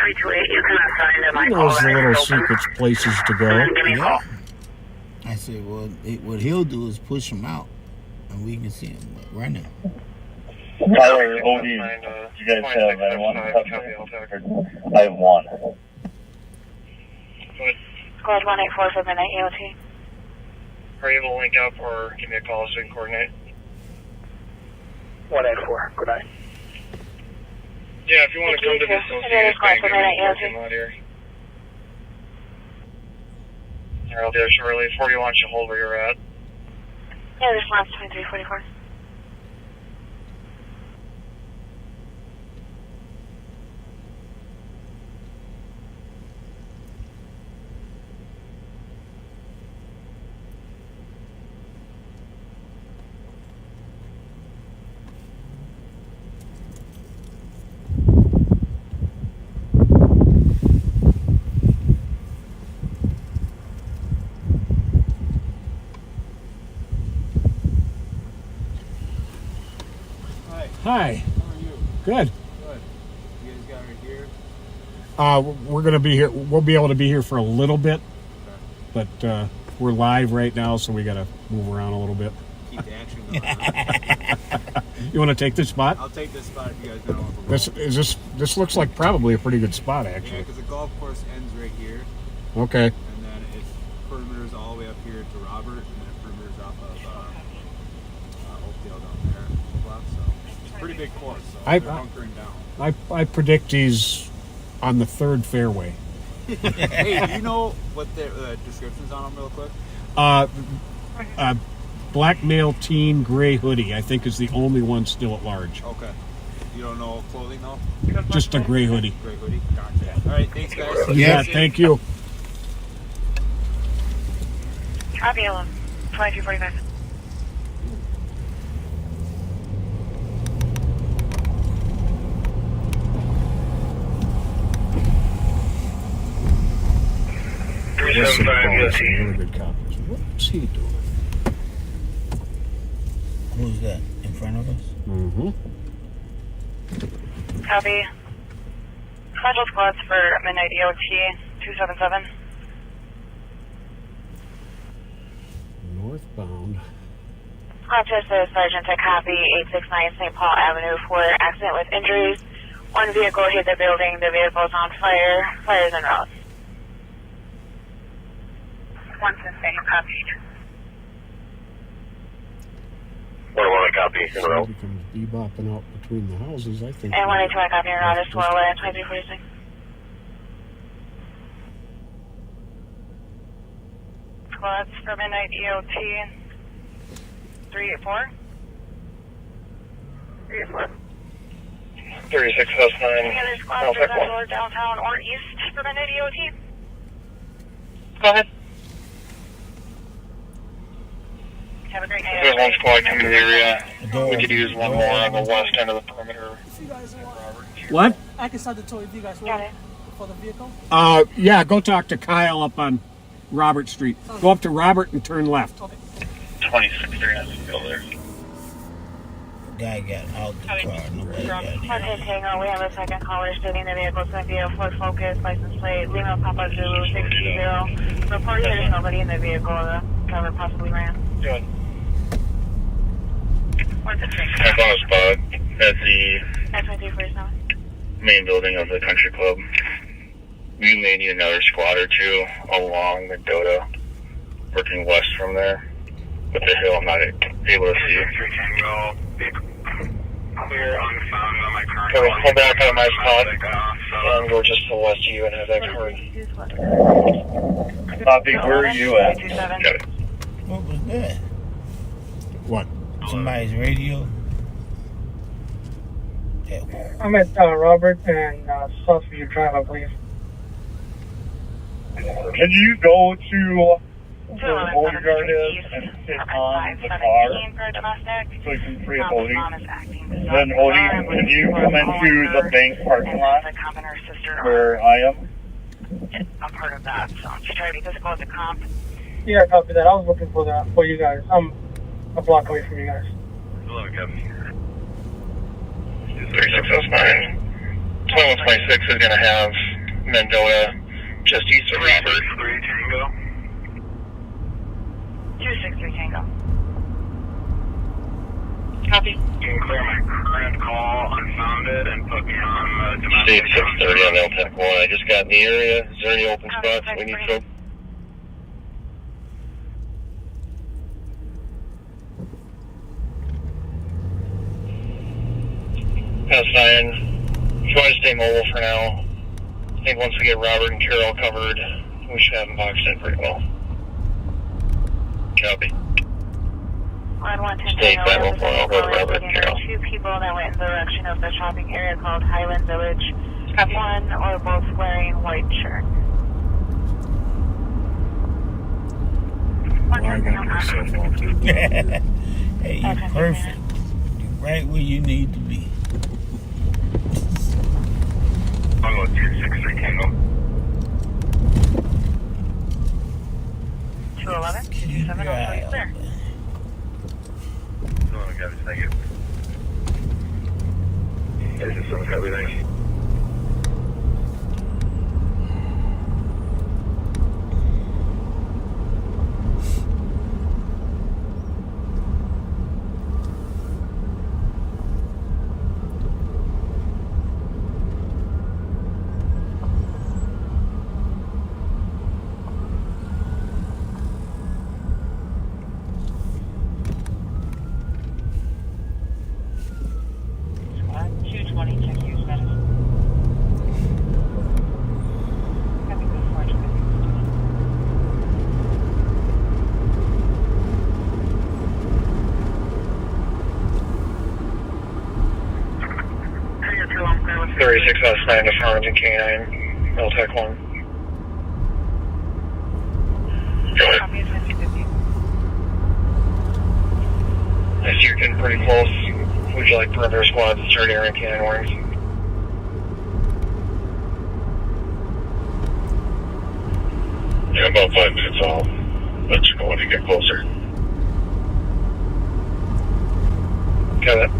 You can assign to my He knows the little secret places to go. Yeah. I said, well, what he'll do is push him out, and we can see him running. Tyler, OD, you guys have anyone? I have one. Squad 184 for midnight EOT. Are you able to link up or give me a call so we can coordinate? 184, good night. Yeah, if you want to come to the Associated Bank, I'm in the parking lot here. Here, I'll do it shortly. 40 wants you hold where you're at. Yeah, this one's 2344. Hi. How are you? Good. Good. You guys got right here? We're going to be here. We'll be able to be here for a little bit, but we're live right now, so we got to move around a little bit. Keep the action going. Huh? You want to take this spot? I'll take this spot if you guys don't want to. This looks like probably a pretty good spot, actually. Yeah, because the golf course ends right here. Okay. And then it's perimeters all the way up here to Robert, and then perimeters off of Oakdale down there. So it's a pretty big course. So they're bunkering down. I predict he's on the third fairway. Hey, do you know what the description's on them real quick? Black male teen gray hoodie, I think, is the only one still at large. Okay. You don't know clothing though? Just a gray hoodie. Gray hoodie? Gotcha. All right, thanks guys. Yeah, thank you. Copy 2245. Really good copies. What's he doing? Who's that? In front of us? Mm-hmm. Copy. Special squads for midnight EOT 277. Northbound. Rochester Sergeant to copy 869 St. Paul Avenue for accident with injuries. One vehicle hit the building. The vehicle is on fire. Fire is en route. Once the same copied. 1-1, copy. Somebody comes bebopping out between the houses, I think. And 1-2, I copy your route as well, 2346. Squads for midnight EOT 384. 384. 36 house 9. Any other squads for Central, downtown, or east for midnight EOT? Go ahead. Have a great night. There's one squad coming to the area. We could use one more on the west end of the perimeter. If you guys want, What? I can start the tow if you guys want for the vehicle. Yeah, go talk to Kyle up on Robert Street. Okay. Go up to Robert and turn left. Okay. 26, they're gonna go there. Guy got out the car. Nobody got in. Okay, Tango, we have a second caller stating the vehicle is going to be a Ford Focus, license plate, Lima Papa Zulu 620. Report there's nobody in the vehicle. The driver possibly ran. Good. What's the train? I found a spot at the S2347. main building of the country club. We may need another squad or two along the Dota, working west from there. But the hill I'm not able to see. Clear unfound on my current. Can we pull back out of my spot and go just to the west of you and have that covered? Copy, where are you at? Got it. What was that? What? Somebody's radio? I'm at Robert and Southview Drive, I believe. Can you go to where Bodyguard is and sit on the car so you can free up Odie? Then Odie, can you come into the bank parking lot where I am? I'm part of that, so I'm just trying to be physical with the comp. Yeah, copy that. I was looking for that for you guys. I'm a block away from you guys. Hello, Kevin. 3609. 2126 is going to have Mendota just east of Robert. 3 Tango. 263 Tango. Copy. You can clear my current call unfounded and put me on State 630 on LTEC 1. I just got in the area. Is there any open spots we need to? Pass 9. If you want to stay mobile for now, I think once we get Robert and Carol covered, we should have them boxed in pretty well. Copy. Stay 504, I'll go to Robert and Carol. 2 people that went in the direction of the shopping area called Highland Village. One or both wearing white shirt. I got myself all too. Hey, you're perfect. You're right where you need to be. I'll go 263 Tango. 211, 227, Right. clear. Someone got it, thank you. This is someone got everything. Nine to Farmington K9, LTEC 1. Go ahead. I see you're getting pretty close. Would you like perimeter squads to start airing K9 warnings? Yeah, about 5 minutes. I'll let you know when you get closer. Got it.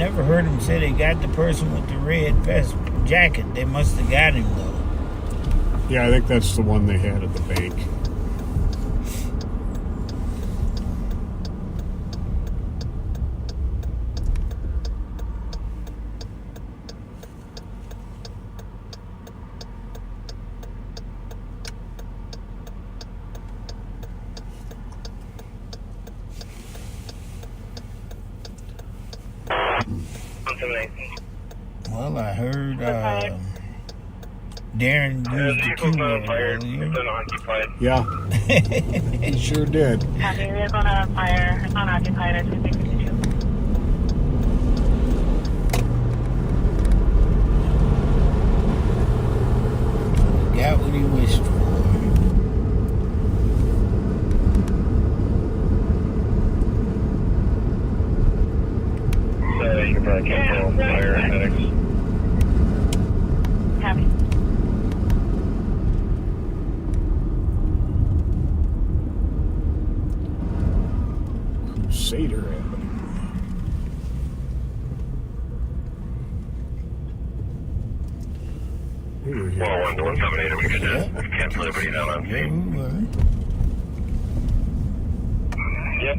never heard him say they got the person with the red vest jacket. They must have got him, though. Yeah, I think that's the one they had at the bank. Well, I heard Darren used the keyword earlier. Yeah, he sure did. Copy, vehicle on fire, unoccupied at 262. Got what he wished for. So you can probably cancel fire headaches. Copy. Crusader Avenue. We were here. 101 to 178, we could cancel everybody down on feet. Yep.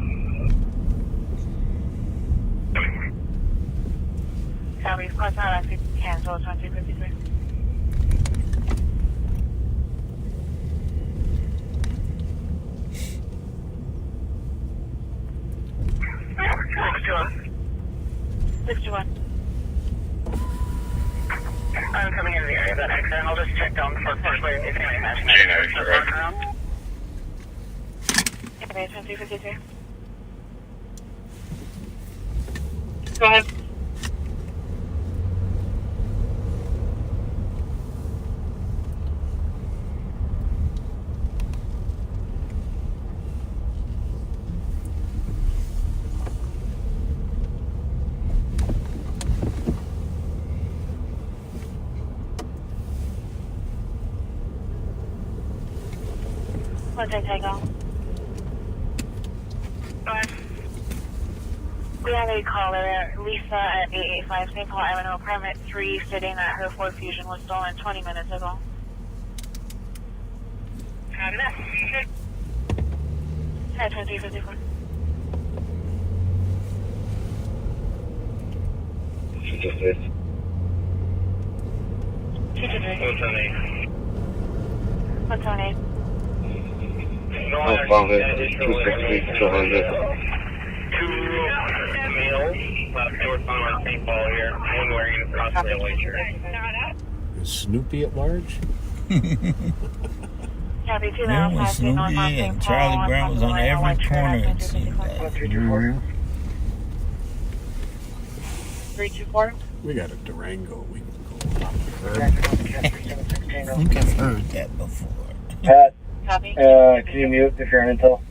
Copy, cross out on cancel 2253. I'm coming into the area of that accident. I'll just check down for first wave if any matching accidents are going around. Okay, 2253. Go ahead. What's that take off? We have a caller, Lisa at 885 St. Paul Avenue, permit 3, stating that her Ford Fusion was stolen 20 minutes ago. Copy that. At 2354. Just this. 223. What's on 8? I'll follow it. 260, 200. Two males, northbound on St. Paul here, one wearing a cross railway shirt. Is Snoopy at large? Copy 2 Yeah, miles with past Snoopy northbound and St. Paul, Charlie Brown was on every corner, it 225. seemed like. 324. We got a Durango. We can go up I think I've heard that before. Pat, Copy. can you mute if you're on Intel?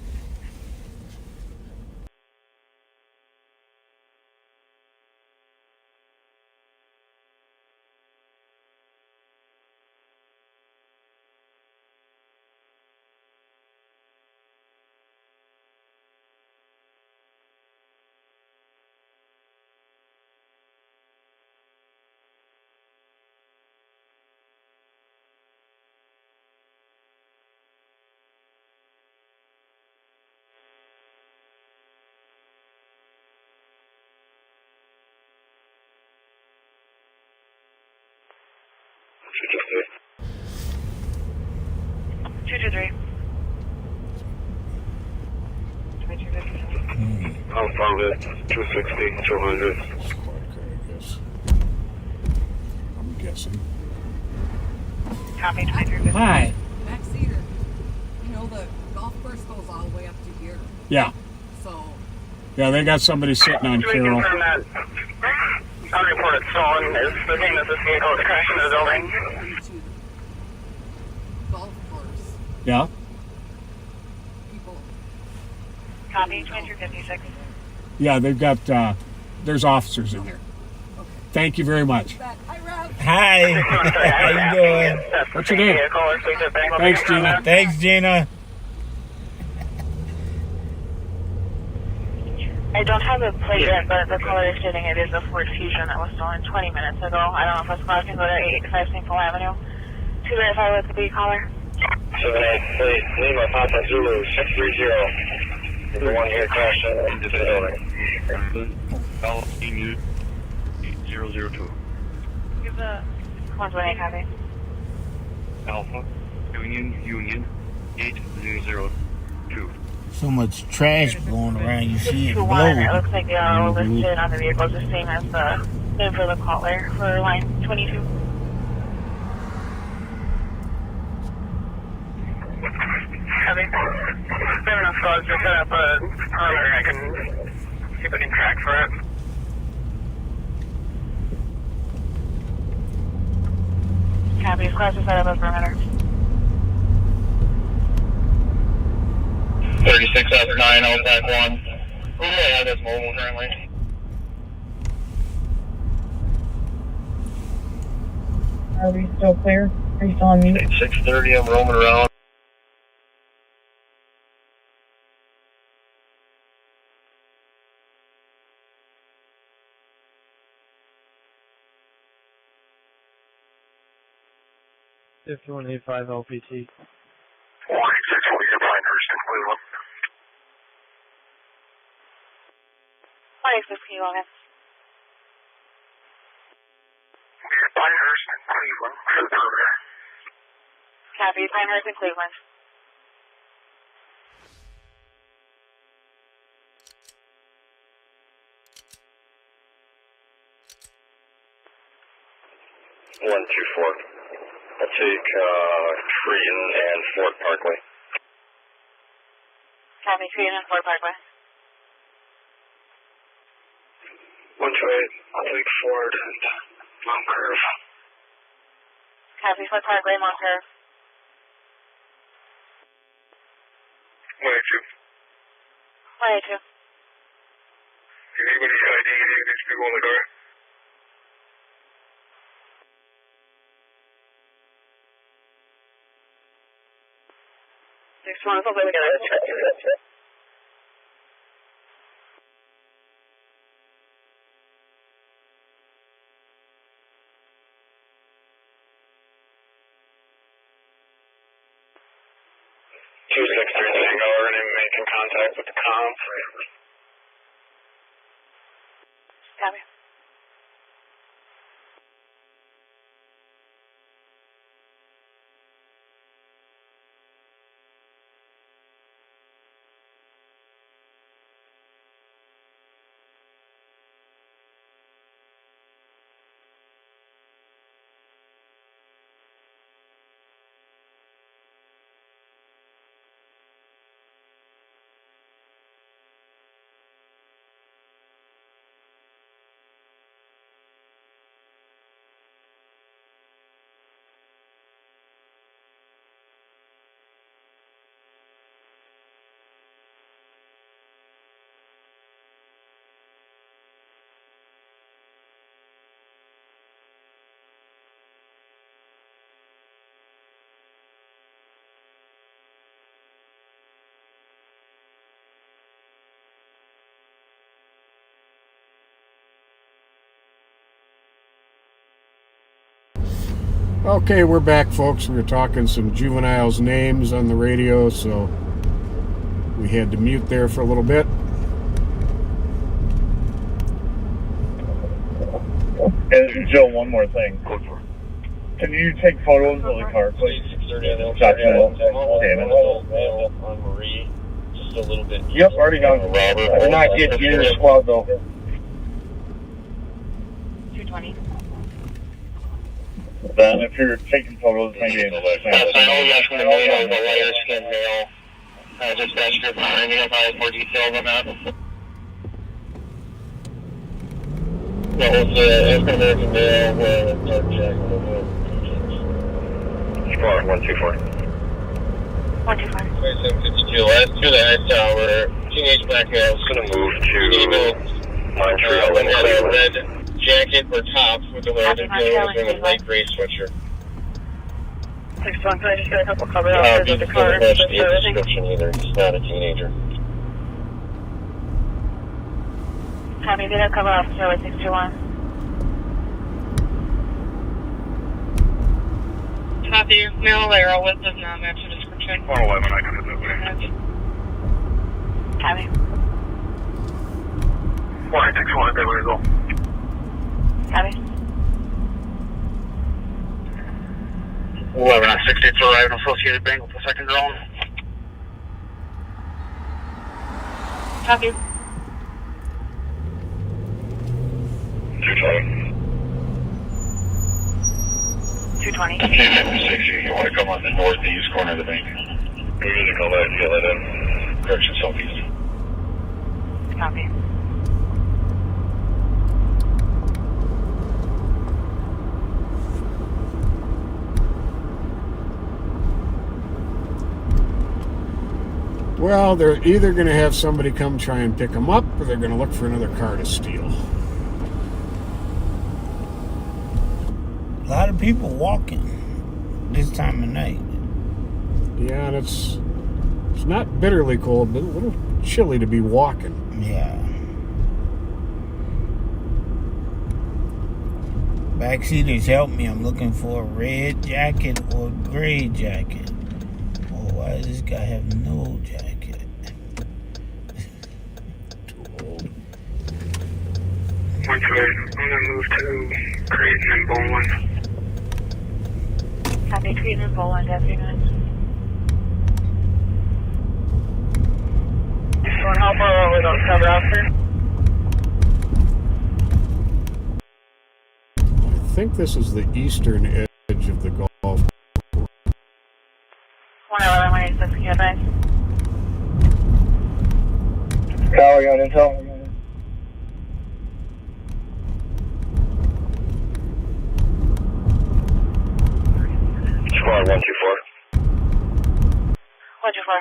I'll follow it. 260, 200. Squad car, I guess. I'm guessing. Copy 2350. Hi. Max Cedar. You know, the golf course goes all the way up to here. Yeah. So. Yeah, they got somebody sitting on Carroll. Unreported stolen is the name of this vehicle that crashed into the building. Golf course. Yeah. People. Copy 2356. Yeah, they've got, there's officers in there. Okay. Thank you very much. Hi. How you doing? What's your name? Thanks, Gina. Thanks, Gina. I don't have a plate yet, but the caller is stating it is a Ford Fusion that was stolen 20 minutes ago. I don't know if this caller can go to 885 St. Paul Avenue to verify with the caller. 7-8, please, Lima, Papa Zulu, 630. The one here crashed into the building. Alpha 002. Give the 128 copy. Alpha Union 802. So much trash going around, you see it 621, blow. it looks like they are all listed on the vehicles the same as the name for the caller for line 22. Copy. I have enough dogs to set up a perimeter. I can see if I can track for it. Copy, squad to set up a perimeter. 36 after 9, I'll back 1. Who do I have that's mobile currently? Are we still clear? Are you still on mute? 6:30, I'm roaming around. If 185 LPT. 186, will you find Hurst in Cleveland? 186, can you go ahead? Pinehurst in Cleveland for the perimeter. Copy, Pinehurst in Cleveland. One, 2, 4. I'll take Treaton and Fort Parkway. Copy, Treaton and Fort Parkway. 128, I'll take Ford and Mount Curve. Copy, Fort Parkway, Mount Curve. 182. 182. Anybody ID any of these people in the car? Next one, hopefully we get it. Making contact with the comp. Copy. Okay, we're back, folks. We were talking some juveniles' names on the radio, so we had to mute there for a little bit. And Joe, one more thing. Can you take photos of the car, please? On Marie, just a little bit. Yep, already done. I did not get your squad though. 220. Then if you're taking photos, maybe. I know that's going to be on the layer skin mail. Just ask your behind me if I have more details on that. That was African American male wearing a dark jacket. Squad 124. 125. 2752. Last to the high tower. Teenage black male. Gonna move to Pine Tree. One had a red jacket or top with the red and a light gray sweatshirt. 61, can I just get a couple cover offers of the car? Description either. He's not a teenager. Copy, data cover officer with 621. Copy, male arrow with does not match the description. 111, I can hit that way. Copy. 161, there we go. Copy. 11 on 68 to arrive, Associated Bank with the second drone. Copy. 220. 60, you want to come on the northeast corner of the bank? We're going to call that, fill that in. Correction, southeast. Copy. Well, they're either going to have somebody come try and pick them up, or they're going to look for another car to steal. A lot of people walking this time of night. Yeah, and it's not bitterly cold, but a little chilly to be walking. Yeah. Backseaters, help me. I'm looking for a red jacket or gray jacket. Oh, why does this guy have no jacket? Too old. 128, I'm going to move to Creighton and Bowman. Copy, Creighton and Bowman, afternoon. Want help or we don't cover officer? I think this is the eastern edge of the Gulf. 111, 186, can you advise? Kyle, you got intel? Squad 124. 124.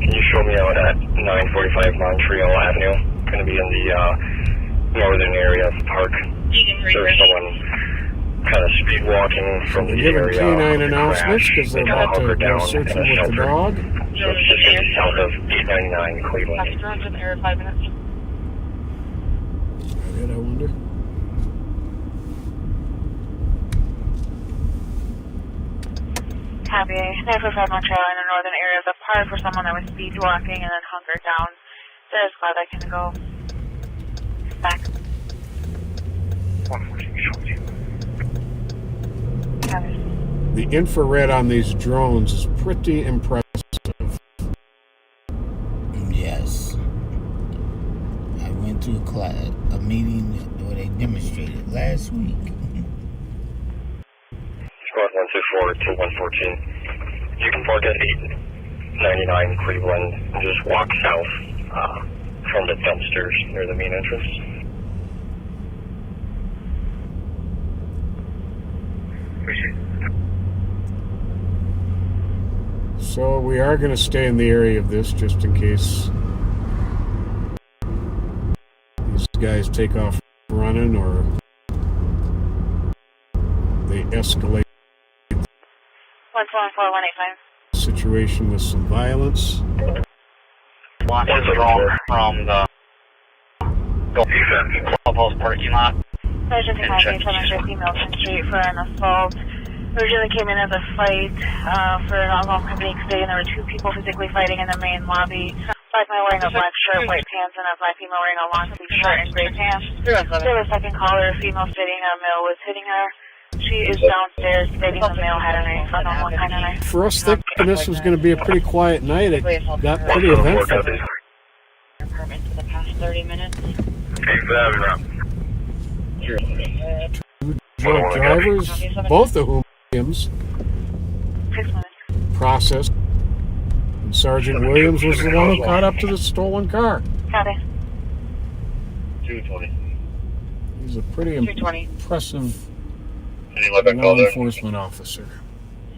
Can you show me out at 945 Montreal Avenue? Going to be in the northern area of the park. There's someone kind of speed walking from the Giving area. canine announcements because they're about to go searching with the dog. So it's just going to be south of 899 Cleveland. Drones in the air 5 minutes. Is that it, I wonder? Copy, 945 Montreal in the northern area of the park for someone that was speed walking and then hunkered down. There's glad I can go back. 114. Copy. The infrared on these drones is pretty impressive. Yes. I went to a meeting where they demonstrated last week. Squad 124 to 114. You can park at 899 Cleveland and just walk south from the dumpsters near the main entrance. So we are going to stay in the area of this just in case these guys take off running or they escalate 114, 185. the situation with some violence. What's wrong from the clubhouse parking lot? Sergeant Copy, 700 female Street for an assault. Originally came in as a fight for an ongoing company today, and there were two people physically fighting in the main lobby. Black man wearing a black shirt, white pants, and a black female wearing a long sleeve shirt and gray pants. So the second caller, a female stating a male was hitting her. She is downstairs stating the male had a knife. I don't know what kind of knife. For us thinking this was going to be a pretty quiet night, it got pretty eventful. Apartment for the past 30 minutes. Two drunk drivers, both of whom Williams 6 minutes. processed. And Sergeant Williams was the one who caught up to the stolen car. Copy. 220. He's a pretty 220. impressive Any law enforcement officer.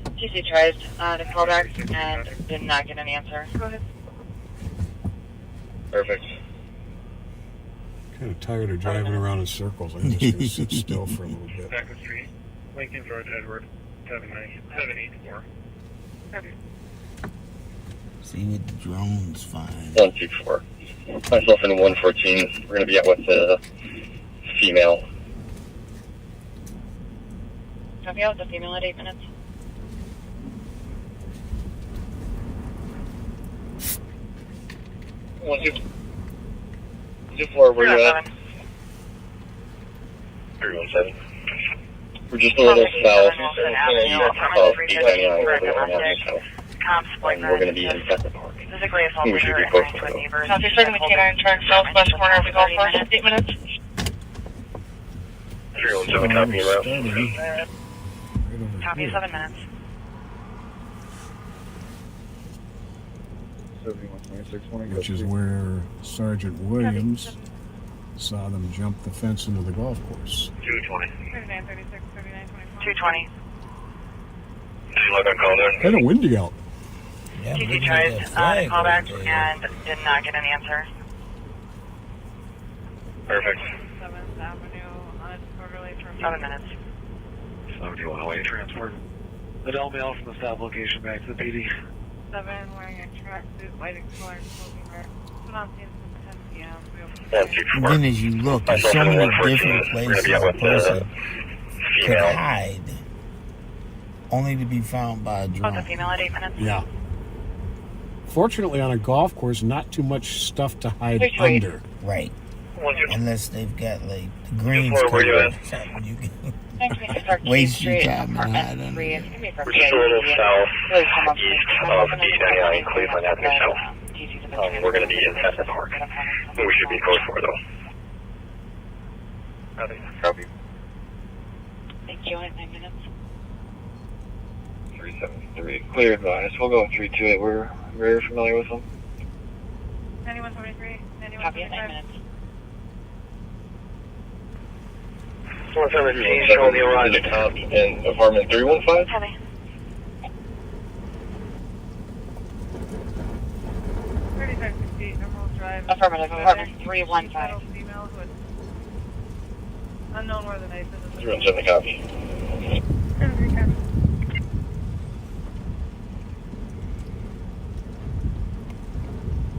TC tried to call back and did not get an answer. Go ahead. Perfect. Kind of tired of driving around in circles. I'm just going to sit still for a little bit. Back the street. Lincoln George Edward. 784. See what the drones find. 124. Myself and 114. We're gonna be out with the female. Copy out with the female at 8 minutes. 124, where you at? 317. We're just a little south of 899 and we're going to be in Pheasant Park. We should be close to it. Copy, starting with K9, turn southwest corner of the golf course, 8 minutes. 317, copy and route. Copy, 7 minutes. 7126, Which is where Sergeant Williams saw them jump the fence into the golf course. 220. 39, 36, 39, 24. 220. 11 called in. Kind of windy out. Yeah, TC tried to call back and did not get an answer. Perfect. 7th Avenue, disorderly for 7 minutes. 7108 transport. The Del Mail from the stop location back to the PD. 7 wearing a tracksuit, white explorer, smoking red. Put on scene from 10 p.m. And then as you look, there's so many different places a person could hide, only to be found by a drone. The female at 8 minutes. Yeah. Fortunately, on a golf course, not too much stuff to hide under. Right. Unless they've got like the greens covered or something, you can waste your time and hide under. We're just a little south east of 899 Cleveland Avenue South. We're going to be in Pheasant Park. We should be close for though. Copy. Thank you, 9 minutes. 373. Clear advice. We'll go 328. We're very familiar with them. 9123. 9125. 117, showing the arrival at top in apartment 315. Copy. 3560, Emerald Drive. Affirmative, apartment 315. Female with unknown where the knife is. 317, copy.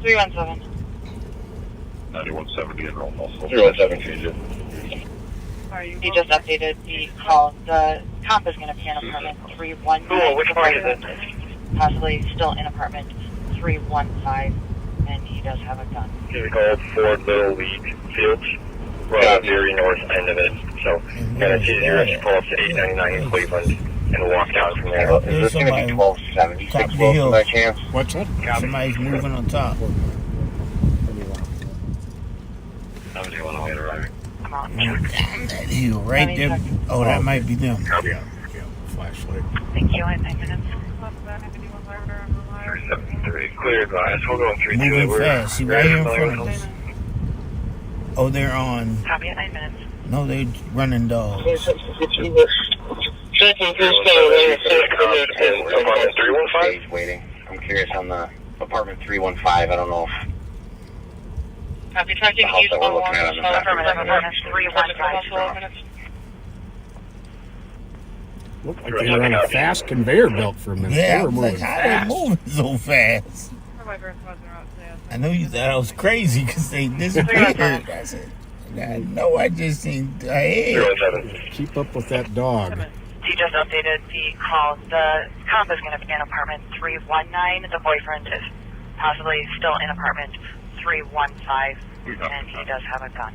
317. 9170 and also. 317, He just updated the call. The comp is going to be in apartment 319. Cool, which part is it? Possibly still in apartment 315, and he does have a gun. He's called Ford Little League Fields. We're on the very north end of it. So, and it's easier to pull up to 899 in Cleveland and walk down from there. Is this going to be 1276 Wilson by chance? What's that? Somebody's moving on top. 7108 arriving. Down that hill right there. Oh, that might be them. Yeah. Flashlight. Thank you, 9 minutes. 373. Clear advice. We'll go 328. Moving fast. See right here in front of us. Oh, they're on. Copy at 9 minutes. No, they're running dogs. Apartment 315? Waiting. I'm curious on the apartment 315. I don't know if Copy, tracking house use that we're looking at on the map. affirmative, apartment 315. Looked like they were on a fast conveyor belt for a minute. Yeah, They were moving how fast. they moving so fast? I know you thought I was crazy because they disappeared. I said, no, I just seen a head. Keep up with that dog. He just updated the call. The comp is going to be in apartment 319. The boyfriend is possibly still in apartment 315, and he does have a gun.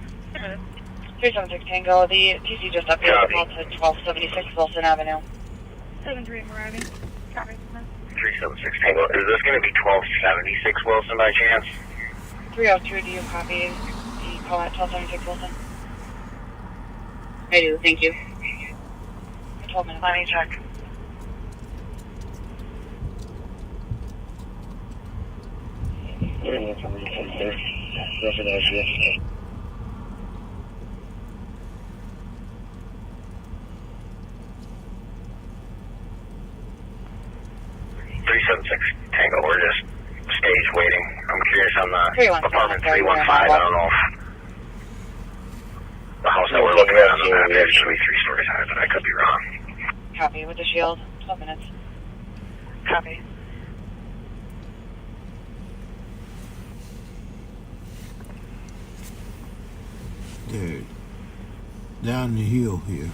376 Tango. The TC just updated the call to 1276 Wilson Avenue. 73 arriving. Copy. 376 Tango. Is this going to be 1276 Wilson by chance? 302, do you copy the call at 1276 Wilson? I do, thank you. 12 minutes. Let me check. Tango, we're just stage waiting. I'm curious on the apartment 315. I don't know if the house that we're looking at on the map is actually 3 stories high, but I could be wrong. Copy with the shield. 12 minutes. Copy. They're down the hill here.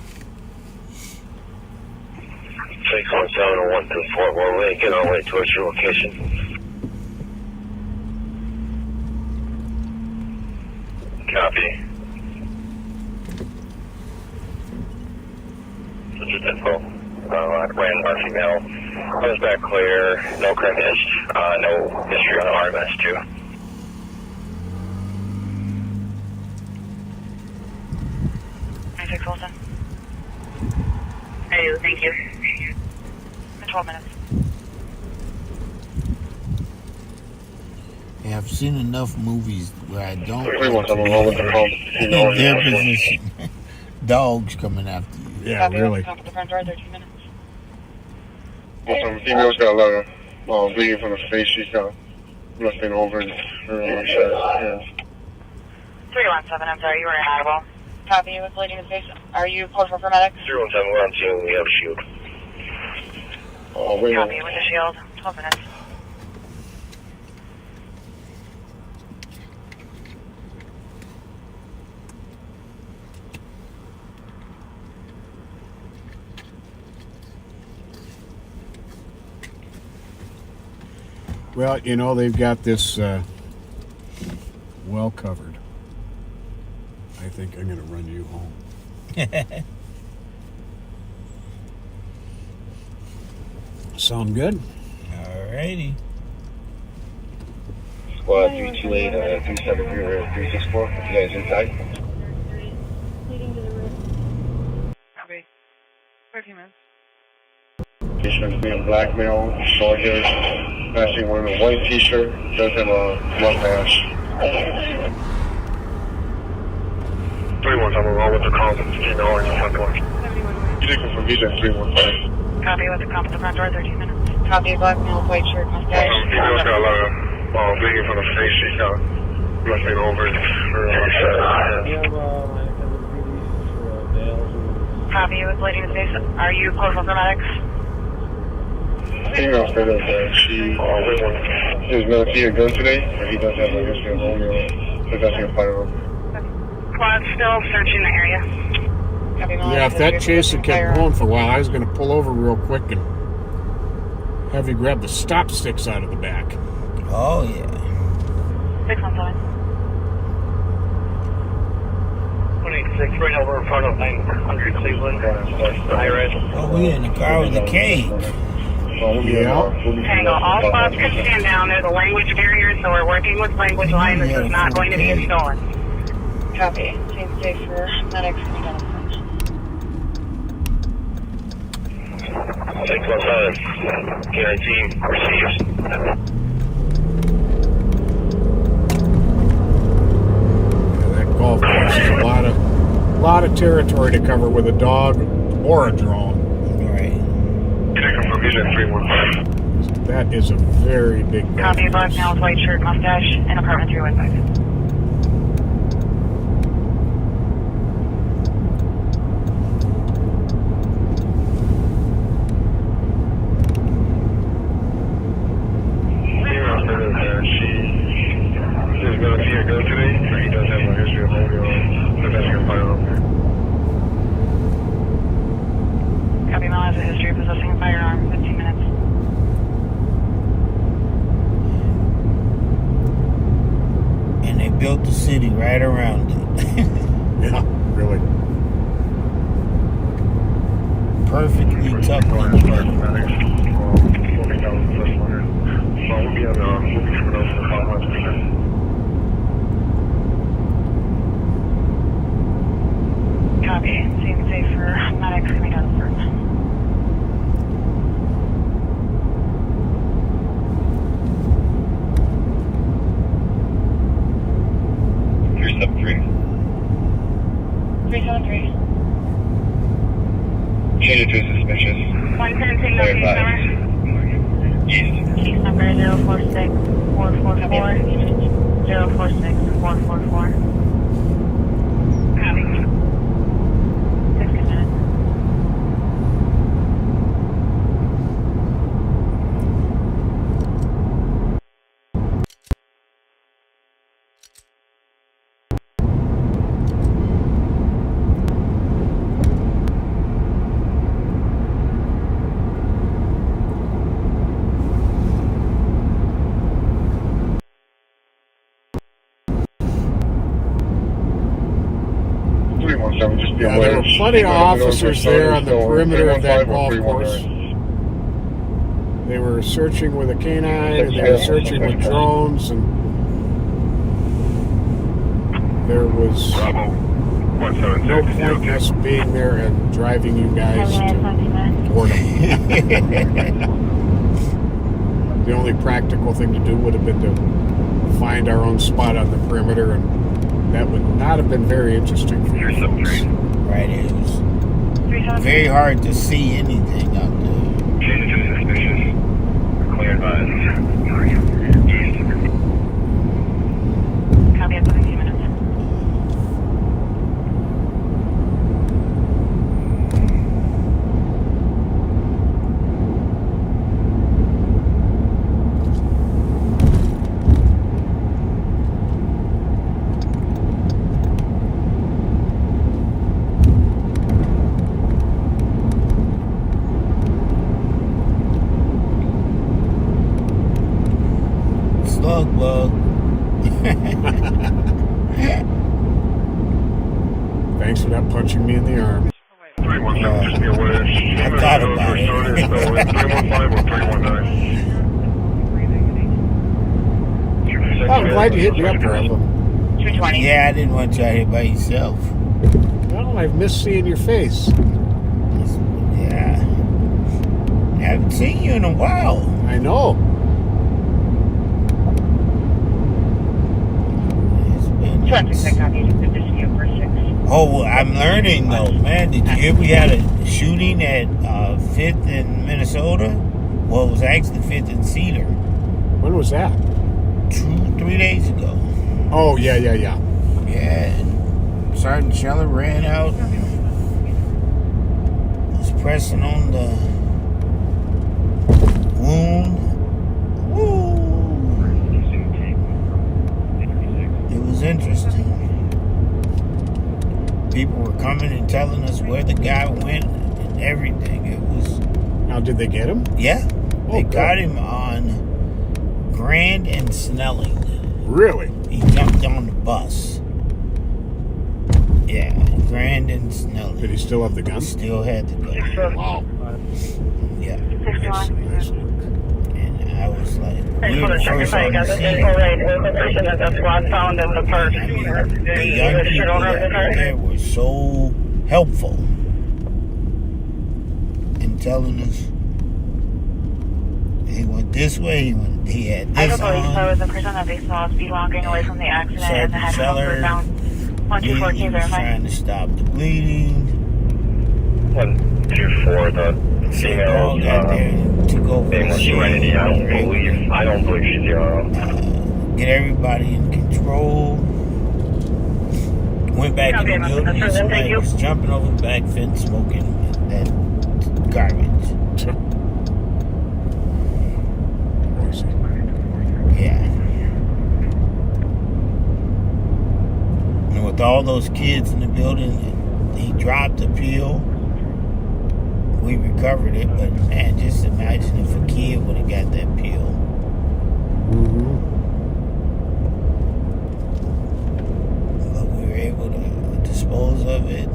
617-124, we're making our way towards your location. Copy. This is info. Landmark female. Comes back clear. No crime history. No history on RMS 2. Wilson. Hey, thank you. 12 minutes. Yeah, I've seen enough movies where I don't We want someone wrong with the phone. in their position. Dogs coming after you. Yeah, really. Top of the front door, 13 minutes. Some female's got a lot of bleeding from the face. She's got nothing over her side. Yeah. 317, I'm sorry, you were inaudible. Copy, you with bleeding in the face. Are you close for paramedics? 317, we're on scene. We have a shield. Oh, wait. Copy, with the shield. 12 minutes. Well, you know, they've got this well covered. I think I'm going to run you home. Sound good? Alrighty. Squad 328, 373, 364. You guys inside? Copy. 13 minutes. Patient being black male, short hair, matching wearing a white t-shirt, does have a mustache. 317, we're on with the call. You know, in the front door. You did confirm he's at 315. Copy, with the comp at the front door, 13 minutes. Copy, black male, white shirt, mustache. Female's got a lot of bleeding from the face. She's got nothing over her side. Copy, with bleeding in the face. Are you close for paramedics? Female said that she is going to see a gun today, but he does have a history of owning possessing a firearm. Squad still searching the area. Copy, Yeah, if that chase had kept going for a while, I was going to pull over real quick and have you grab the stop sticks out of the back. Oh, yeah. 617. 186, right over in front of 900 Cleveland. High red. Oh, we in the car with the cage. Yeah. Tango, all spots can stand down. There's a language barrier, so we're working with language line. This is not going to be stolen. Copy. Team safe for medics coming down the front. 617, guarantee received. That golf course is a lot of territory to cover with a dog or a drone. Right. That is a very big golf Copy, black male with white shirt, mustache, and apartment 315. She's going to see a gun today, but he does have a history of owning possessing a firearm. Copy, Mel has a history of possessing a firearm. 15 minutes. And they built the city right around it. Yeah, really. Perfectly tucked in the middle. We'll be down the first one here. We'll be on the movie for those for about 1 minute. Copy. Team safe for medics coming down the front. Here's step 3. 373. Change it to suspicious. 117, no case number. East. Case number 046444. 046444. Copy. 60 minutes. Yeah, there were plenty of officers there on the perimeter of that golf course. They were searching with a canine, and they were searching with drones, and there was no point in us being there and driving you guys toward them. The only practical thing to do would have been to find our own spot on the perimeter, and that would not have been very interesting for you folks. Right, it was very hard to see anything out there. Suspicious. Clear advised. Copy, I'm putting 2 minutes in. Slug bug. Thanks for not punching me in the arm. I thought about it. Oh, I'm glad you hit me up, Grandpa. 220. Yeah, I didn't want you out here by yourself. Well, I've missed seeing your face. Yeah. I haven't seen you in a while. I know. Oh, well, I'm learning though, man. Did you hear we had a shooting at 5th in Minnesota? Well, it was actually 5th in Cedar. When was that? 3 days ago. Oh, yeah. Yeah, and Sergeant Scheller ran out, was pressing on the wound. Woo! It was interesting. People were coming and telling us where the guy went and everything. It was. Now, did they get him? Yeah, they good. got him on Grand and Snelling. Really? He jumped on the bus. Yeah, Grand and Snelling. Did he still have the gun? Still had the gun. Wow. Yeah. Nice look. And I was like, we were the first on the scene. That's what I found in the purse. I mean, the young people that were there were so helpful in telling us he went this way, he had I this don't believe so. on. It was the person that they saw speed walking away from the accident and the head was down. He was 1214, verify. trying to stop the bleeding. 124, the female got there and took over name was Serenity. I don't believe she's zero. Get everybody in control. Went back in the building. Somebody was jumping over the back fence, smoking that garbage. Yeah. And with all those kids in the building, he dropped the pill. We recovered it, but man, just imagine if a kid would have got that pill. Mm-hmm. But we were able to dispose of it.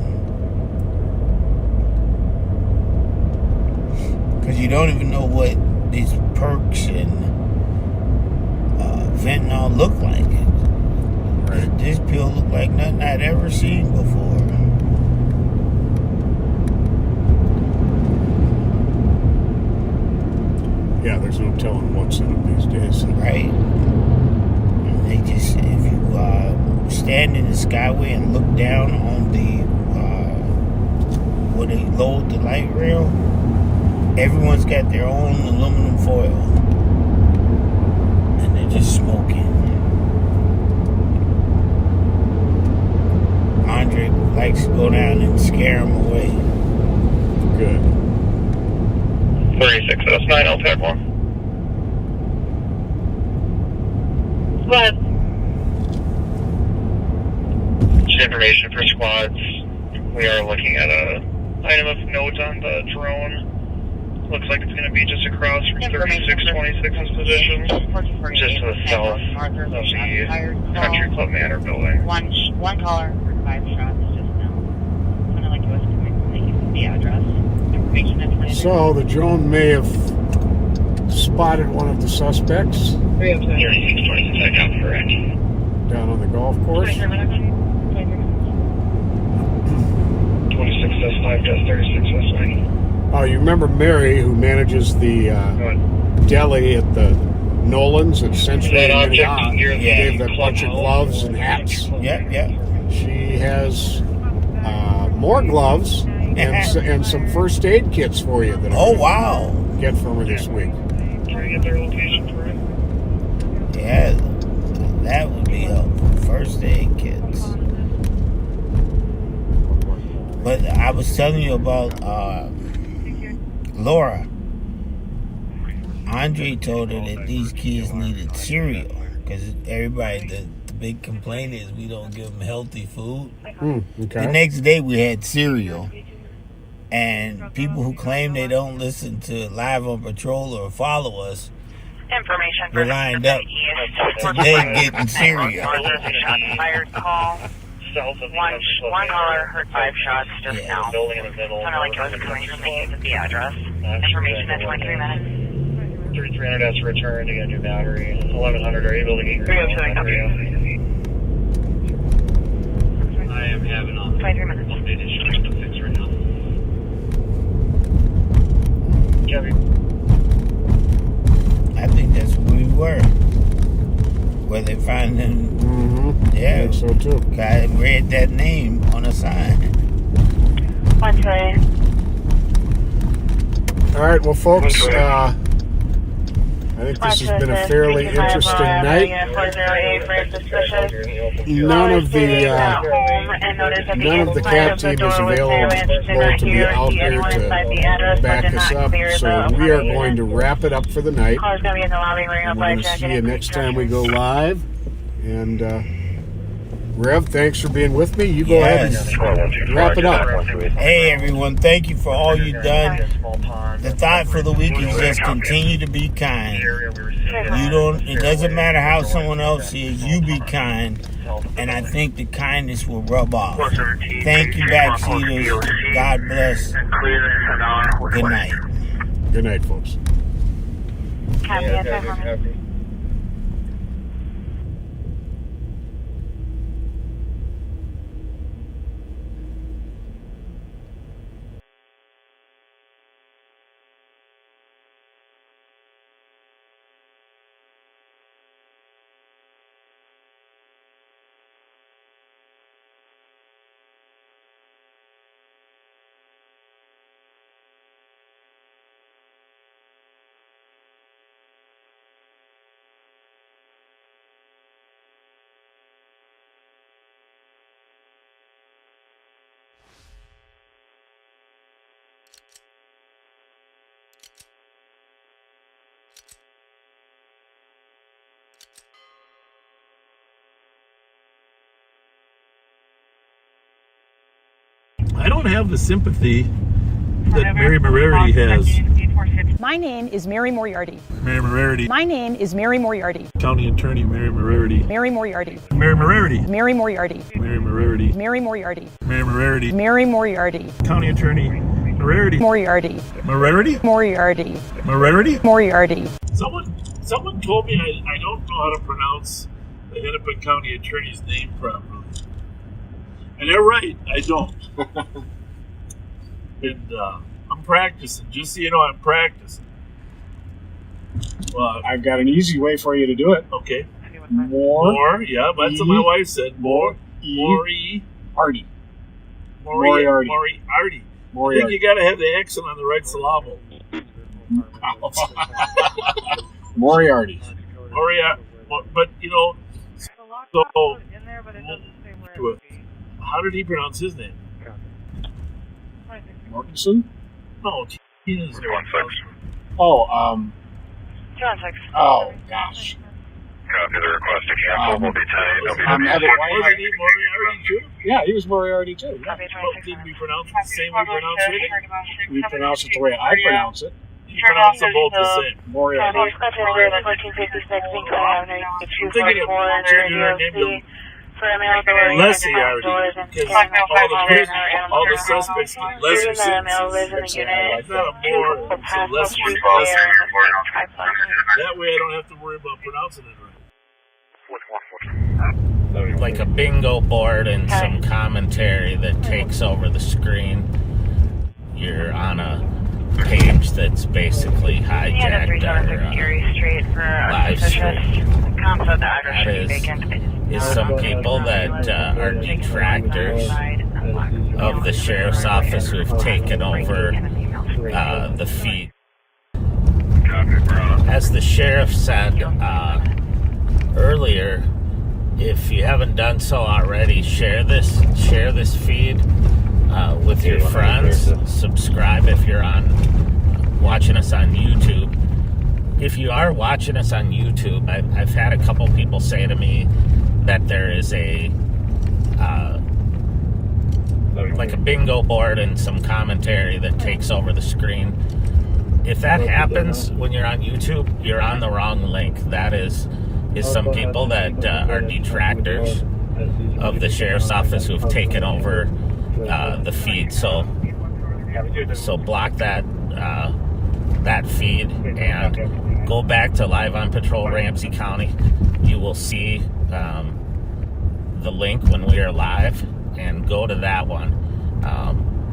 Because you don't even know what these perks and fentanyl look like. Right. This pill looked like nothing I'd ever seen before. Yeah, there's no telling what's in it these days. Right. They just, if you stand in the skyway and look down on the, where they load the light rail, everyone's got their own aluminum foil. And they're just smoking. Andre likes to go down and scare them away. Good. 3609, I'll tag one. Go ahead. Information for squads. We are looking at a item of note on the drone. Looks like it's going to be just across from 3626's position, just to the south of the Country Club Manor building. One caller for 5 shots just now. the address. So the drone may have spotted one of the suspects 3626 account correct. down on the golf course. 26S5, 36S9. Oh, you remember Mary, who manages the deli at the Nolan's at Century That Minnetonka, object near the gave that bunch of gloves and hats. Yep. She has more gloves and some first aid kits for you that Oh, wow. get from her this week. Trying to get their location for it. Yeah, that would be helpful. First aid kits. But I was telling you about Laura. Andre told her that these kids needed cereal because everybody, the big complaint is we don't give them healthy food. Okay. The next day we had cereal, and people who claim they don't listen to Live on Patrol or follow us were lined up today getting cereal. Fired call. South of One caller heard 5 shots just now. Building in the middle. Sounded like it was coming from the east of the address. Information at 23 minutes. 3300 has to return to get a new battery. 1100, are you able to get your battery out? I am having on 23 minutes. updated issues to fix right now. Kevin. I think that's where we were. Where they find them. Yeah, I think so too. I read that name on a sign. One tray. All right, well, folks, I think this has been a fairly interesting night. None of the CAT team is available to be out here to back us up, so we are going to wrap it up for the night. We're going to see you next time we go live. And Rev, thanks for being with me. You go ahead and wrap it up. Hey everyone, thank you for all you've done. The thought for the week is just continue to be kind. It doesn't matter how someone else is, you be kind. And I think the kindness will rub off. Thank you, backseaters. God bless. Good night. Good night, folks. Copy. I don't have the sympathy that Mary Moriarty has. My name is Mary Moriarty. Mary Moriarty. My name is Mary Moriarty. County Attorney Mary Moriarty. Mary Moriarty. Mary Moriarty. Mary Moriarty. Mary Moriarty. Mary Moriarty. Mary Moriarty. Mary Moriarty. County Attorney Moriarty. Moriarty. Moriarty. Moriarty. Moriarty. Moriarty. Someone told me I don't know how to pronounce the Hennepin County Attorney's name properly. And they're right, I don't. And I'm practicing. Just so you know, I'm practicing. Well, I've got an easy way for you to do it. Okay. More. Yeah, that's what my wife said. Moriarty. Moriarty. I think you got to have the accent on the right syllable. Moriarty. But you know, how did he pronounce his name? Mortensen? No, Tina's name. Oh, oh, gosh. Copy the request to cancel. We'll be tight. Wasn't he Moriarty too? Yeah, he was Moriarty too. Yeah. Well, did we pronounce it the same way we pronounce it? We pronounce it the way I pronounce it. You pronounce them both the same. Moriarty. I'm thinking of changing her name to Lesser already, because all the suspects get lesser sentences. It's not a more, it's a lesser. That way I don't have to worry about pronouncing it right. Like a bingo board and some commentary that takes over the screen. You're on a page that's basically hijacked our live stream. That is some people that are detractors of the sheriff's office who've taken over the feed. As the sheriff said earlier, if you haven't done so already, share this feed with your friends. Subscribe if you're watching us on YouTube. If you are watching us on YouTube, I've had a couple people say to me that there is like a bingo board and some commentary that takes over the screen. If that happens when you're on YouTube, you're on the wrong link. That is some people that are detractors of the sheriff's office who've taken over the feed. So block that feed and go back to Live on Patrol Ramsey County. You will see the link when we are live, and go to that one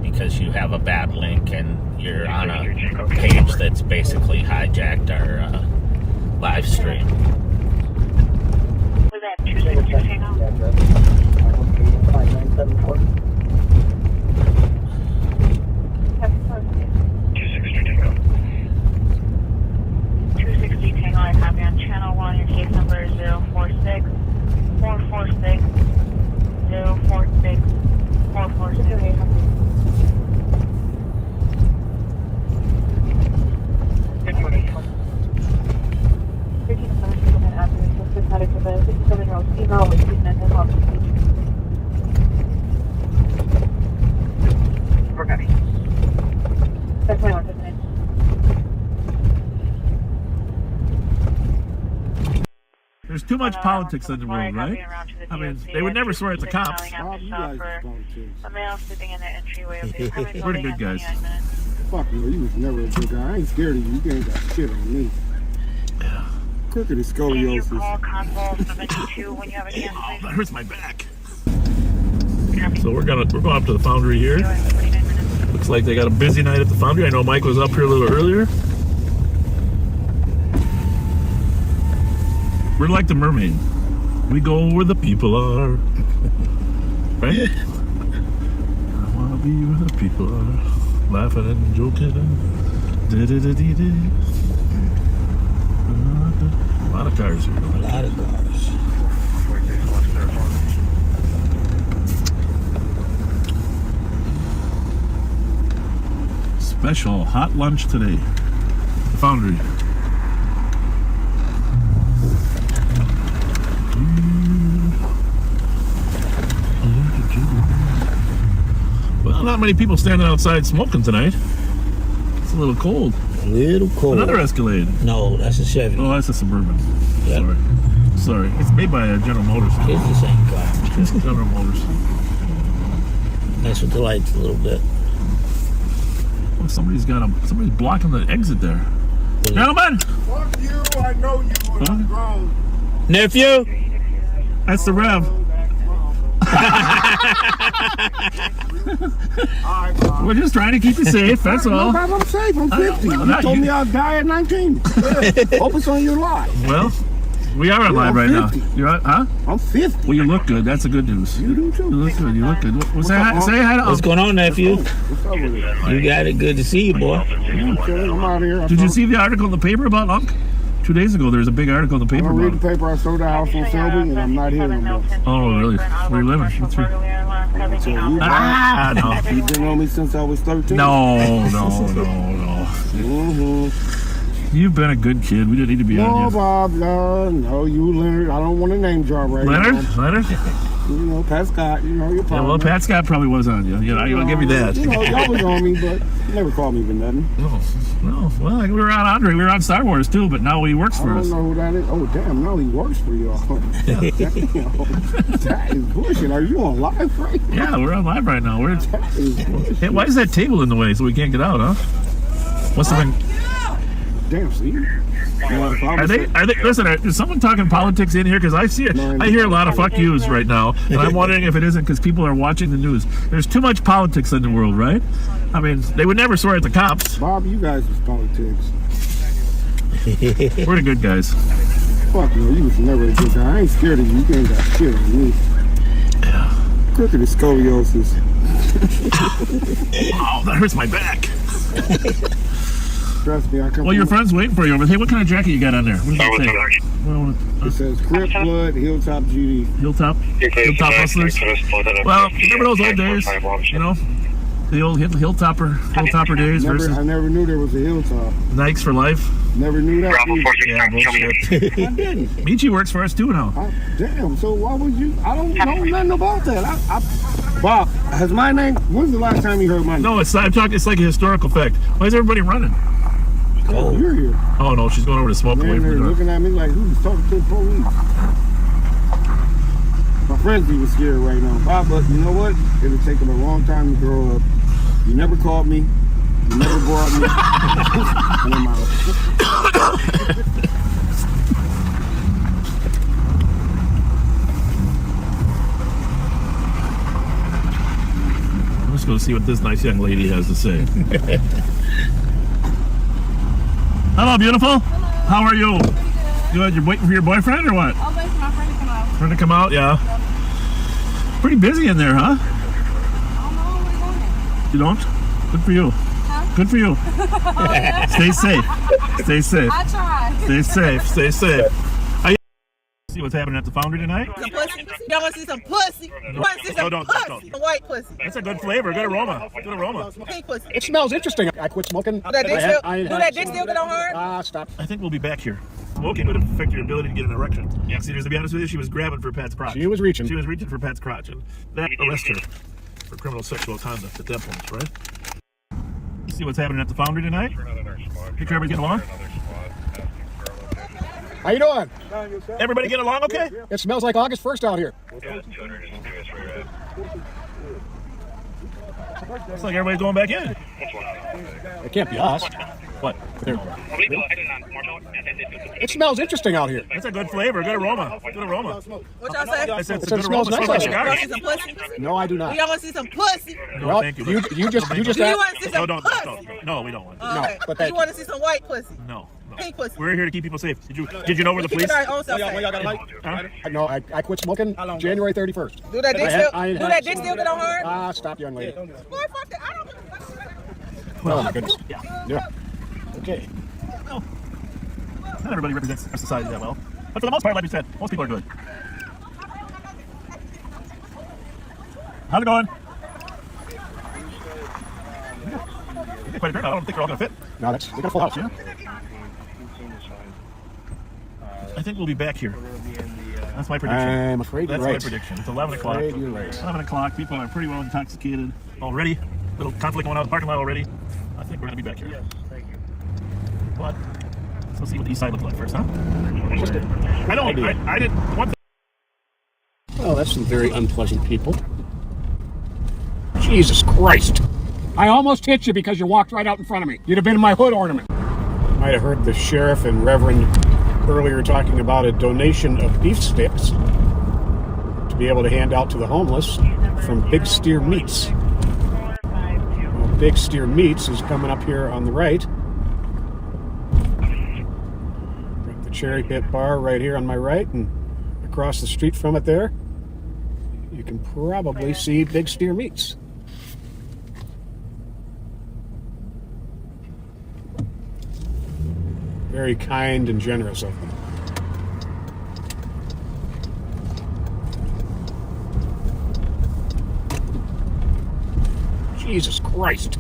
because you have a bad link and you're on a page that's basically hijacked our live stream. Was that 262 now? 260 Tango, I copy on channel 1. Your case number is 046 446 046 446. There's too much politics in the world, right? I mean, they would never swear at the cops. You guys are politics. A male sitting in the entryway of the apartment We're the building good guys. Fuck you, you was never a good guy. I ain't scared of you. You ain't got shit on me. Crooked is scoliosis. Call console 72 when you have a chance, please. That hurts my back. So we're going up to the foundry here. Looks like they got a busy night at the foundry. I know Mike was up here a little earlier. We're like the mermaid. We go where the people are. Right? I want to be where the people are. Laughing and joking. A lot of cars here. A lot of cars. Special hot lunch today. The foundry. Well, not many people standing outside smoking tonight. It's a little cold. A little cold. Another Escalade. No, that's a Chevy. Oh, that's a Suburban. Yep. Sorry. It's made by General Motors. It's the same car. It's General Motors. Mess with the lights a little bit. Oh, somebody's blocking the exit there. Gentlemen! Fuck you, I know you when I'm grown. Nephew? That's the Rev. We're just trying to keep you safe, that's all. No, I'm safe, I'm 50. You told me I'd die at 19. Focus on your life. Well, we are alive right now. You're on, huh? I'm 50. Well, you look good. That's a good news. You do too. You look good. You look good. Say hi to What's going on, nephew? What's up with it? You got it. Good to see you, boy. I'm chilling. I'm out here. Did you see the article in the paper about Unc? 2 days ago, there was a big article in the I paper don't read about the paper. I sold the house on Selby, and I'm not here no more. Oh, really? Where you living? What's your... no. You've been on me since I was 13. No. Mm-hmm. You've been a good kid. We didn't need to be on you. No, Bob, no, you Leonard. I don't want to name drop right now. Leonard? You know, Pat Scott, you know, you're Yeah, probably. well, Pat Scott probably was on you. You know, I'll give you that. You know, y'all was on me, but you never called me for nothing. No. Well, we were on Andre. We were on Star Wars too, but now he works for us. I don't know who that is. Oh, damn, now he works for y'all. Damn. That is bullshit. Are you on live right now? Yeah, we're on live right now. That is bullshit. Hey, why is that table in the way so we can't get out, huh? What's the Damn, see? Are they? Listen, is someone talking politics in here? Because I hear a lot of fuck yous right now, and I'm wondering if it isn't because people are watching the news. There's too much politics in the world, right? I mean, they would never swear at the cops. Bob, you guys was politics. We're the good guys. Fuck no, you was never a good guy. I ain't scared of you. You ain't got shit on me. Yeah. Crooked is scoliosis. Oh, that hurts my back. Trust me, I come. Well, your friend's waiting for you over there. Hey, what kind of jacket you got on there? What does it say? It says Crip Blood, Hilltop GD. Hilltop Hustlers? Well, remember those old days? You know? The old Hilltopper days versus... I never knew there was a Hilltop. Nikes for life? Never knew that. Yeah, bullshit. I didn't. Michi works for us too now. Damn, so why would you... I don't know nothing about that. Bob, has my name... When's the last time you heard my name? No, it's like a historical fact. Why is everybody running? Oh, you're here. Oh, no, she's going over to smoke away from the door. Looking at me like, who's talking to the police? My friends be scared right now. Bob, but you know what? It'll take them a long time to grow up. You never called me. You never brought me. And I'm out. Let's go see what this nice young lady has to say. Hello, beautiful. Hello. How are you? Good. You're waiting for your boyfriend or what? I'm waiting for my friend to come out. Friend to come out? Yeah. Pretty busy in there, huh? I don't know. What are you going in? You don't? Good for you. Huh? Good for you. Oh, yeah? Stay safe. Stay safe. I try. Stay safe. Stay safe. See what's happening at the Foundry tonight? Some pussy. Y'all want to see some pussy? You want to see some pussy? Some white pussy. That's a good flavor. Good aroma. Good aroma. Pink pussy. It smells interesting. I quit smoking. Do that dick still get on hard? Stop. I think we'll be back here. Smoking would affect your ability to get an erection. Yeah. See, to be honest with you, she was grabbing for Pat's crotch. She was reaching. She was reaching for Pat's crotch, and that arrested her for criminal sexual conduct at that point, right? See what's happening at the Foundry tonight? Hey, Trevor, getting along? How you doing? Everybody get along okay? It smells like August 1st out here. Looks like everybody's going back in. It can't be us. What? It smells interesting out here. That's a good flavor, good aroma. Good aroma. What y'all say? I said it's It a good smells aroma. nice It smells out like You cigars. want to see some pussy? No, I do not. Y'all want to see some pussy? No, Well, thank you. you just Do you want to see some pussy? No, we don't want to. Okay. but Do you want to see some white pussy? No. Pink pussy. We're here to keep people safe. Did you know where the police? No, I quit smoking January 31st. Do that dick still get on hard? Stop, young lady. Boy, fuck that. I don't. Oh my goodness. Yeah. Okay. Well, not everybody represents our society that well, but for the most part, like we said, most people are good. How's it going? Quite a turnout. I don't think they're all going to fit. No, we got a full house. Yeah. I think we'll be back here. That's my prediction. I'm afraid you're right. That's my prediction. It's 11 o'clock. Afraid you're right. 11 o'clock. People are pretty well intoxicated already. Little conflict going on in the parking lot already. I think we're going to be back here. Yes, thank you. But let's see what the east side looks like first, huh? I know. I didn't. One thing. Oh, that's some very unpleasant people. Jesus Christ. I almost hit you because you walked right out in front of me. You'd have been my hood ornament. Might have heard the sheriff and Reverend earlier talking about a donation of beef sticks to be able to hand out to the homeless from Big Steer Meats. Well, Big Steer Meats is coming up here on the right. Got the Cherry Pit Bar right here on my right, and across the street from it there, you can probably see Big Steer Meats. Very kind and generous of them. Jesus Christ.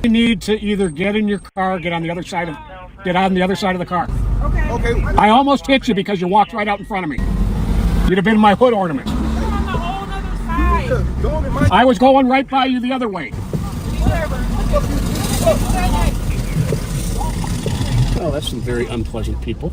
need to either get in your car, get on the other side of the car. Okay. I almost hit you because you walked right out in front of me. You'd have been my hood ornament. I was going right by you the other way. Well, that's some very unpleasant people.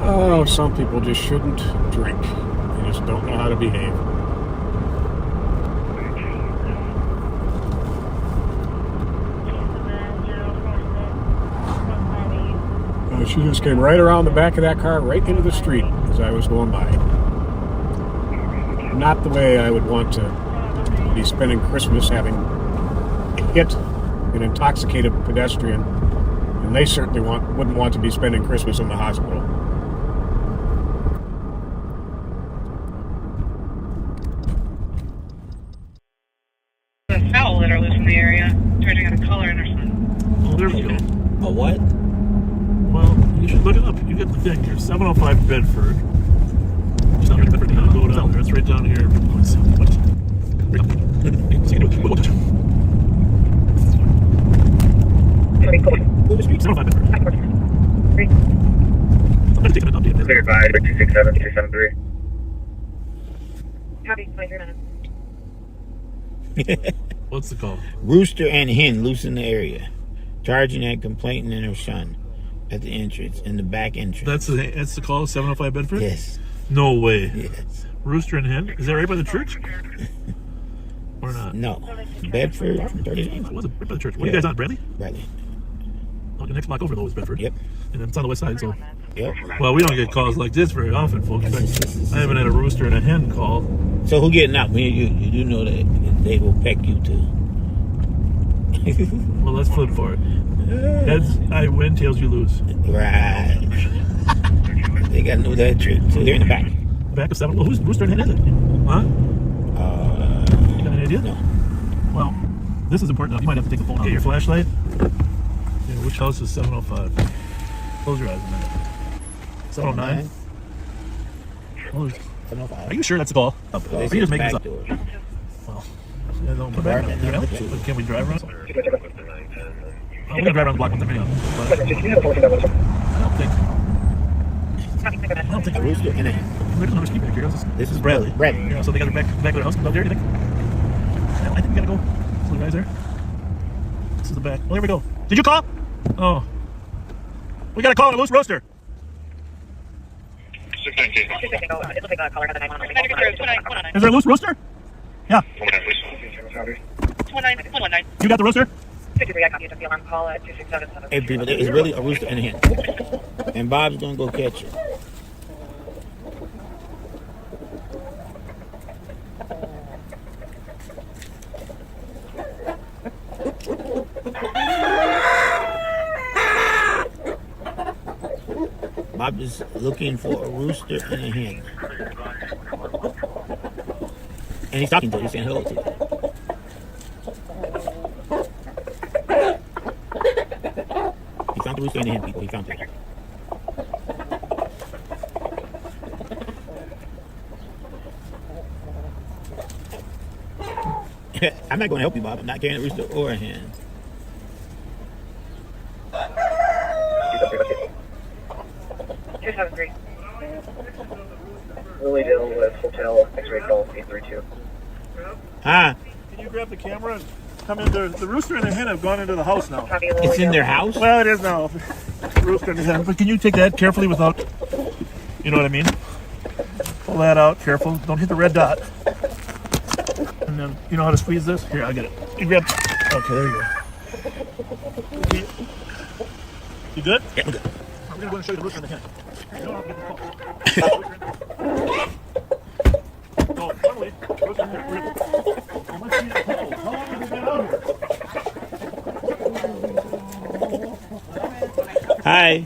Oh, some people just shouldn't drink. They just don't know how to behave. She just came right around the back of that car, right into the street as I was going by. Not the way I would want to be spending Christmas, having hit an intoxicated pedestrian, and they certainly wouldn't want to be spending Christmas in the hospital. The fowl that are loose in the area, trying to get a color in or something. Oh, there we go. A what? Well, you should look it up. You get the thing here. 705 Bedford. It's not right Bedford. You go down there. It's right down here. Let's see. What? See, 705 Bedford. I'm going to take an update. Clear by 267, 273. Copy, 23 minutes. What's the call? Rooster and hen loose in the area. Charging and complaining in her son. At the entrance, in the back entrance. That's the call, 705 Bedford? Yes. No way. Yes. Rooster and hen? Is that right by the church? Or not? No. Bedford. It was right by the church. What are you guys on, Bradley? Bradley. Oh, the next block over though is Bedford. Yep. And it's on the west side, so. Yep. Well, we don't get calls like this very often, folks. I haven't had a rooster and a hen call. So who getting up? You do know that they will peck you too. Well, let's flip for it. Heads, I win, tails, you lose. Right. They got to know that trick. So they're in the back. Back of 7. Well, who's Rooster and hen is it? Huh? You got any idea? No. Well, this is important enough. You might have to take the phone out. Get your flashlight. Yeah, which house is 705? Close your eyes a minute. 709? 705. Are you sure that's the call? Are you just making this up? Well, yeah, don't put back. Can we drive around? I'm gonna drive around the block with the video. I don't think A rooster and a hen. There's another ski back here. This is Bradley. Yeah, so they got back of the house. Up there, do you think? Yeah, I think we gotta go. So the guys there. This is the back. Well, here we go. Did you call? Oh. We got a call on a loose rooster. 619. Is there a loose rooster? Yeah. 119. You got the rooster? 53, I copied the alarm call at 267. Hey, people, there is really a rooster and a hen. And Bob's gonna go catch it. Bob is looking for a rooster and a hen. And he's talking to it, he's saying hello to it. He found the rooster and the hen, people. He found it. I'm not going to help you, Bob. I'm not carrying a rooster or a hen. Lily Dale with Hotel X-ray call 832. Hi. Can you grab the camera and come in there? The rooster and the hen have gone into the house now. It's in their house? Well, it is now. The rooster and the hen. But can you take that carefully without, you know what I mean? Pull that out, careful. Don't hit the red dot. And then, you know how to squeeze this? Here, I'll get it. You grab. Okay, there you go. Okay. You good? Yeah, I'm good. I'm going to go and show you the rooster and the hen. You don't have to get the call. No, normally, rooster and the hen. You must be at home. How long have you been out here? Hi.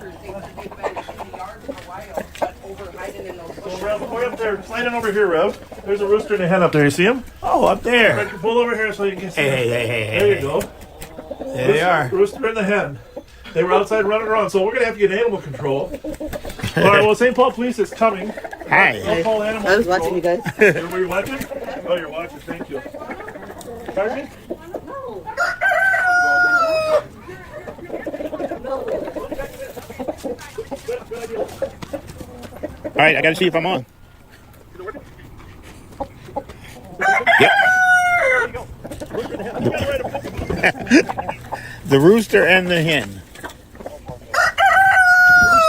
So, Rev, way up there, slide in over here, Rev. There's a rooster and a hen up there. You see him? Oh, up there. Pull over here so you can see Hey. There you go. There they are. Rooster and the hen. They were outside running around, so we're going to have to get animal control. All right, well, St. Paul Police is coming. Hi. St. Paul Animal I was Control. watching you guys. Were you watching? Oh, you're watching. Thank you. Pardon me? All right, I got to see if I'm on. Yep. The rooster and the hen.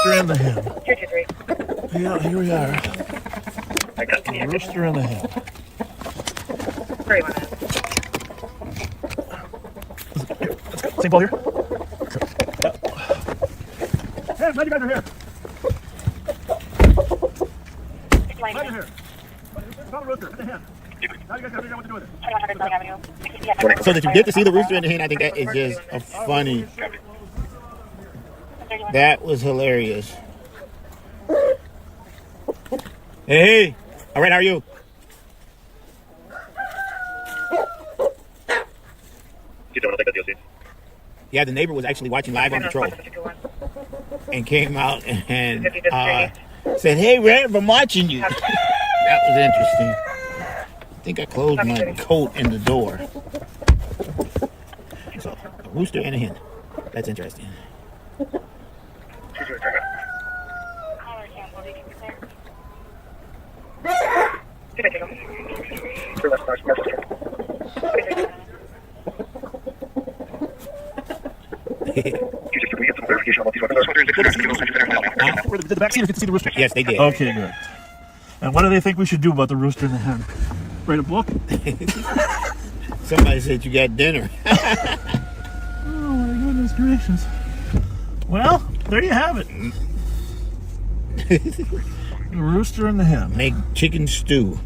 Rooster and the hen. 223. Yeah, here we are. The rooster and the hen. 31. Let's go. St. Paul here. Hey, I'm glad you guys are here. Glad you're here. Found the rooster and the hen. Now you guys gotta figure out what to do with it. So that you get to see the rooster and the hen, I think that is just a funny. That was hilarious. Hey. All right, how are you? Yeah, the neighbor was actually watching live on patrol and came out and said, "Hey, Rev, I'm watching you." That was interesting. I think I closed my coat in the door. So, a rooster and a hen. That's interesting. Did the back seaters get to see the rooster? Yes, they did. Okay, good. And what do they think we should do about the rooster and the hen? Write a book? Somebody said you got dinner. Oh my goodness gracious. Well, there you have it. The rooster and the hen. Make chicken stew.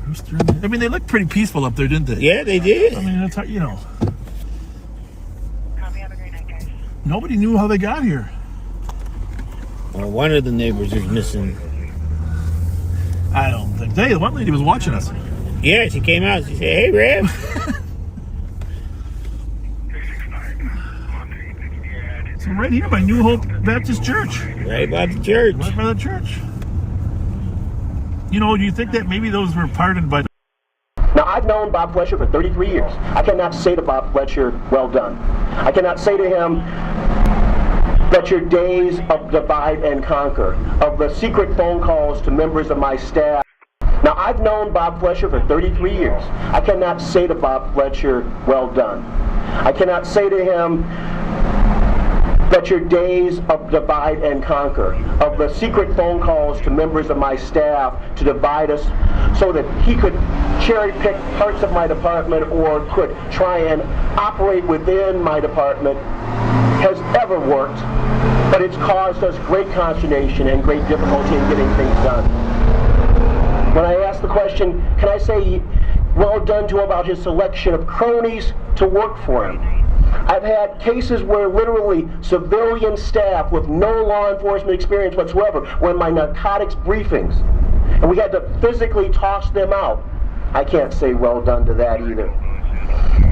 Rooster and the hen. I mean, they looked pretty peaceful up there, didn't they? Yeah, they did. I mean, it's hard, you know. Nobody knew how they got here. Well, one of the neighbors is missing. I don't think. Hey, the one lady was watching us. Yeah, she came out. She said, "Hey, Rev." So right here by New Hope Baptist Church. Right by the church. Right by the church. You know, do you think that maybe those were pardoned by the... Now, I I've known Bob Fletcher for 33 years. I cannot say to Bob Fletcher, well done. I cannot say to him that your days of divide and conquer, of the secret phone calls to members of my staff. Now, I've known Bob Fletcher for 33 years. I cannot say to Bob Fletcher, well done. I cannot say to him that your days of divide and conquer, of the secret phone calls to members of my staff to divide us so that he could cherry pick parts of my department or could try and operate within my department has ever worked, but it's caused us great consternation and great difficulty in getting things done. When I ask the question, can I say well done to him about his selection of cronies to work for him? I've had cases where literally civilian staff with no law enforcement experience whatsoever were in my narcotics briefings, and we had to physically toss them out. I can't say well done to that either.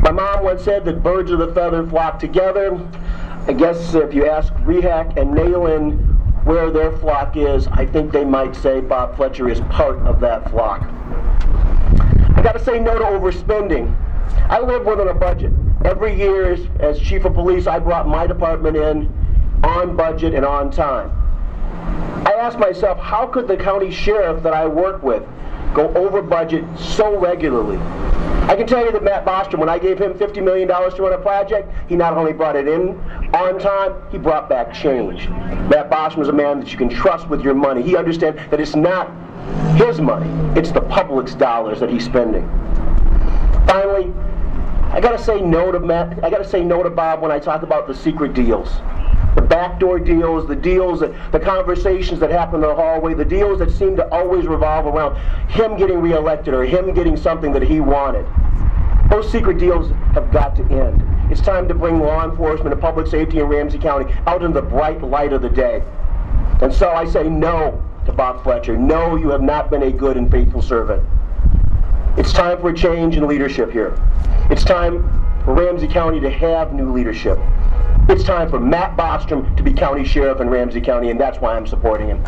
My mom once said that birds of the feather flock together. I guess if you ask Rehack and Nayland where their flock is, I think they might say Bob Fletcher is part of that flock. I gotta say no to overspending. I live within a budget. Every year as chief of police, I brought my department in on budget and on time. I asked myself, how could the county sheriff that I work with go over budget so regularly? I can tell you that Matt Bostrom, when I gave him $50 million to run a project, he not only brought it in on time, he brought back change. Matt Bostrom is a man that you can trust with your money. He understands that it's not his money, it's the public's dollars that he's spending. Finally, I gotta say no to Matt. I gotta say no to Bob when I talk about the secret deals. The backdoor deals, the conversations that happen in the hallway, the deals that seem to always revolve around him getting reelected or him getting something that he wanted. Those secret deals have got to end. It's time to bring law enforcement and public safety in Ramsey County out in the bright light of the day. And so I say no to Bob Fletcher. No, you have not been a good and faithful servant. It's time for a change in leadership here. It's time for Ramsey County to have new leadership. It's time for Matt Bostrom to be county sheriff in Ramsey County, and that's why I'm supporting him.